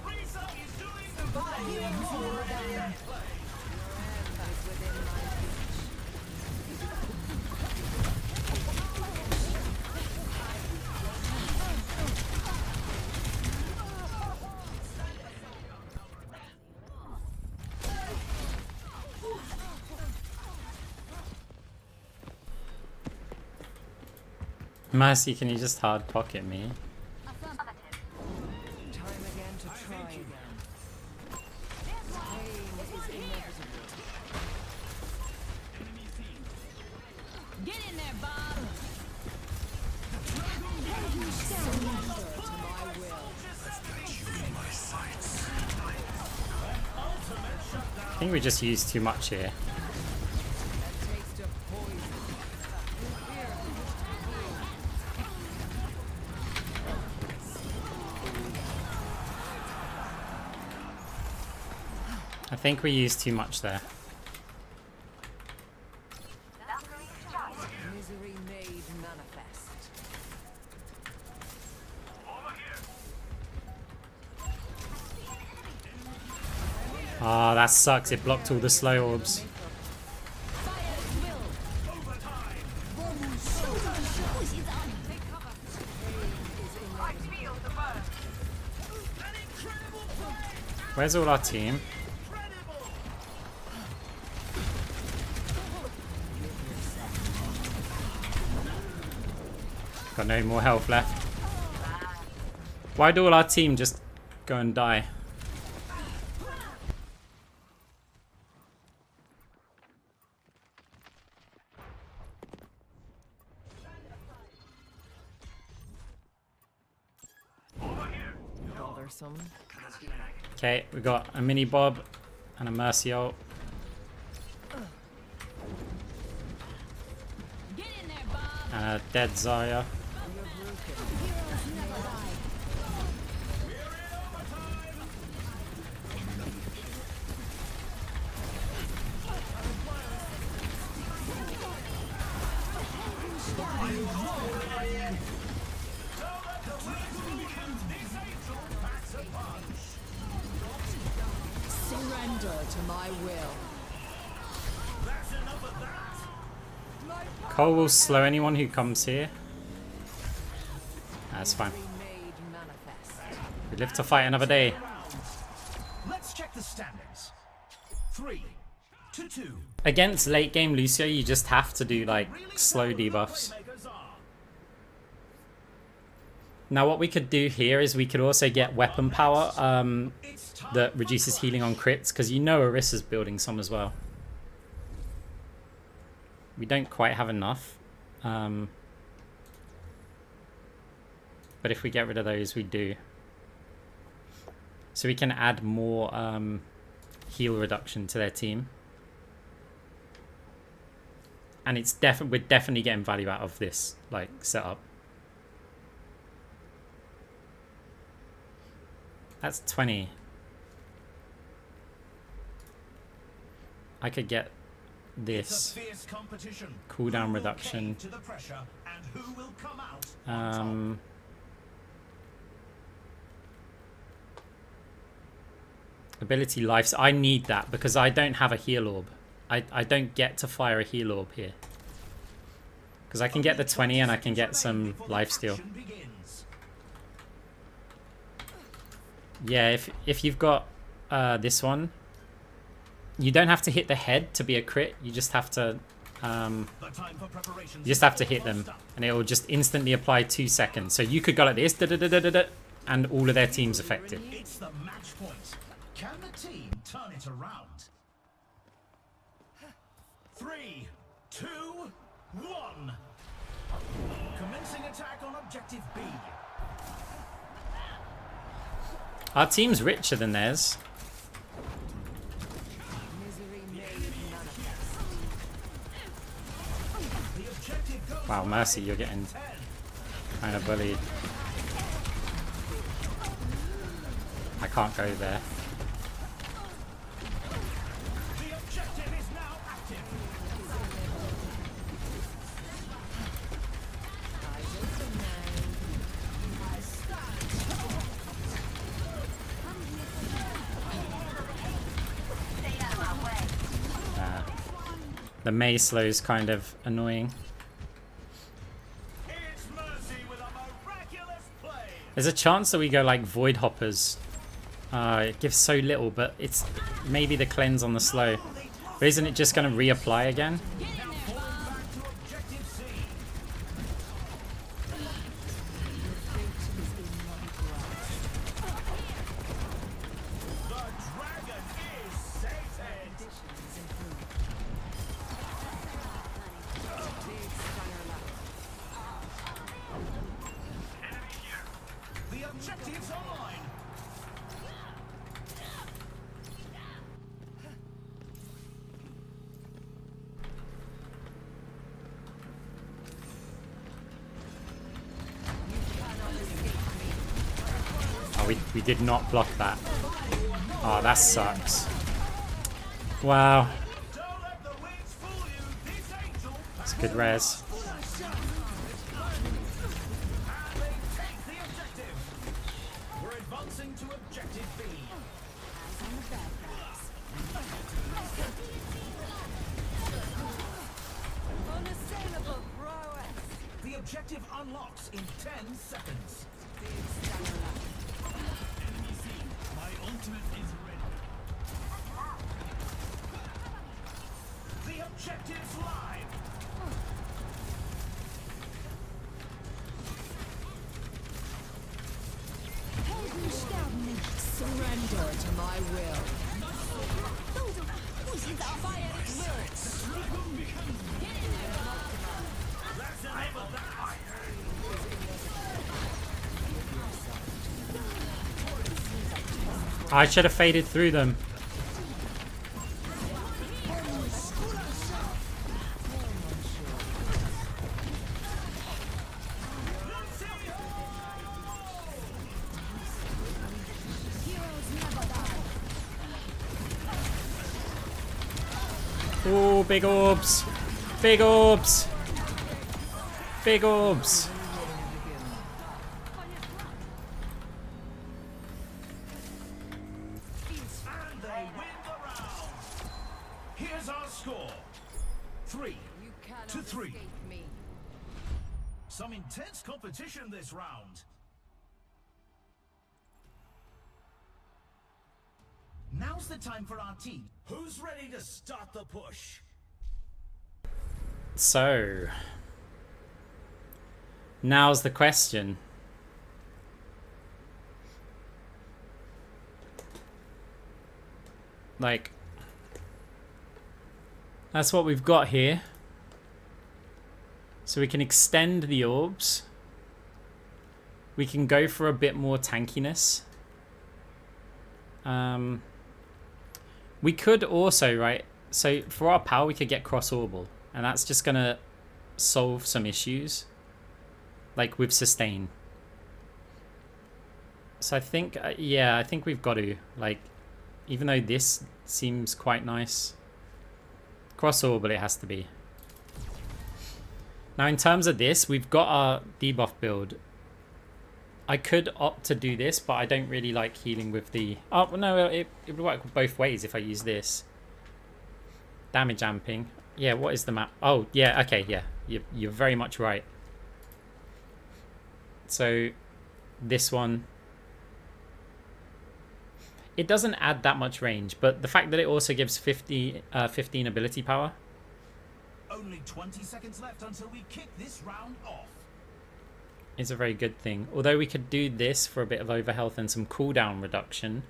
Orisa is doing the volume for that play. Is within my reach. Mercy, can you just hard pocket me? Affirmative. Time again to try again. Pain is inevitable. Get in there, Bob. Surrender to my will. I think we just used too much here. A taste of poison. I think we used too much there. Misery made manifest. Ah, that sucks. It blocked all the slow orbs. I feel the burn. Where's all our team? Got no more health left. Why do all our team just go and die? fearsome. Okay, we got a mini Bob and a Mercy ult. Get in there, Bob. And a dead Zarya. Surrender to my will. Cole will slow anyone who comes here. That's fine. Made manifest. We live to fight another day. Let's check the standings. 3 to 2. Against late game Lucio, you just have to do like slow debuffs. Playmakers are. Now what we could do here is we could also get weapon power It's time that reduces healing on crits, because you know Orissa's building some as well. We don't quite have enough. But if we get rid of those, we do. So we can add more heal reduction to their team. And it's we're definitely getting value out of this like setup. That's 20. I could get this fierce competition. cooldown Who will reduction. cave to the pressure and who will come out on top? Ability lives. I need that because I don't have a heal orb. I don't get to fire a heal orb here. Because I can get the 20 and I can get some lifesteal. Action begins. Yeah, if you've got this one, you don't have to hit the head to be a crit. You just have to The time for preparations you just have to is hit them, almost up. and it will just instantly apply 2 seconds. So you could go like this, and all of their team's affected. It's the match point. Can the team turn it around? 3, 2, 1. Commencing attack on objective B. Our team's richer than theirs. Misery made manifest. The objective goes Wow, Mercy, you're getting 10. kind of bullied. I can't go there. The objective is now active. Stay out of my way. The Mei slow is kind of annoying. It's Mercy with a miraculous play. There's a chance that we go like Void Hoppers. It gives so little, but it's maybe the cleanse on the slow. But isn't it just going to reapply again? Falling back to objective C. The dragon is sated. The objective's online. Oh, we did not block that. Oh, that sucks. Wow. Don't let the wings fool you. This angel That's good res. and they take the objective. We're advancing to objective B. Unassailable prowess. The objective unlocks in 10 seconds. My ultimate is ready. The objective's live. Surrender to my will. I should have faded through them. Oh, big orbs. Big orbs. Big orbs. And they win the round. Here's our score. 3 You cannot to 3. escape me. Some intense competition this round. Now's the time for our team. Who's ready to start the push? So, now's the question. Like, that's what we've got here. So we can extend the orbs. We can go for a bit more tankiness. We could also, right, so for our power we could get cross-orbal. And that's just going to solve some issues. Like with sustain. So I think, yeah, I think we've got to. Like, even though this seems quite nice. Cross-orbal it has to be. Now in terms of this, we've got our debuff build. I could opt to do this, but I don't really like healing with the... Oh, no, it would work both ways if I use this. Damage amping. Yeah, what is the map? Oh, yeah, okay, yeah. You're very much right. So, this one... It doesn't add that much range, but the fact that it also gives 15 ability power... Only 20 seconds left until we kick this round off. Is a very good thing. Although we could do this for a bit of overhealth and some cooldown reduction.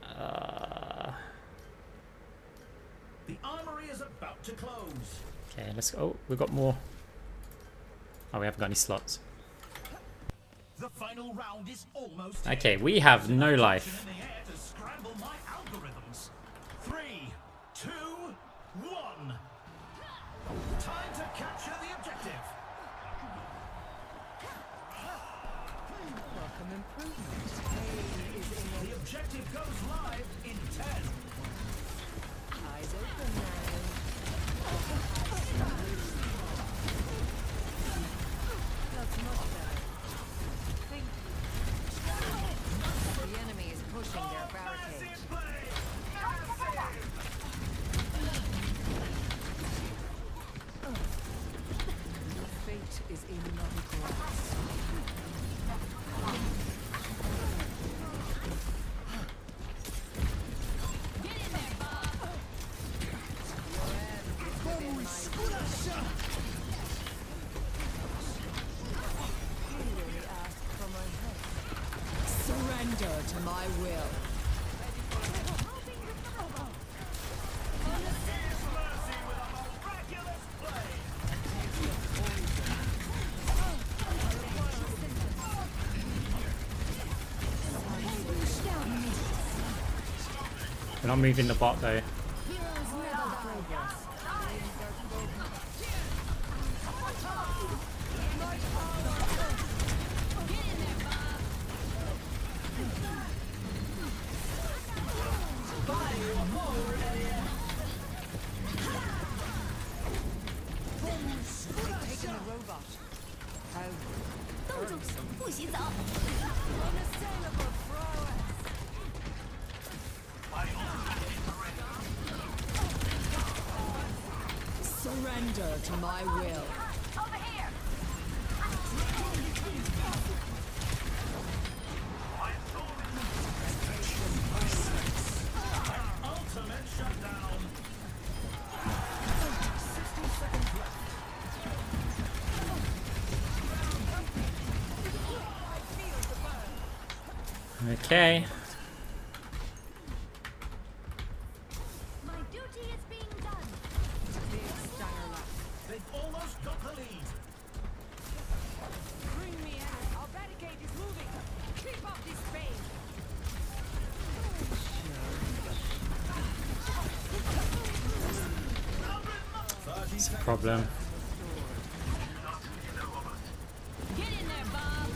The armory is about to close. Okay, let's go. Oh, we've got more. Oh, we haven't got any slots. The final round is almost Okay, we have no life. in the air to scramble my algorithms. 3, 2, 1. Time to capture the objective. Welcome improvement. Pain is in The objective goes live in 10. eyes open now. That's much better. Thank you. The enemy is pushing their barricade. Your fate is in my grasp. Surrender to my will. We're not moving the bot though. Taking the robot. How 动作不许走。 unassailable prowess. Surrender to my will. Over here. Ultimate shutdown. 60 seconds left. Okay. My duty is being done. They've almost got the lead. Bring me out. Our barricade is moving. Keep up this pace. problem. Get in there, Bob.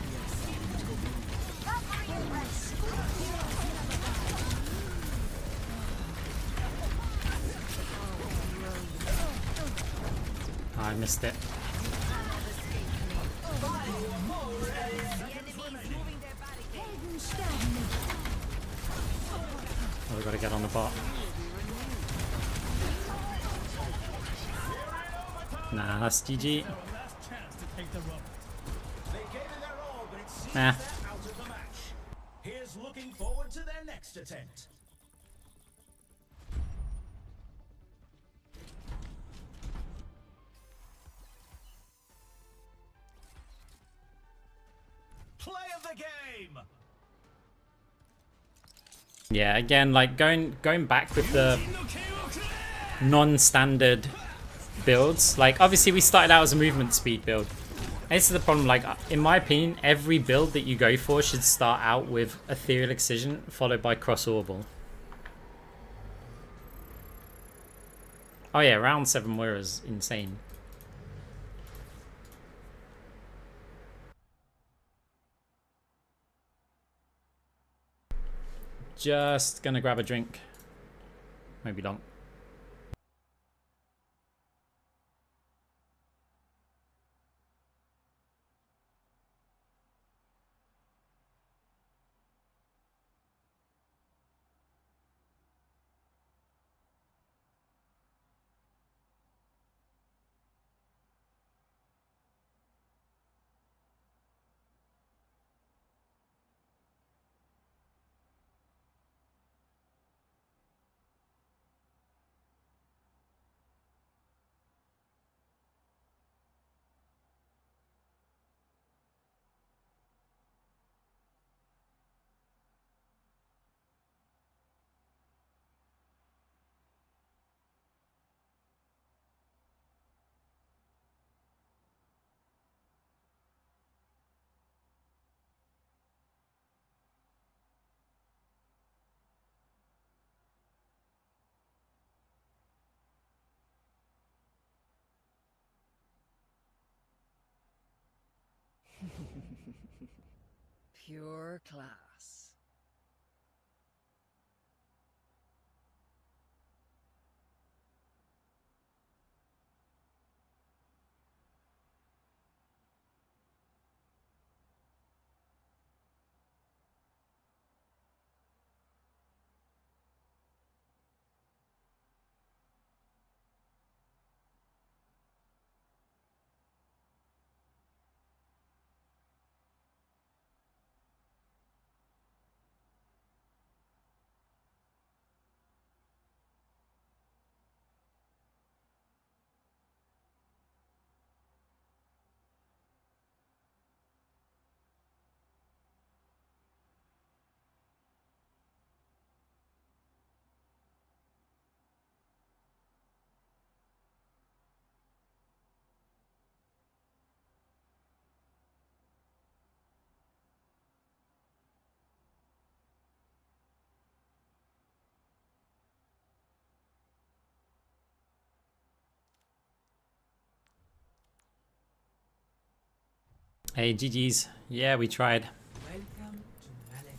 Oh, I missed it. Oh, we gotta get on the bot. Nah, that's GG. They gave it their all, but it seems Nah. they're out of the match. Here's looking forward to their next attempt. Play of the game. Yeah, again, like going back with the non-standard builds. Like, obviously we started out as a movement speed build. And this is the problem, like, in my opinion, every build that you go for should start out with Ethereal Excision followed by Cross Orbital. Oh yeah, round 7 Moira is insane. Just gonna grab a drink. Maybe don't. Pure class. Hey, GG's. Yeah, we tried. Welcome to Malady.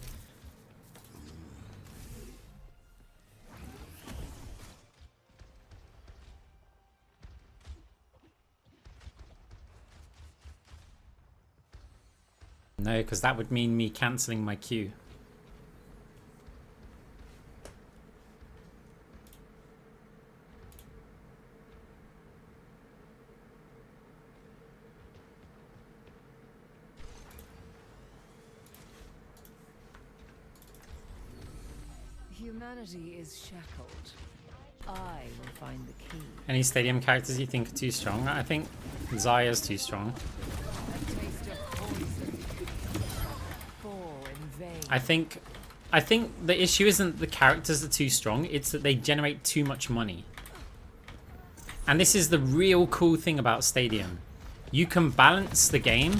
No, because that would mean me cancelling my queue. Humanity is shackled. I will find the key. Any stadium characters you think are too strong? I think Zaya's too strong. A taste of poison. Fall in vain. I think the issue isn't the characters are too strong, it's that they generate too much money. And this is the real cool thing about Stadium. You can balance the game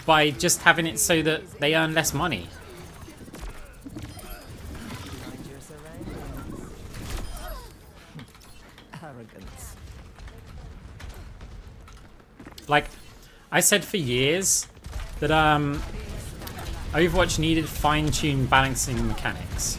by just having it so that they earn less money. Mind your surroundings. Arrogant. Like, I said for years that Overwatch needed fine-tuned balancing mechanics.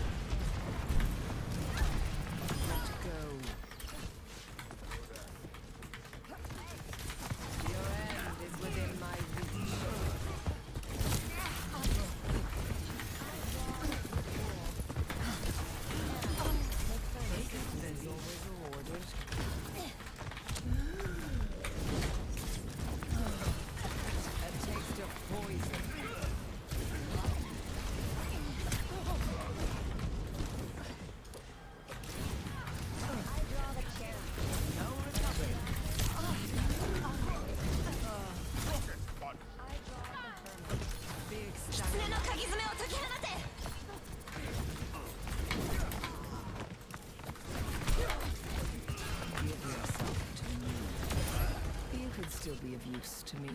You could still be of use to me.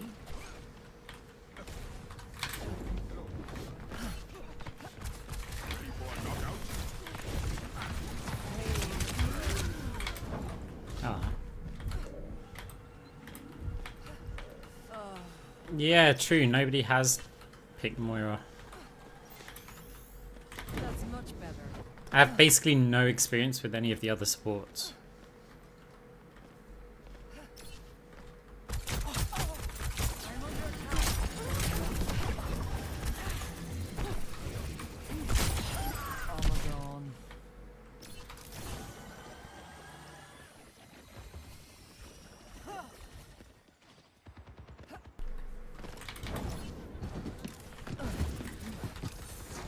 Yeah, true. Nobody has picked Moira. That's much better. I have basically no experience with any of the other sports. Armageddon.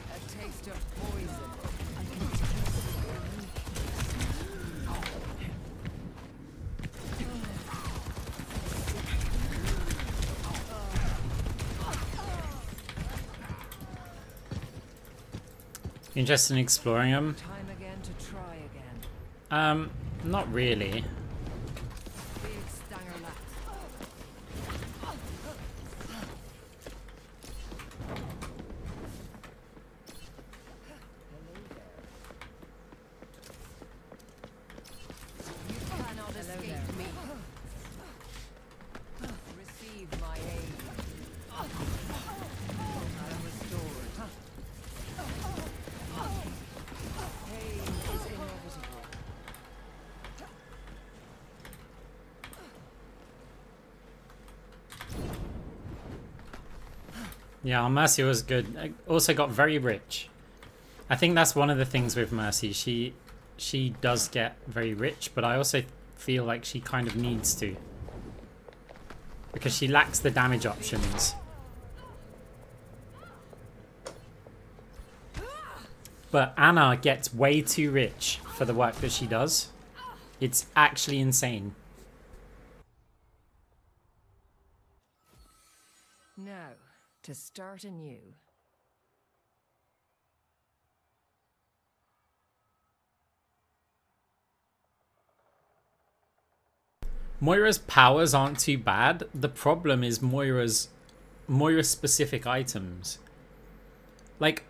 A taste of poison. I can taste it. Interested in exploring them? Time again to try again. Not really. Big stanger lap. You cannot escape me. Receive my aid. I am restored. Pain is inevitable. Yeah, Mercy was good. I also got very rich. I think that's one of the things with Mercy. She does get very rich, but I also feel like she kind of needs to. Because she lacks the damage options. But Anna gets way too rich for the work that she does. It's actually insane. Now, to start anew. Moira's powers aren't too bad. The problem is Moira's specific items. Like,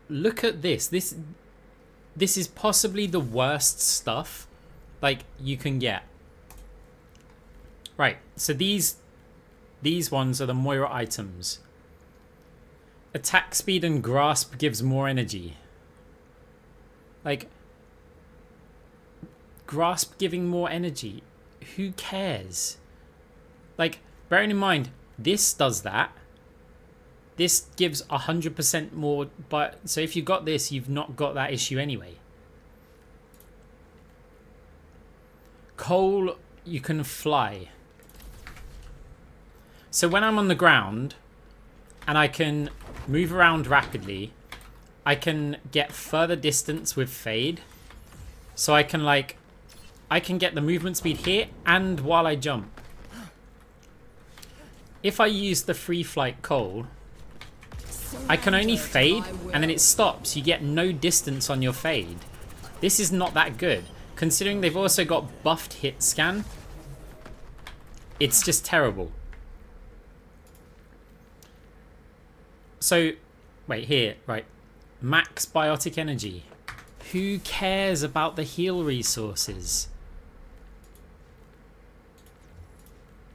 look at this. This is possibly the worst stuff like you can get. Right. So these ones are the Moira items. Attack speed and grasp gives more energy. Like, grasp giving more energy. Who cares? Like, bearing in mind, this does that. This gives 100% more, but so if you got this, you've not got that issue anyway. Cole, you can fly. So when I'm on the ground and I can move around rapidly, I can get further distance with fade. So I can get the movement speed here and while I jump. If I use the free flight Cole, I can only fade and then it stops. You get no distance on your fade. This is not that good. Considering they've also got buffed hit scan, it's just terrible. So, wait, here, right. Max biotic energy. Who cares about the heal resources?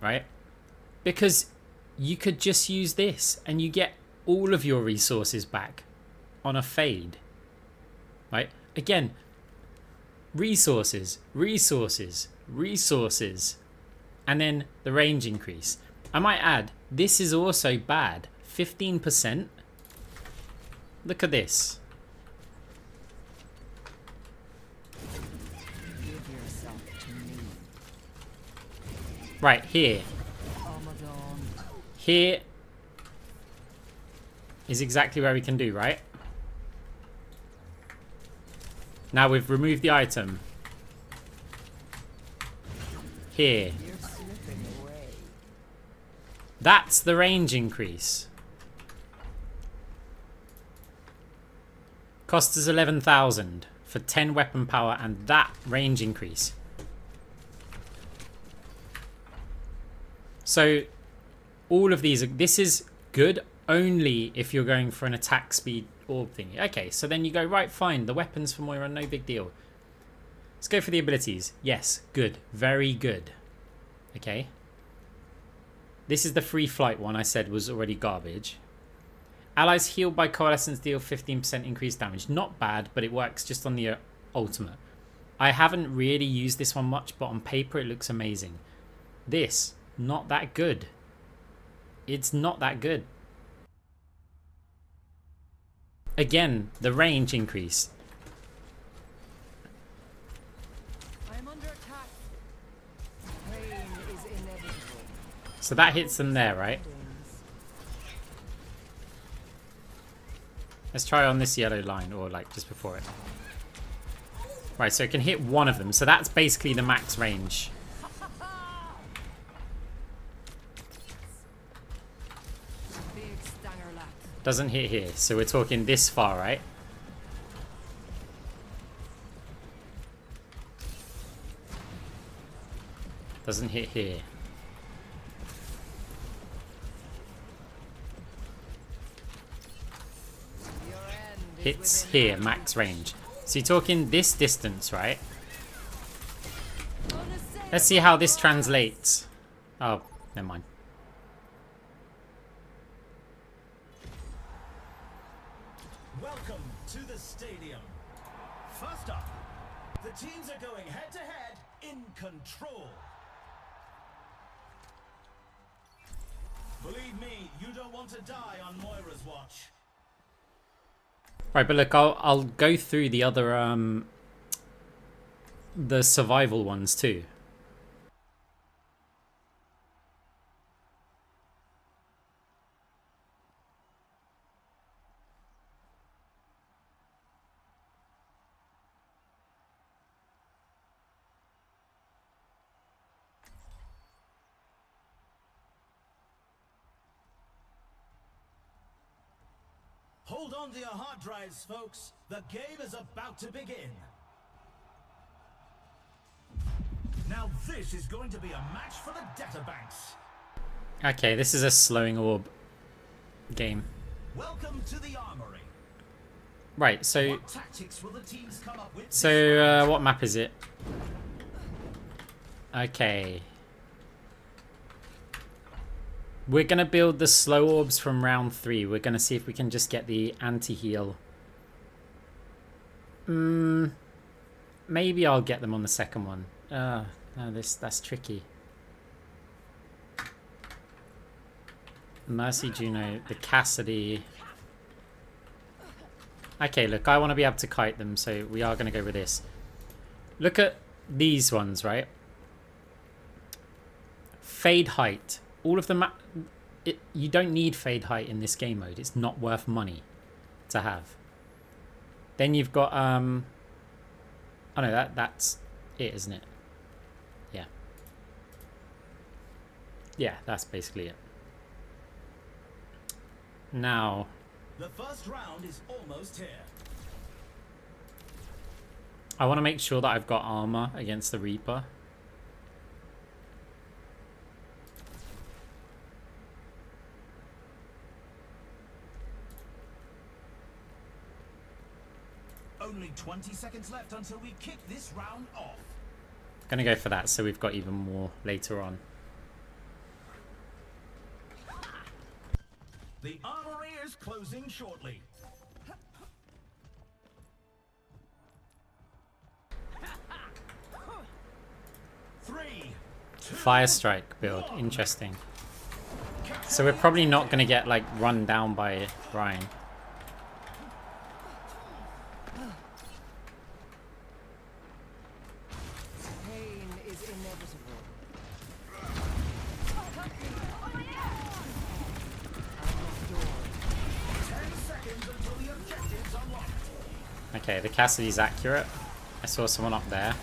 Right? Because you could just use this and you get all of your resources back on a fade. Right? Again, resources, resources, resources, and then the range increase. I might add, this is also bad. 15%. Look at this. Give yourself to me. Right, here. Armageddon. Here is exactly where we can do, right? Now we've removed the item. Here. You're slipping away. That's the range increase. Cost us 11,000 for 10 weapon power and that range increase. So all of these, this is good only if you're going for an attack speed orb thingy. Okay, so then you go, right, fine, the weapons for Moira, no big deal. Let's go for the abilities. Yes, good, very good. Okay. This is the free flight one I said was already garbage. Allies healed by coalescence deal 15% increased damage. Not bad, but it works just on the ultimate. I haven't really used this one much, but on paper it looks amazing. This, not that good. It's not that good. Again, the range increase. I'm under attack. Pain is inevitable. So that hits them there, right? Let's try on this yellow line, or like just before it. Right, so it can hit one of them. So that's basically the max range. Big stanger lat. Doesn't hit here. So we're talking this far, right? Doesn't hit here. Your end is Hits within here, max range. So you're talking this distance, right? Let's see how this translates. Oh, never mind. Welcome to the stadium. First up, the teams are going head to head in control. Believe me, you don't want to die on Moira's watch. Right, but look, I'll go through the other the survival ones too. Hold on to your hard drives, folks. The game is about to begin. Now this is going to be a match for the databanks. Okay, this is a slowing orb game. Welcome to the armory. Right, so What tactics will the teams come up with? this round? what map is it? Okay. We're going to build the slow orbs from round 3. We're going to see if we can just get the anti-heal. Maybe I'll get them on the second one. No, that's tricky. Mercy Juno, the Cassidy. Okay, look, I want to be able to kite them, so we are going to go with this. Look at these ones, right? Fade height. All of them, you don't need fade height in this game mode. It's not worth money to have. Then you've got, oh no, that's it, isn't it? Yeah. Yeah, that's basically it. Now, The first round is almost here. I want to make sure that I've got armor against the Reaper. Only 20 seconds left until we kick this round off. Gonna go for that, so we've got even more later on. The armory is closing shortly. Three, two, Fire strike build. Interesting. So we're probably not going to get like run down by Ryan. Pain is inevitable. Okay, the Cassidy's accurate. I saw someone up there.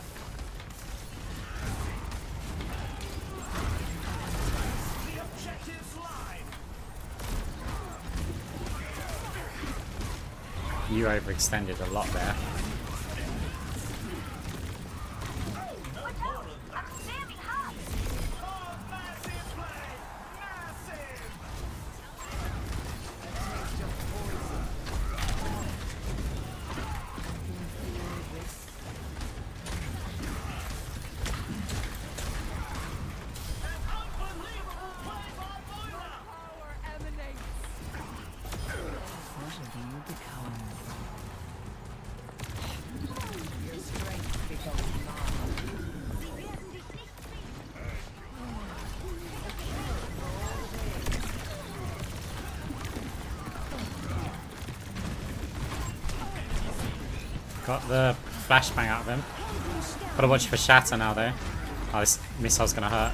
the objectives live. You overextended a lot there. I'm standing high. Oh, massive play! Massive! An unbelievable play by Moira! Power emanates. What do you become? Your strength becomes mine. Got the flashbang out of him. Gotta watch for Shatter now though. Oh, this missile's gonna hurt.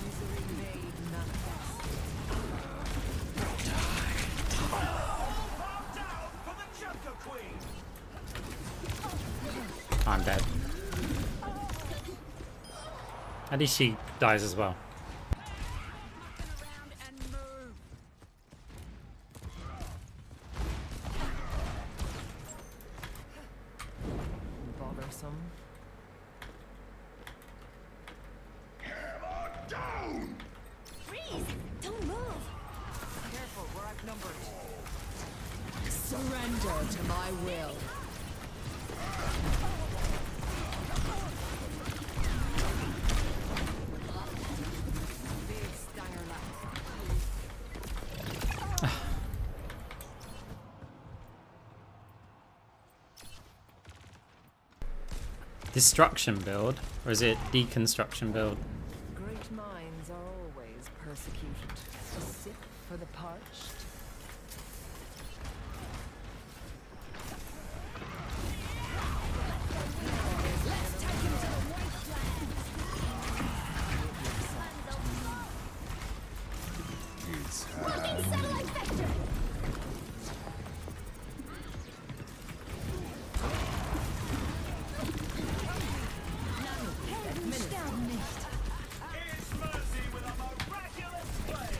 Misery made manifest. Down for the Joker Queen! I'm dead. At least she dies as well. Around and move. Bothersome. Freeze! Don't move! Careful, we're outnumbered. Surrender to my will. Big stanger lap. Destruction build? Or is it deconstruction build? Great minds are always persecuted. A sip for the parched. Let's take him to the wasteland. Satellite vector! It's Mercy with a miraculous play!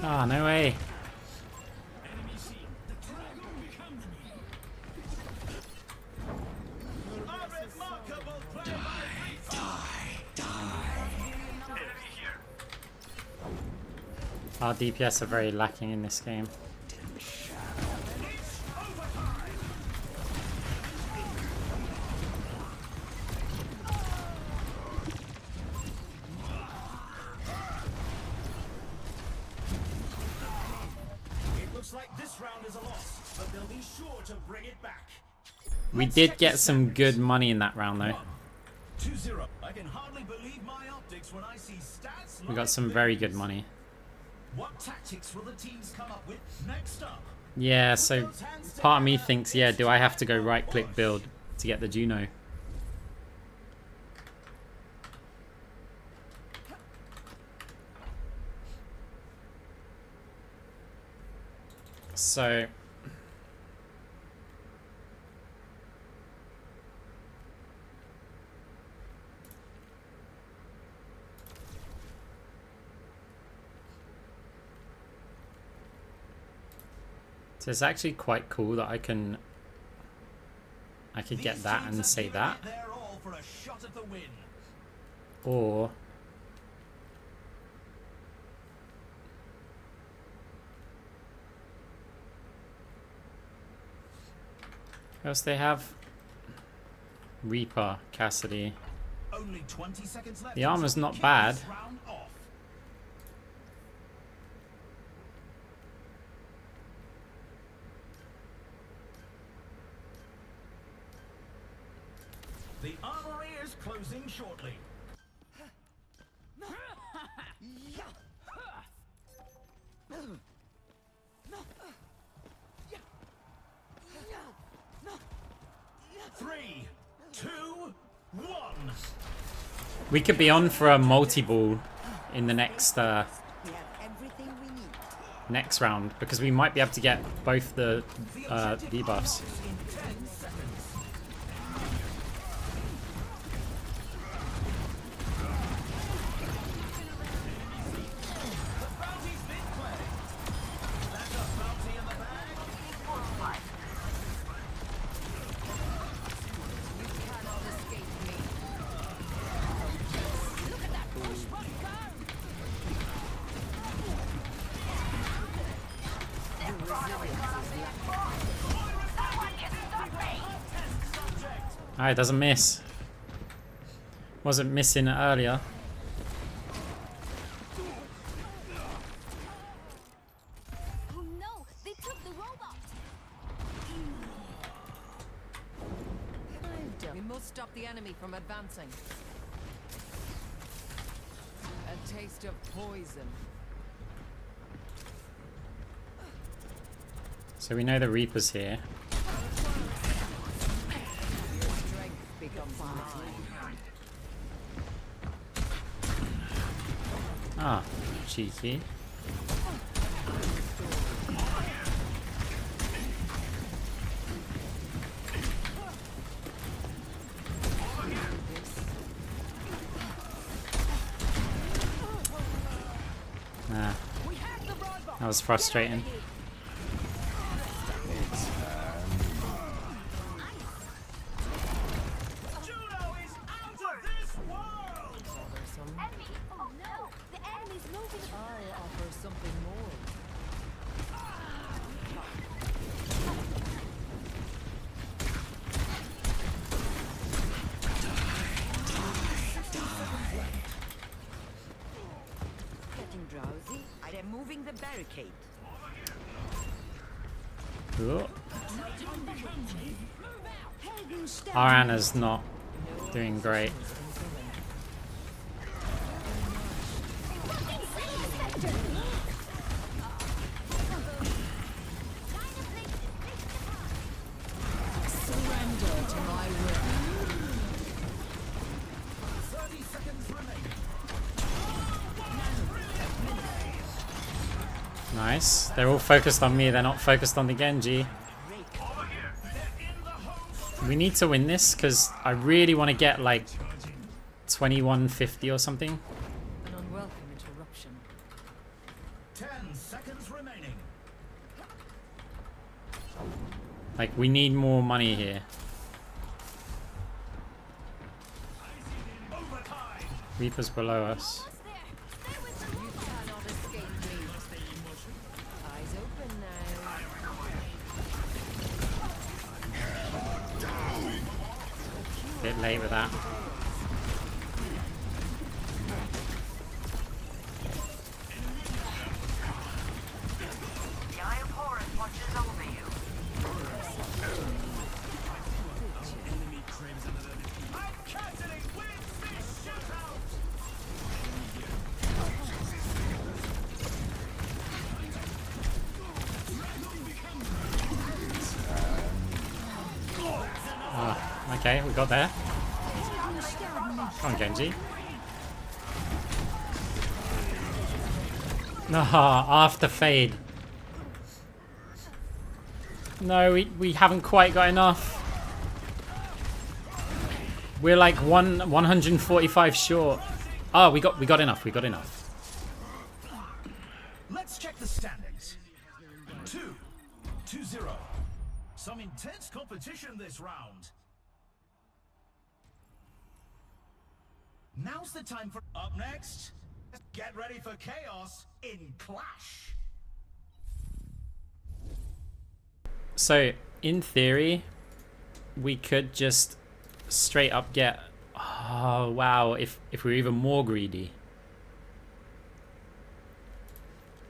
Ah, no way. A remarkable play by Our DPS are very lacking in this game. It looks like this round is a loss, but they'll be sure to bring it back. We did get some good money in that round though. 2-0. I can hardly believe my optics when I see stats. We got like some this. very good money. What tactics will the teams come up with next up? Yeah, so part of me thinks, yeah, do I have to go right click build to get the Juno? So it's actually quite cool that I could get that and say that. They're all for a shot at the win. Or what else they have? Reaper, Cassidy. Only 20 seconds left. The armor's until we not kick bad. this round off. The armory is closing shortly. Three, two, one. We could be on for a multi-ball in the next We have everything we need. next round because we might be able to get both the debuffs. In 10 seconds. The bounty's been played. That's a bounty in the bag. You cannot escape me. Look at that push run go! The resilience is lacking. Someone can stop me! Test subject. Ah, it doesn't miss. Wasn't missing earlier. Oh no, they took the robot. We must stop the enemy from advancing. A taste of poison. So we know the Reaper's here. Strength becomes mine. Ah, cheeky. Ah, that was frustrating. Juno is out of this world. Offer some. Enemy! Oh no, the enemy's moving. I offer something more. Getting drowsy? I am moving the barricade. Ooh. Our Anna's not doing great. Surrender to my will. 30 seconds remaining. Nice. They're all focused on me. They're not focused on the Genji. We need to win this because I really want to get like 2150 or something. An unwelcome interruption. 10 seconds remaining. Like we need more money here. Overtime. Reaper's below us. You cannot escape me. Eyes open now. Bit late with that. The Eye of Horus watches over you. And Cassidy wins this shootout. Okay, we got there. Come on, Genji. No, after fade. No, we haven't quite got enough. We're like 145 short. Oh, we got enough. We got enough. Let's check the standings. 2-0. Some intense competition this round. Now's the time for... Up next, get ready for chaos in Clash. So, in theory, we could just straight up get... Oh, wow, if we're even more greedy.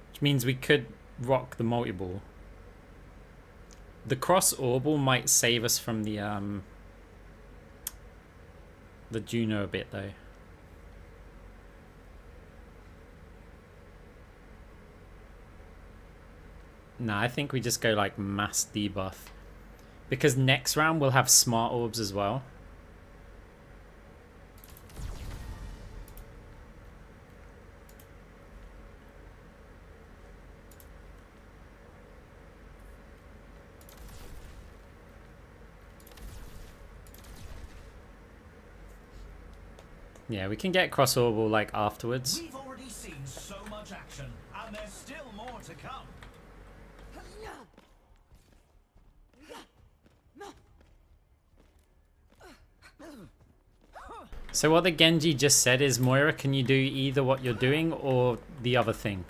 Which means we could rock the multi-ball. The cross-orbal might save us from the Juno a bit, though. Nah, I think we just go like mass debuff. Because next round we'll have smart orbs as well. Yeah, we can get cross orbal like afterwards. We've already seen so much action, and there's still more to come. So what the Genji just said is, Moira, can you do either what you're doing or the other thing?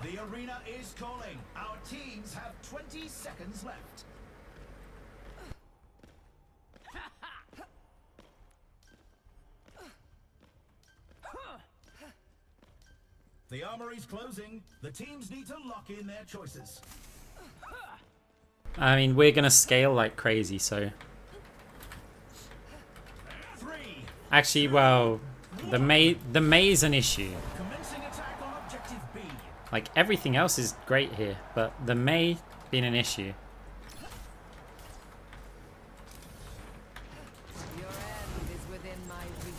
The arena is calling. Our teams have 20 seconds left. The armory's closing. The teams need to lock in their choices. I mean, we're gonna scale like crazy, so... Actually, well, the Mei's an issue. Commencing attack on objective B. Like, everything else is great here, but the Mei being an issue. Your end is within my reach.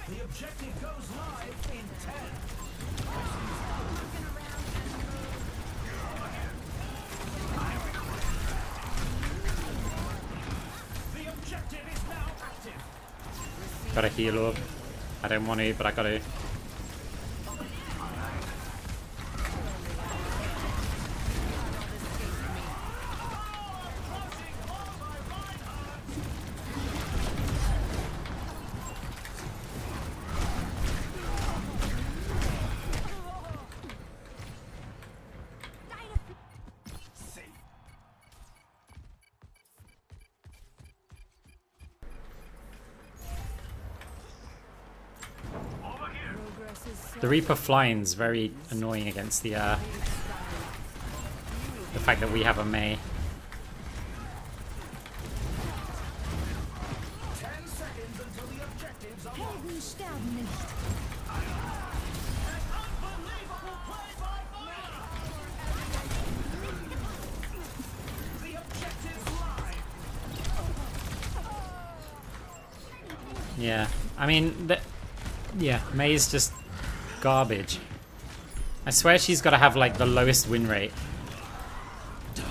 The objective goes live in 10. The objective is now active. Gotta heal up. I don't want to, but I gotta. The Reaper flying's very annoying against the fact that we have a Mei. 10 seconds until the objectives are locked. Helden sterben nicht. Unbelievable play by Moira. The objective's live. Yeah, I mean, yeah, Mei's just garbage. I swear she's got to have like the lowest win rate. You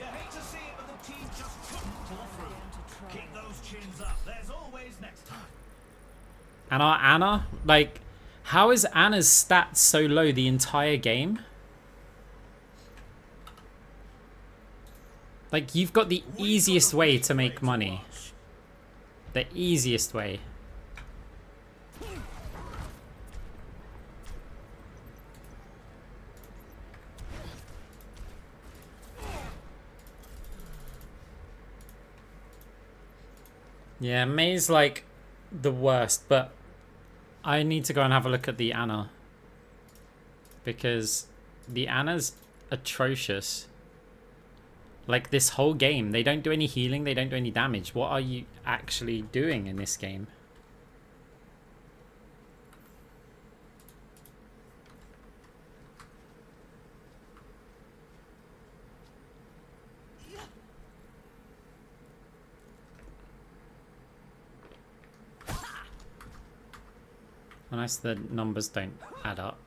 hate to see it, but the team just couldn't pull through. Keep those chins up. There's always next time. And our Anna, like, how is Anna's stats so low the entire game? Like, you've got the easiest way to make money. The easiest way. Yeah, Mei's like the worst, but I need to go and have a look at the Anna. Because the Anna's atrocious. Like this whole game, they don't do any healing, they don't do any damage. What are you actually doing in this game? Unless the numbers don't add up.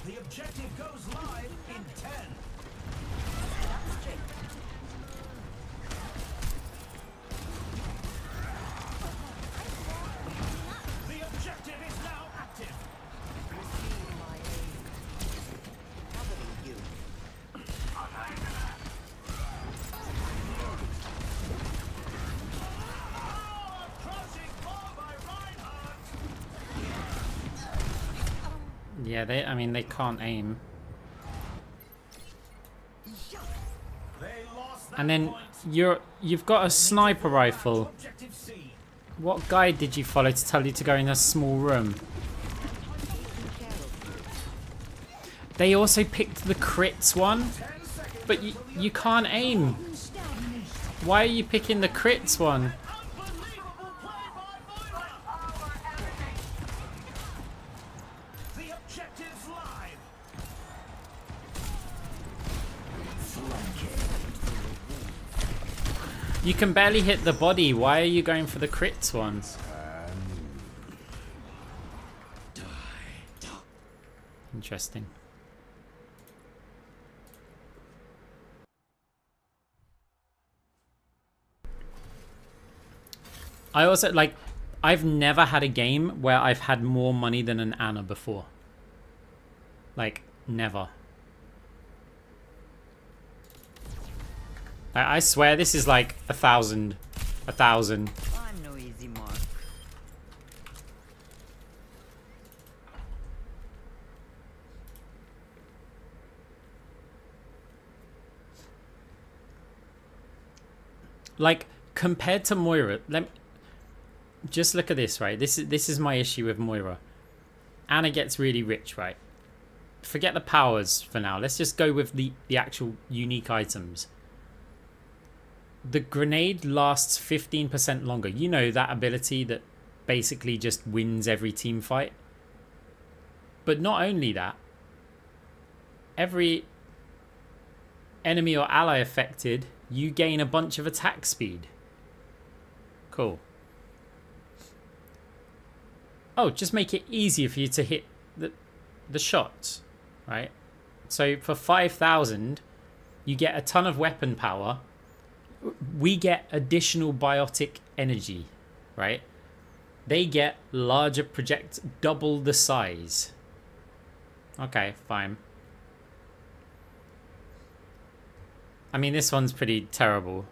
The objective goes live in 10. The objective is Yeah, I mean, they can't aim. They lost that And then point. you've got a sniper Back to rifle. objective C. What guide did you follow to tell you to go in a small room? They also picked the crits one, but you can't aim. Why are you picking the crits one? Unbelievable play by Moira. The objective's live. You can barely hit the body. Why are you going for the crits ones? Interesting. I also, like, I've never had a game where I've had more money than an Ana before. Like, never. I swear this is like 1,000. 1,000. I'm no easy mark. Like, compared to Moira, just look at this, right? This is my issue with Moira. Ana gets really rich, right? Forget the powers for now. Let's just go with the actual unique items. The grenade lasts 15% longer. You know, that ability that basically just wins every team fight. But not only that, every enemy or ally affected, you gain a bunch of attack speed. Cool. Oh, just make it easier for you to hit the shots, right? So for 5,000, you get a ton of weapon power. We get additional biotic energy, right? They get larger project, double the size. Okay, fine. I mean, this one's pretty terrible.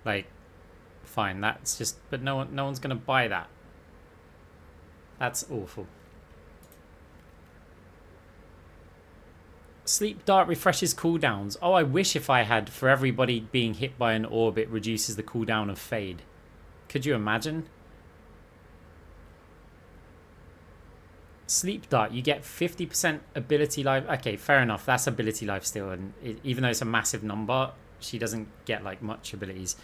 Like, fine, that's just, but no one's gonna buy that. That's awful. Sleep Dart refreshes cooldowns. Oh, I wish if I had, for everybody being hit by an orb, it reduces the cooldown of Fade. Could you imagine? Sleep Dart, you get 50% ability life. Okay, fair enough. That's ability life still. And even though it's a massive number, she doesn't get like much abilities.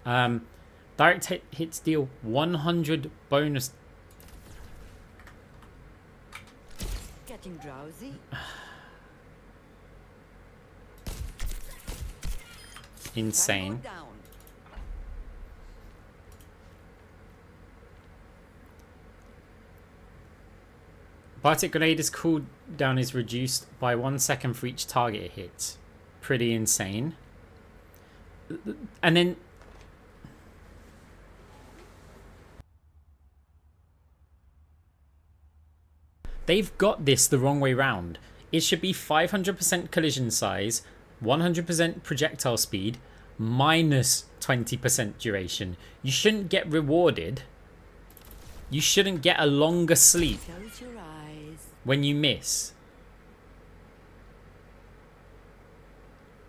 Direct hits deal 100 bonus. Getting drowsy? Insane. Down. Biotic Grenade's cooldown is reduced by 1 second for each target it hits. Pretty insane. And then they've got this the wrong way round. It should be 500% collision size, 100% projectile speed, minus 20% duration. You shouldn't get rewarded. You shouldn't get a longer sleep Close your eyes. when you miss.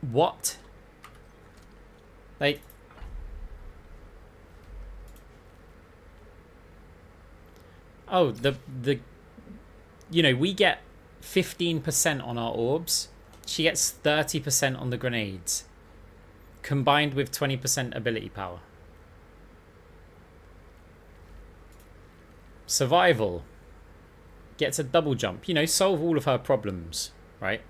What? Like, oh, the you know, we get 15% on our orbs. She gets 30% on the grenades, combined with 20% ability power. Survival gets a double jump. You know, solve all of her problems, right?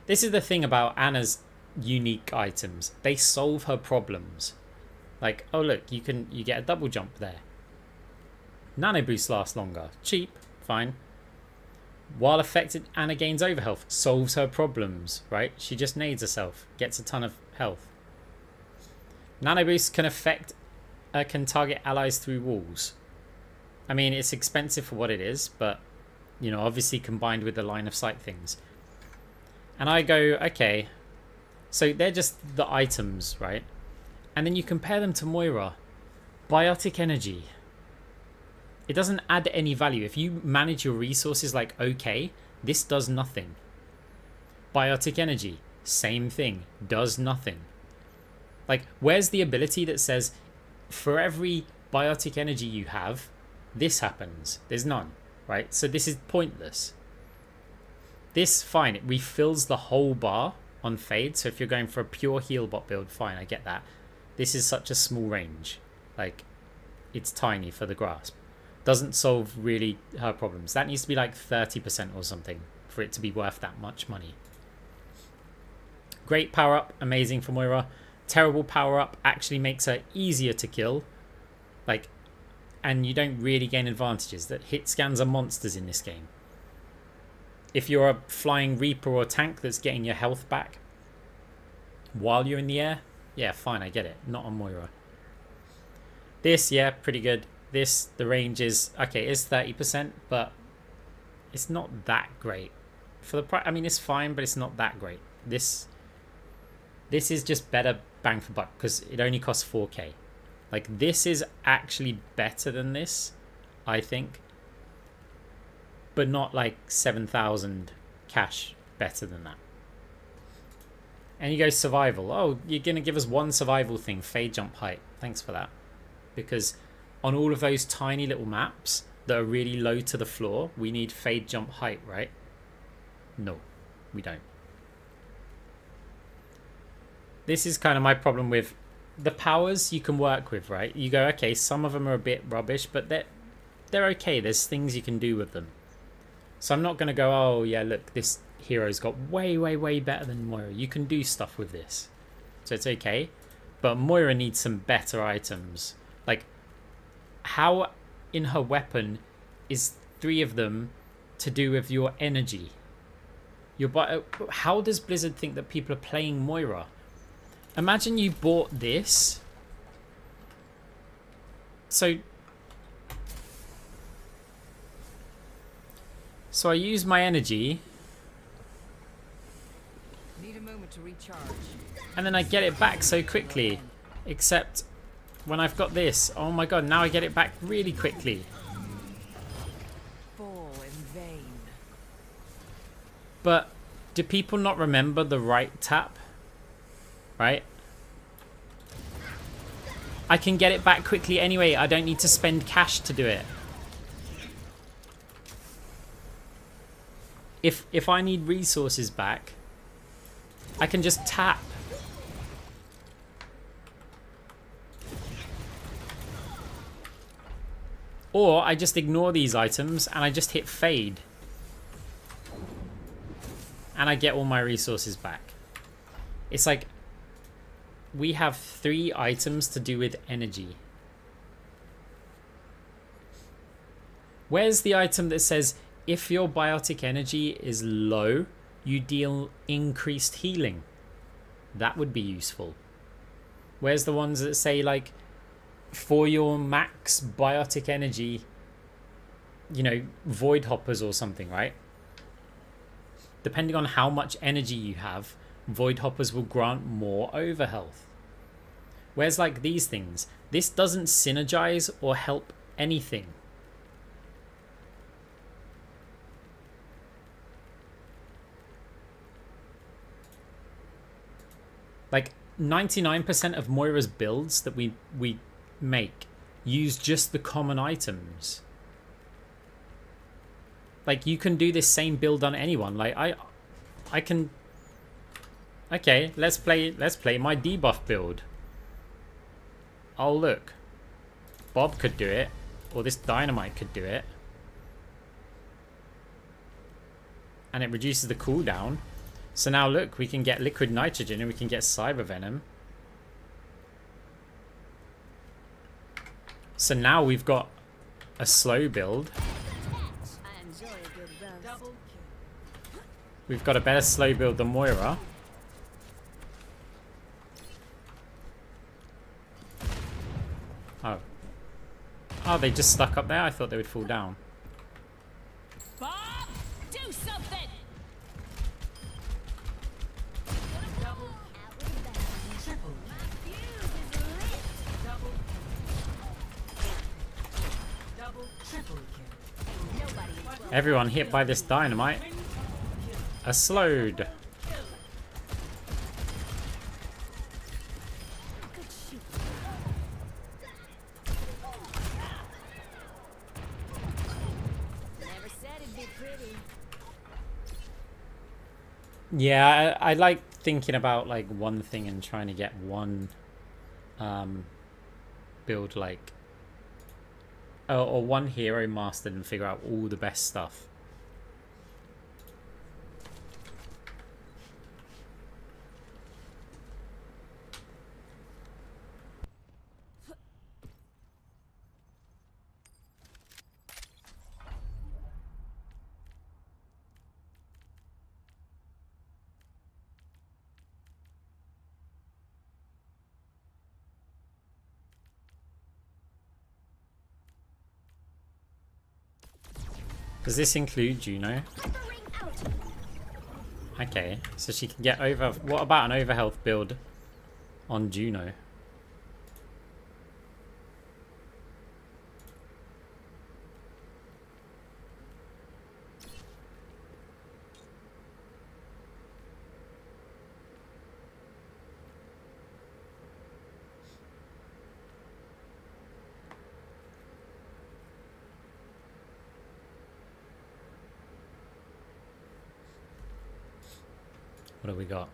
This is the thing about Ana's unique items. They solve her problems. Like, oh look, you get a double jump there. Nano boost lasts longer. Cheap, fine. While affected, Ana gains overhealth. Solves her problems, right? She just nades herself. Gets a ton of health. Nano boost can target allies through walls. I mean, it's expensive for what it is, but, you know, obviously combined with the line of sight things. And I go, okay, so they're just the items, right? And then you compare them to Moira. Biotic energy. It doesn't add any value. If you manage your resources like okay, this does nothing. Biotic energy, same thing, does nothing. Like, where's the ability that says for every biotic energy you have, this happens? There's none, right? So this is pointless. This, fine, it refills the whole bar on Fade. So if you're going for a pure heal bot build, fine, I get that. This is such a small range. Like, it's tiny for the grasp. Doesn't solve really her problems. That needs to be like 30% or something for it to be worth that much money. Great power up, amazing for Moira. Terrible power up actually makes her easier to kill. Like, and you don't really gain advantages. That hit scans are monsters in this game. If you're a flying Reaper or tank that's getting your health back while you're in the air, yeah, fine, I get it. Not on Moira. This, yeah, pretty good. This, the range is, okay, it's 30%, but it's not that great. For the price, I mean, it's fine, but it's not that great. This is just better bang for buck because it only costs 4k. Like, this is actually better than this, I think. But not like 7,000 cash better than that. And you go survival. Oh, you're going to give us one survival thing. Fade jump height. Thanks for that. Because on all of those tiny little maps that are really low to the floor, we need fade jump height, right? No, we don't. This is kind of my problem with the powers you can work with, right? You go, okay, some of them are a bit rubbish, but they're okay. There's things you can do with them. So I'm not going to go, oh, yeah, look, this hero's got way, way, way better than Moira. You can do stuff with this. So it's okay. But Moira needs some better items. Like, how in her weapon is 3 of them to do with your energy? How does Blizzard think that people are playing Moira? Imagine you bought this. So I use my energy. Need a moment to recharge. And then I get it back so quickly. Except when I've got this. Oh my god, now I get it back really quickly. Fall in vain. But do people not remember the right tap? Right? I can get it back quickly anyway. I don't need to spend cash to do it. If I need resources back, I can just tap. Or I just ignore these items and I just hit fade. And I get all my resources back. It's like we have 3 items to do with energy. Where's the item that says if your biotic energy is low, you deal increased healing? That would be useful. Where's the ones that say, like, for your max biotic energy, you know, void hoppers or something, right? Depending on how much energy you have, void hoppers will grant more overhealth. Whereas like these things, this doesn't synergize or help anything. Like 99% of Moira's builds that we make use just the common items. Like you can do this same build on anyone. Like I can. Okay, let's play my debuff build. Oh look, Bob could do it, or this dynamite could do it, and it reduces the cooldown. So now look, we can get liquid nitrogen and we can get cyber venom. So now we've got a slow build. We've got a better slow build than Moira. Oh, they just stuck up there? I thought they would fall down. Bob, do something. Everyone hit by this dynamite are slowed. Never said it'd be pretty. Yeah, I like thinking about like one thing and trying to get one build like or one hero mastered and figure out all the best stuff. Does this include Juno? Okay, so she can get over... What about an overhealth build on Juno? What do we got?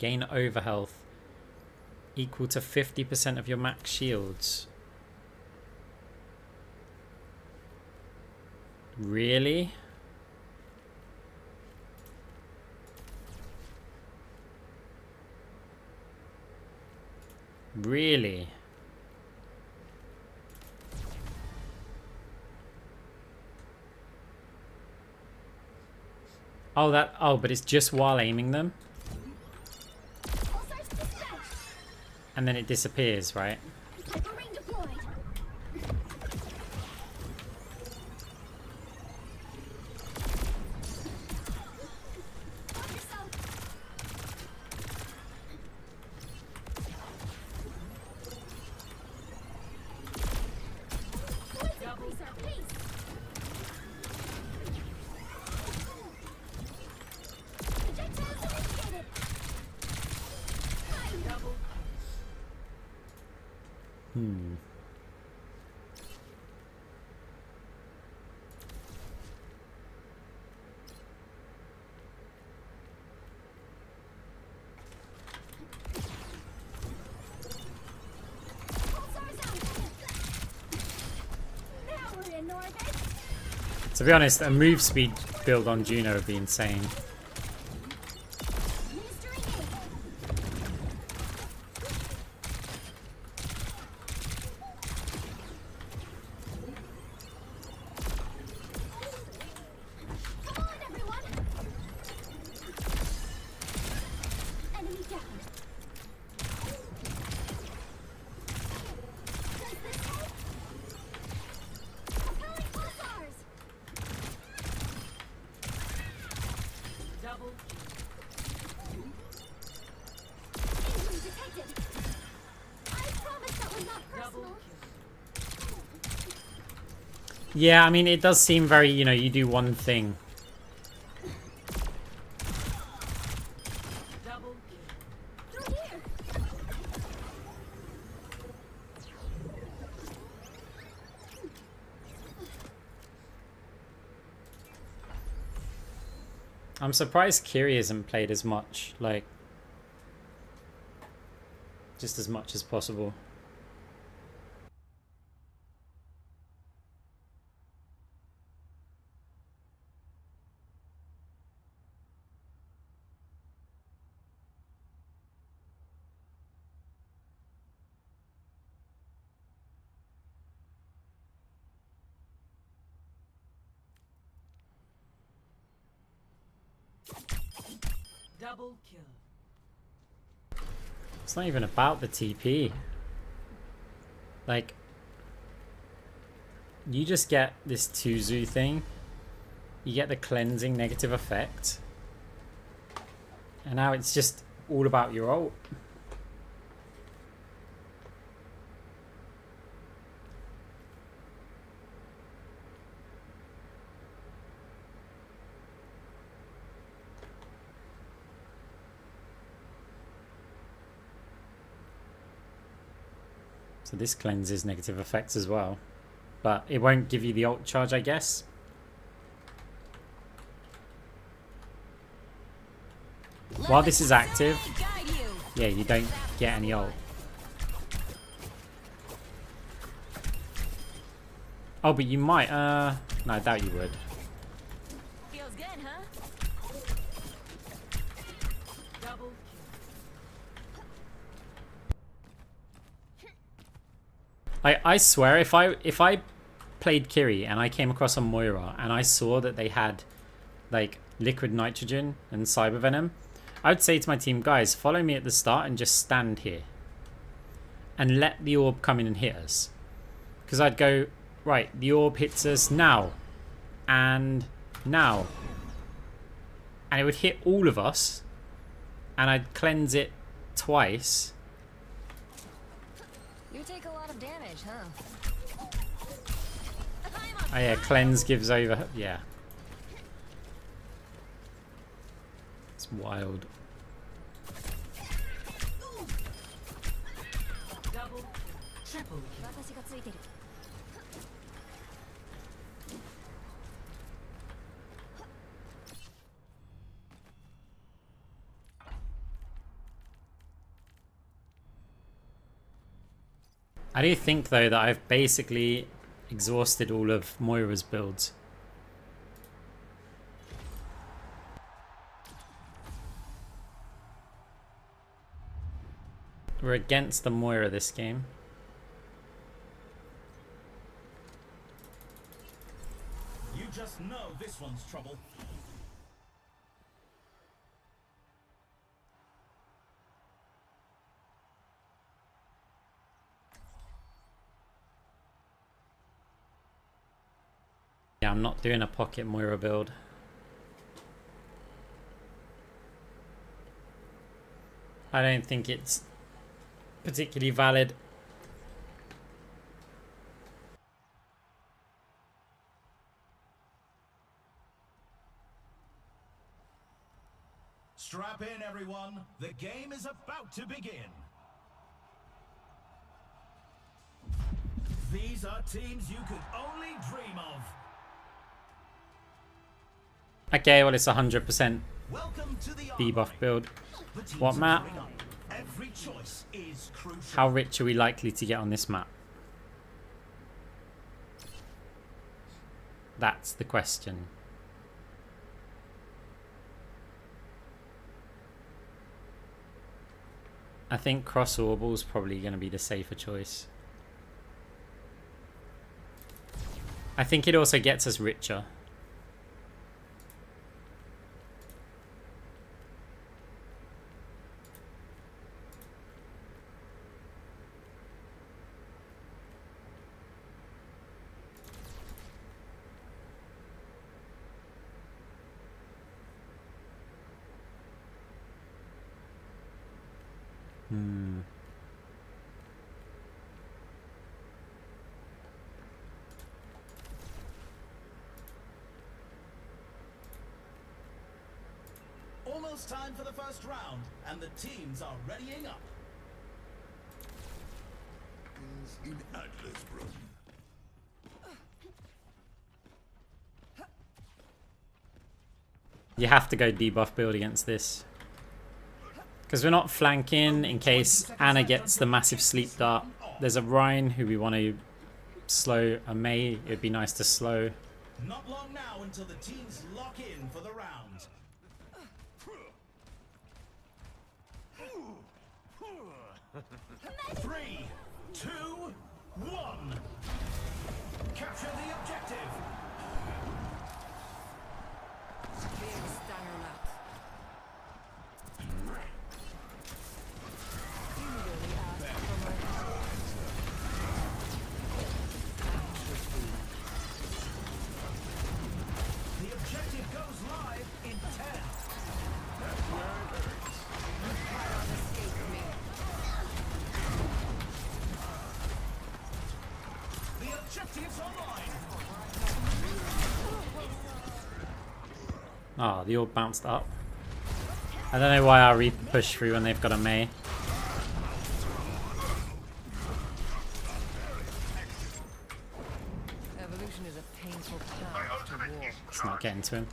Gain overhealth equal to 50% of your max shields. Really? Really? Oh, but it's just while aiming them? And then it disappears, right? To be honest, a move speed build on Juno would be insane. Yeah, I mean, it does seem very, you know, you do one thing. I'm surprised Kiri hasn't played as much, like, just as much as possible. Double kill. It's not even about the TP. Like, You just get this Tuzu thing. You get the cleansing negative effect. And now it's just all about your ult. So this cleanses negative effects as well. But it won't give you the ult charge, I guess. While this is active, yeah, you don't get any ult. Oh, but you might, no, I doubt you would. Feels good, huh? Double I swear, if I played Kiri and I came across a Moira and I saw that they had like liquid nitrogen and cyber venom, I would say to my team, guys, follow me at the start and just stand here and let the orb come in and hit us. Because I'd go, right, the orb hits us now and now, and it would hit all of us, and I'd cleanse it twice. You take a lot of damage, huh? Oh yeah, cleanse gives over, yeah. It's wild. Double, triple. I do think though that I've basically exhausted all of Moira's builds. We're against the Moira this game. You just know this one's trouble. Yeah, I'm not doing a pocket Moira build. I don't think it's particularly valid. Strap in, everyone. The game is about to begin. These are teams you could only dream of. Okay, well it's 100% Welcome to the debuff Armory. build. The teams What are map? gearing up. Every choice is crucial. How rich are we likely to get on this map? That's the question. I think cross orbal's probably going to be the safer choice. I think it also gets us richer. Almost time for the first round, and the teams are readying up. In Atlas, brother. You have to go debuff build against this. Because we're not flanking in case Anna gets the massive sleep dart. There's a Rhine who we want to slow, a Mei. It would be nice to slow. Not long now until the teams lock in for the round. 3, 2, 1. Capture the objective. Big style up. You really asked for my Objectives online. Oh, the orb bounced up. I don't know why our Reaper pushed through when they've got a Mei. Evolution is a painful path to walk. It's not getting to him.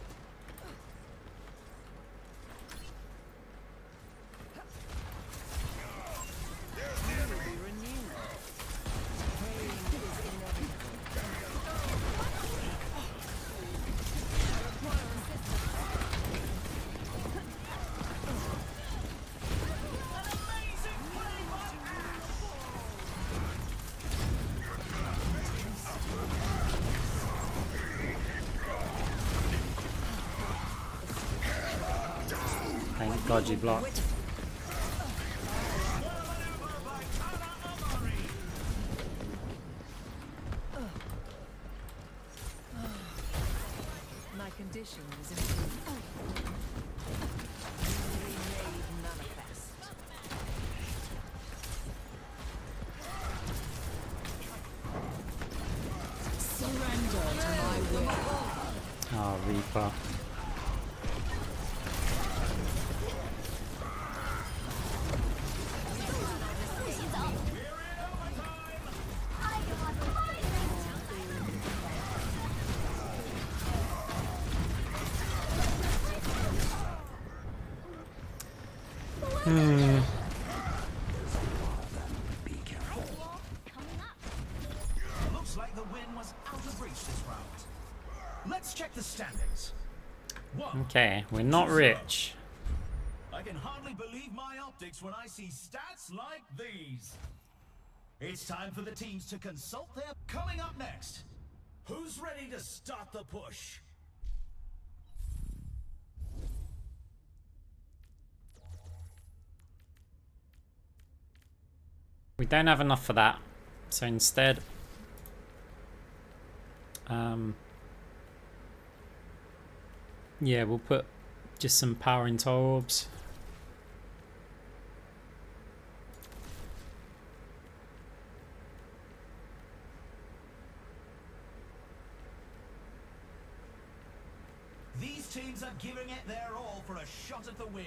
Thank God you blocked. My condition is improved. Newly made manifest. Surrender to my will. Oh, Reaper. Be careful. Coming up. Looks like the win was out of reach this round. Let's check the standings. Okay, we're not rich. I can hardly believe my optics when I see stats like these. It's time for the teams to consult their... Coming up next, who's ready to start the push? We don't have enough for that. So instead... yeah, we'll put just some power into our orbs. These teams are giving it their all for a shot at the win.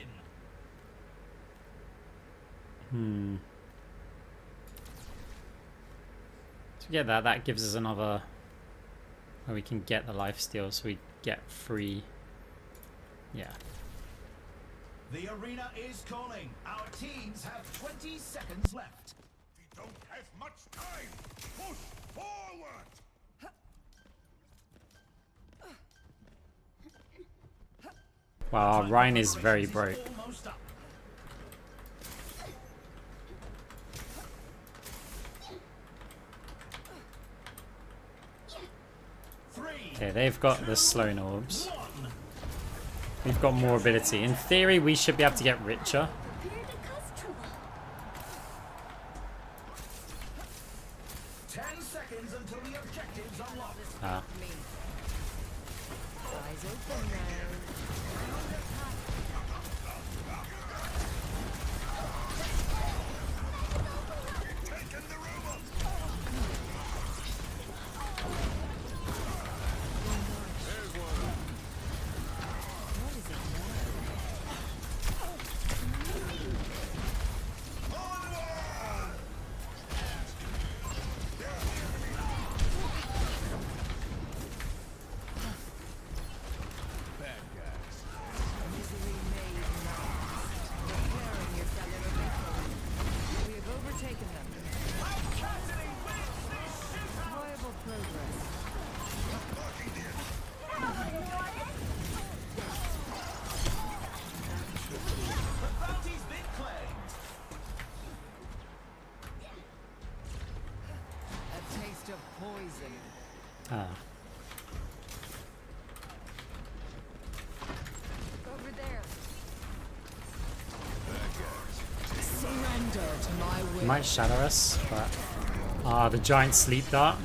To get that, that gives us another... where we can get the lifesteal, so we get free... yeah. The arena is calling. Our teams have 20 seconds left. We don't have much time. Push forward. Wow, our Rhine is very broke. Almost up. Okay, they've got the slow orbs. 1. We've got more ability. In theory, we should be able to get richer. Prepare to cause trouble. 10 seconds until the objectives unlock. Ah. Me. Eyes open now. Misery made manifest. Repairing your cellular backbone. We have overtaken them. Viable progress. The bounty's been claimed. A taste of poison. Ah. Over there. Surrender to my will. He might shatter us, but... ah, the giant sleep dart.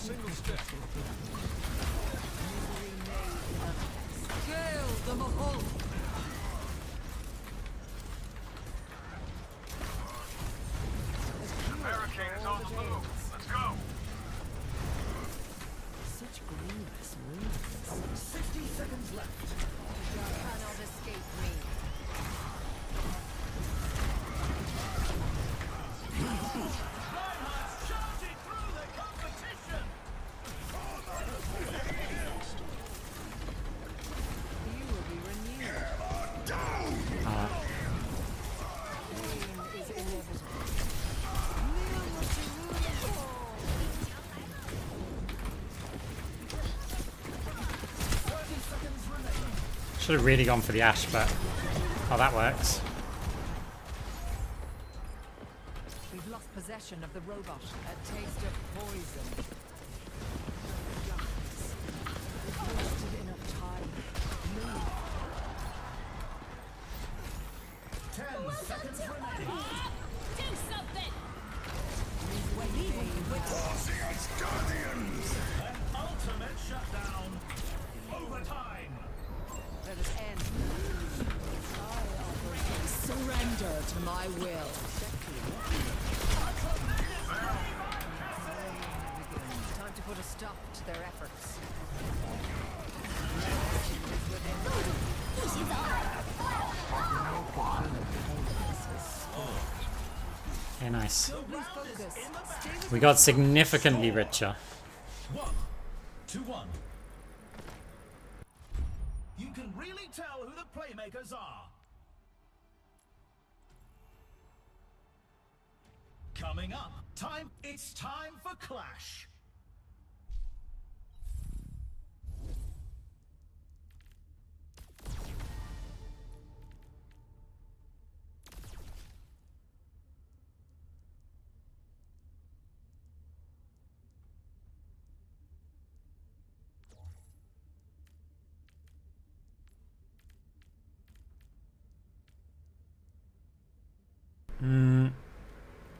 single step. Kill the Mahal! Barricade is on the move. Let's go. Such grievous wounds. 60 seconds left. You cannot escape me. Reinhardt's charging through the competition. You will be renewed. Pain is inevitable. Kneel what you will. Should have really gone for the Ash, but oh, that works. We've lost possession of the robot. A taste of poison. We've wasted enough time. Move. 10 seconds remaining. Do something! An ultimate shutdown. Overtime. Let us end. I offer surrender to my will. Time to put a stop to their efforts. Okay, nice. Don't lose focus. Stay with We got significantly richer. 1 to 1. You can really tell who the playmakers are. Coming up, it's time for Clash.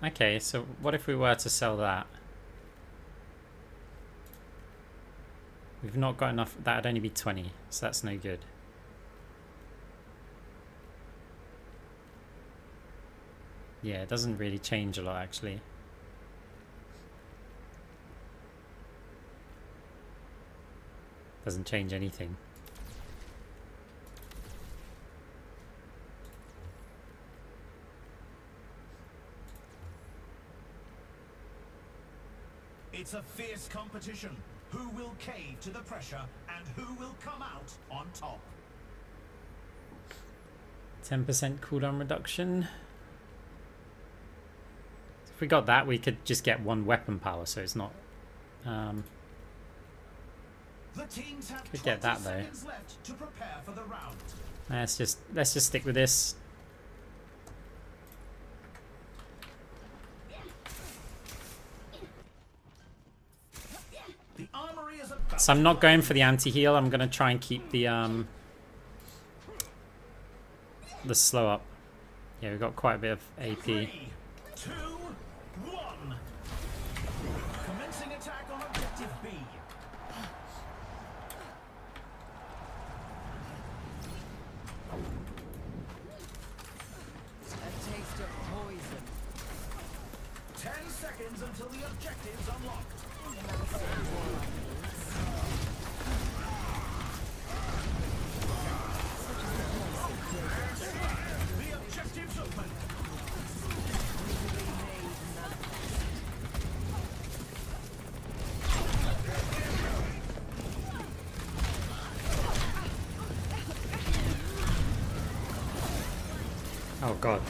Okay, so what if we were to sell that? We've not got enough. That would only be 20, so that's no good. Yeah, it doesn't really change a lot, actually. Doesn't change anything. It's a fierce competition. Who will cave to the pressure and who will come out on top? 10% cooldown reduction. If we got that, we could just get one weapon power, so it's not... The teams have Could 20 get that, though. seconds left to prepare for the round. let's just stick with this. The armory is about So I'm not going for the anti-heal. I'm going to try and keep the slow up. Yeah, we've got quite a bit of AP. 3, 2, 1. Commencing attack on objective B. a taste of poison. 10 seconds until the objective's unlocked. The objective's open. Oh god.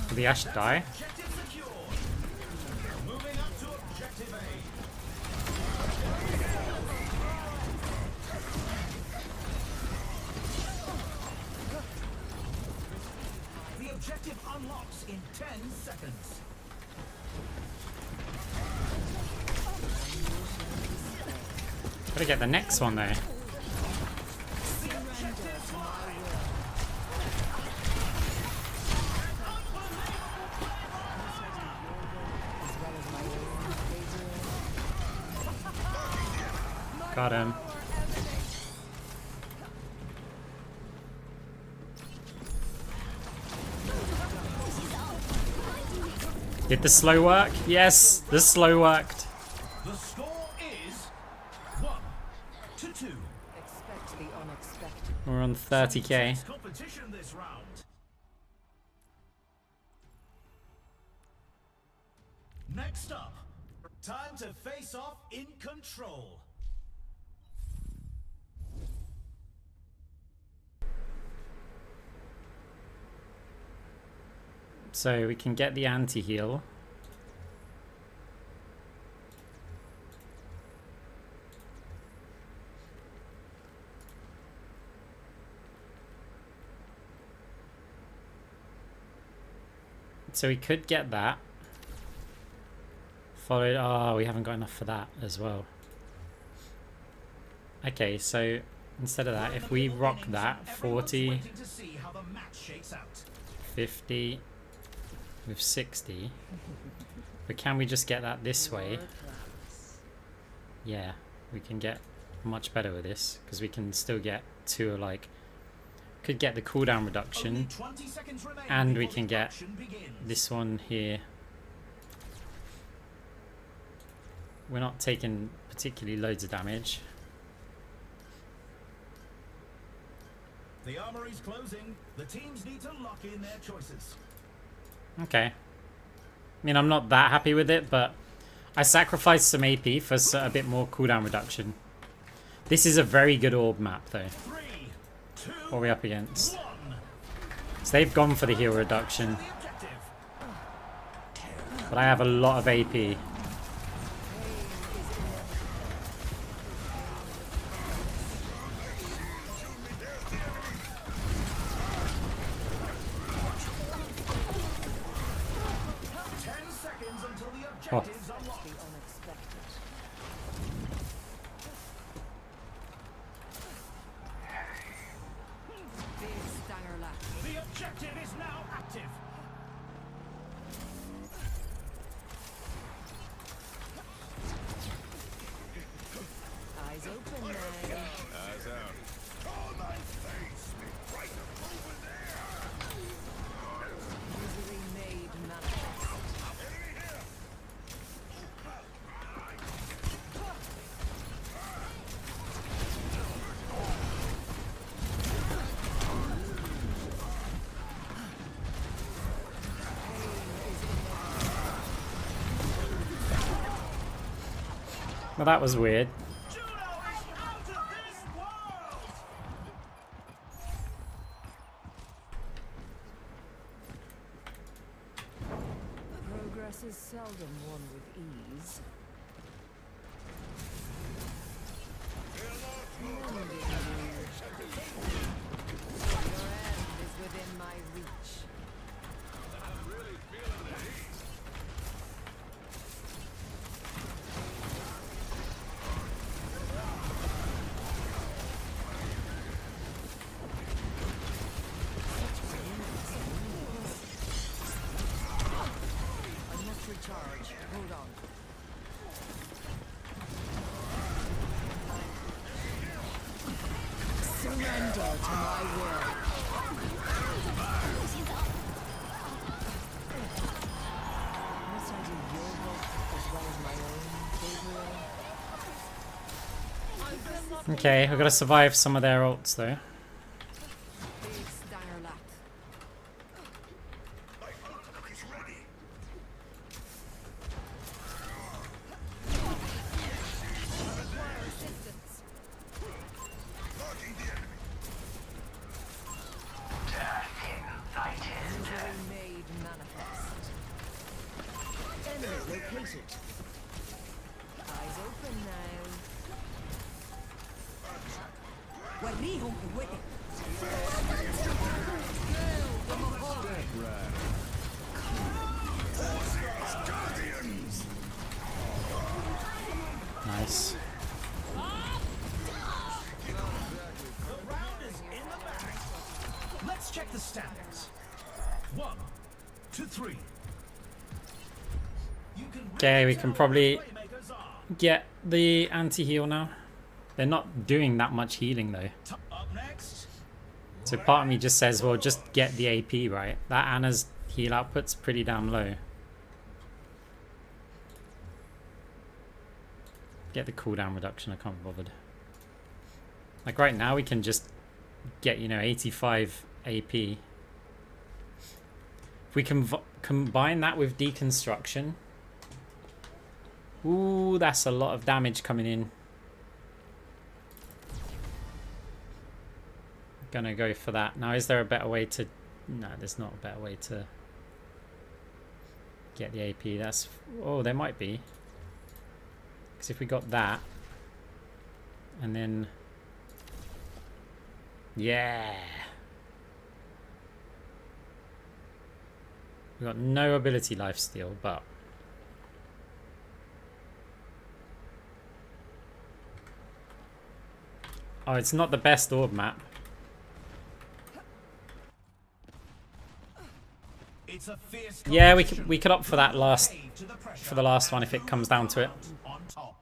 Did the Ash die? Objective secure. Moving up to objective A. The objective unlocks in 10 seconds. Gotta get the next one though. The objective's mine. Got him. Did the slow work? Yes, the slow worked. The score is 1-2. Expect the unexpected. We're on 30k. Some competition this round. Next up, time to face off in control. So we can get the anti-heal. So we could get that. Followed. Oh, we haven't got enough for that as well. Okay, so instead of that, if we rock that 40, 50 with 60, but can we just get that this way? Yeah, we can get much better with this because we can still get to like could get the cooldown reduction and we can get this one here. We're not taking particularly loads of damage. The armory's closing. The teams need to lock in their choices. Okay. I mean, I'm not that happy with it, but I sacrificed some AP for a bit more cooldown reduction. This is a very good orb map, though. 3, 2, What are we up against? 1. So they've gone for the heal reduction, The objective. but I have a lot of AP. Oh. The objective is now active. Eyes open now. Eyes out. Misery made manifest. Well, that was weird. Judo is out of this world. Progress is seldom won with ease. Your end is within my reach. I must recharge. Hold on. Surrender to my will. Must I do your work as well as my own, Gabriel? Okay, we've got to survive some of their ults, though. Big Styler Misery made manifest. Enemy located. Eyes open now. Nice. The round is in the bag. Let's check the standings. 1, 2, 3. You can Okay, we can probably playmakers are. get the anti-heal now. They're not doing that much healing though. Up next. So part of me just says, well, just get the AP right. That Anna's heal output's pretty damn low. Get the cooldown reduction, I can't be bothered. Like right now we can just get, you know, 85 AP. If we can combine that with deconstruction. Ooh, that's a lot of damage coming in. Gonna go for that. Now, is there a better way to... No, there's not a better way to get the AP. That's... Oh, there might be. Because if we got that, and then... Yeah! We got no ability lifesteal, but... Oh, it's not the best orb map. It's a fierce Yeah, we could opt for that last for the last one if it comes down to it. on top.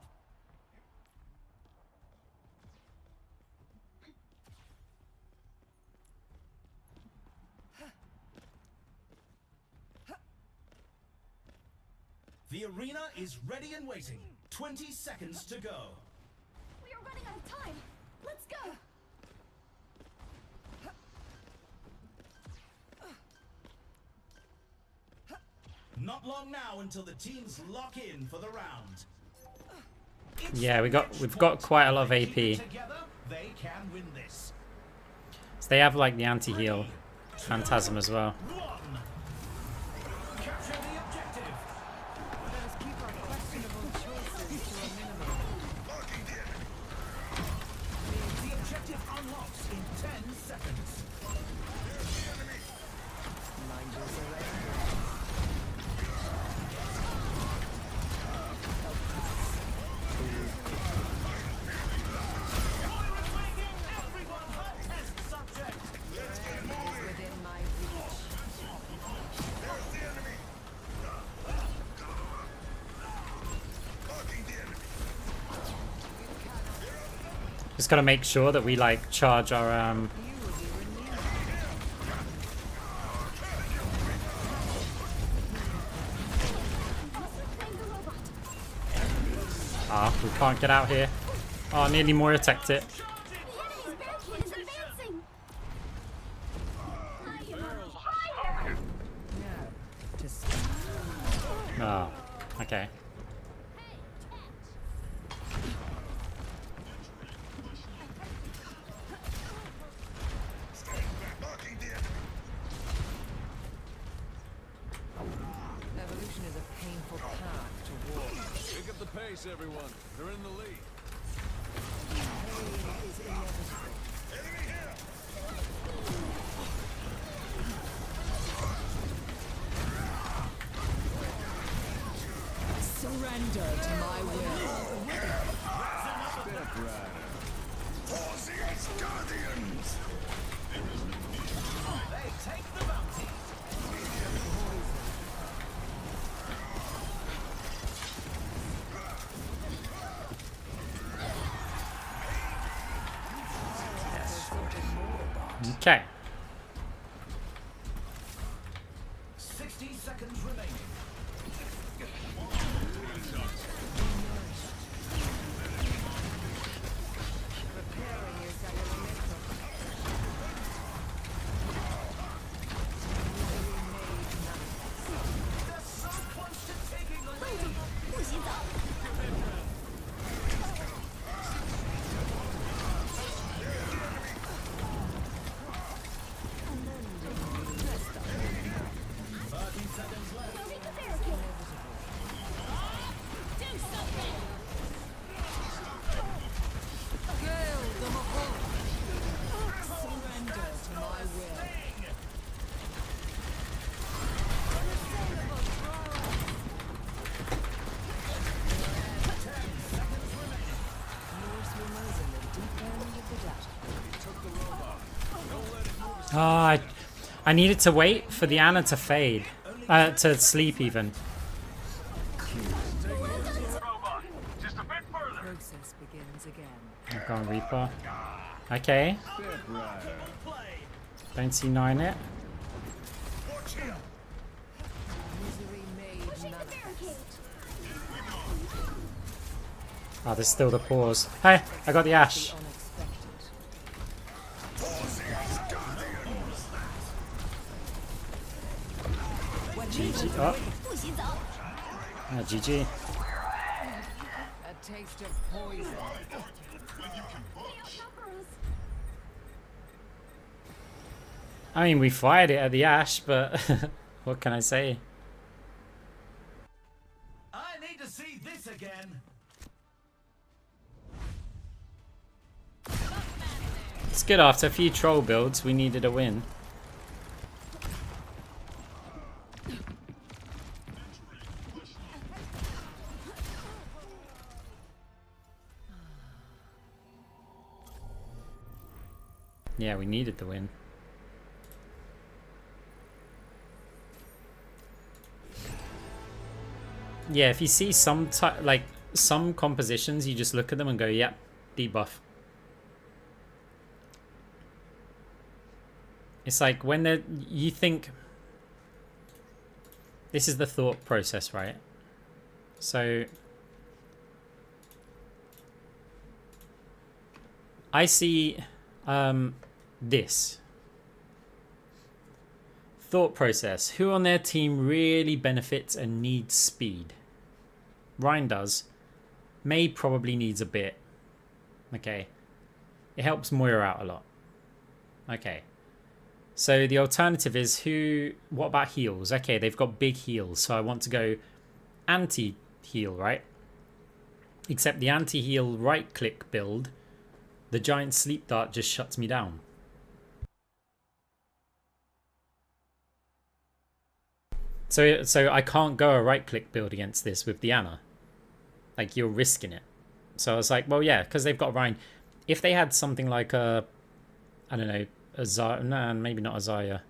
The arena is ready and waiting. 20 seconds to go. We are running out of time. Let's go. Not long now until the teams lock in for the round. Yeah, we've got quite a lot of AP. Together, they can win this. So they have like the anti-heal phantasm as well. One. Capture the objective. Let us keep our questionable choices to a minimum. The objective unlocks in 10 seconds. Mind your surrender. Everyone but test subject. Within my reach. Just gotta make sure that we like charge our we can't get out here. Oh, nearly Moira teched it. The enemy's barricade is advancing. No. To speak. Oh, okay. Evolution is a painful path to walk. Pick up the pace, everyone. They're in the lead. Pain is inevitable. Surrender to my will. Step right. They take the bounty. Okay. 60 seconds remaining. Repairing your cellular network. They're so close to taking the lead. 不许走！ Moving the barricade. Do something. Gale the Mahal. Surrender to my will. More swimmers in the deep end of the data. I needed to wait for the Anna to fade. To sleep even. Robot, just a bit further. process begins again. Go on, Reaper. Okay. Don't see 9 it. Misery made manifest. Oh, there's still the pause. Hey, I got the Ash. The unexpected. GG. Oh. GG. A taste of poison. I mean, we fired it at the Ash, but what can I say? I need to see this again. It's good, after a few troll builds, we needed a win. Yeah, we needed the win. Yeah, if you see some like some compositions, you just look at them and go, "Yep, debuff." It's like when you think this is the thought process, right? So I see this thought process. Who on their team really benefits and needs speed? Ryan does. May probably needs a bit. Okay. It helps Moira out a lot. Okay. So the alternative is what about heals? Okay, they've got big heals, so I want to go anti-heal, right? Except the anti-heal right-click build, the giant sleep dart just shuts me down. So I can't go a right-click build against this with Diana. Like, you're risking it. So I was like, well, yeah, because they've got Ryan. If they had something like I don't know, Azaya, no, maybe not Azaya.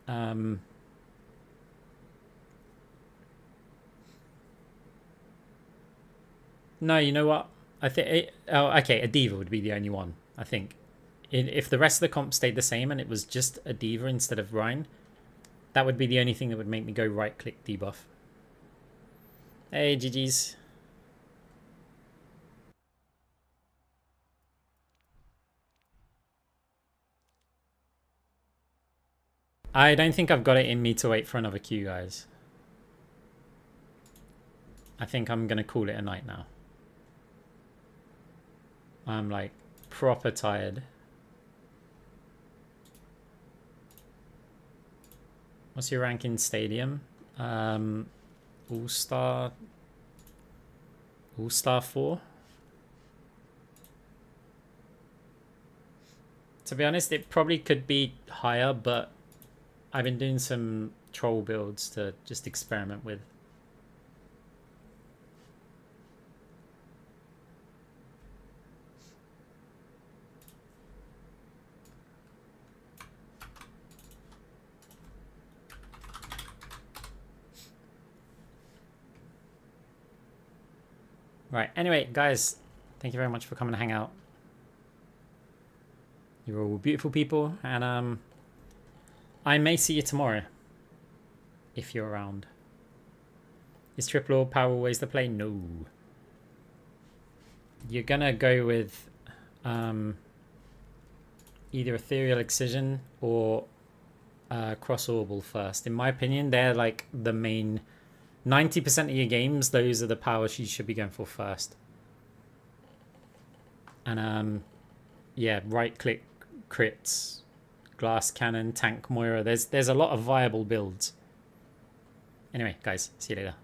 No, you know what? I think. Oh, okay, a diva would be the only one. I think. If the rest of the comp stayed the same and it was just a diva instead of Ryan, that would be the only thing that would make me go right-click debuff. Hey, GG's. I don't think I've got it in me to wait for another queue, guys. I think I'm going to call it a night now. I'm like proper tired. What's your rank in Stadium? All-Star 4? To be honest, it probably could be higher, but I've been doing some troll builds to just experiment with. Right, anyway, guys, thank you very much for coming to hang out. You're all beautiful people, and I may see you tomorrow, if you're around. Is triple or power always the play? No. You're gonna go with either Ethereal Excision or Cross Orbal first. In my opinion, they're like the main 90% of your games. Those are the powers you should be going for first. And yeah, right click crits, glass cannon, tank Moira. There's a lot of viable builds. Anyway, guys, see you later.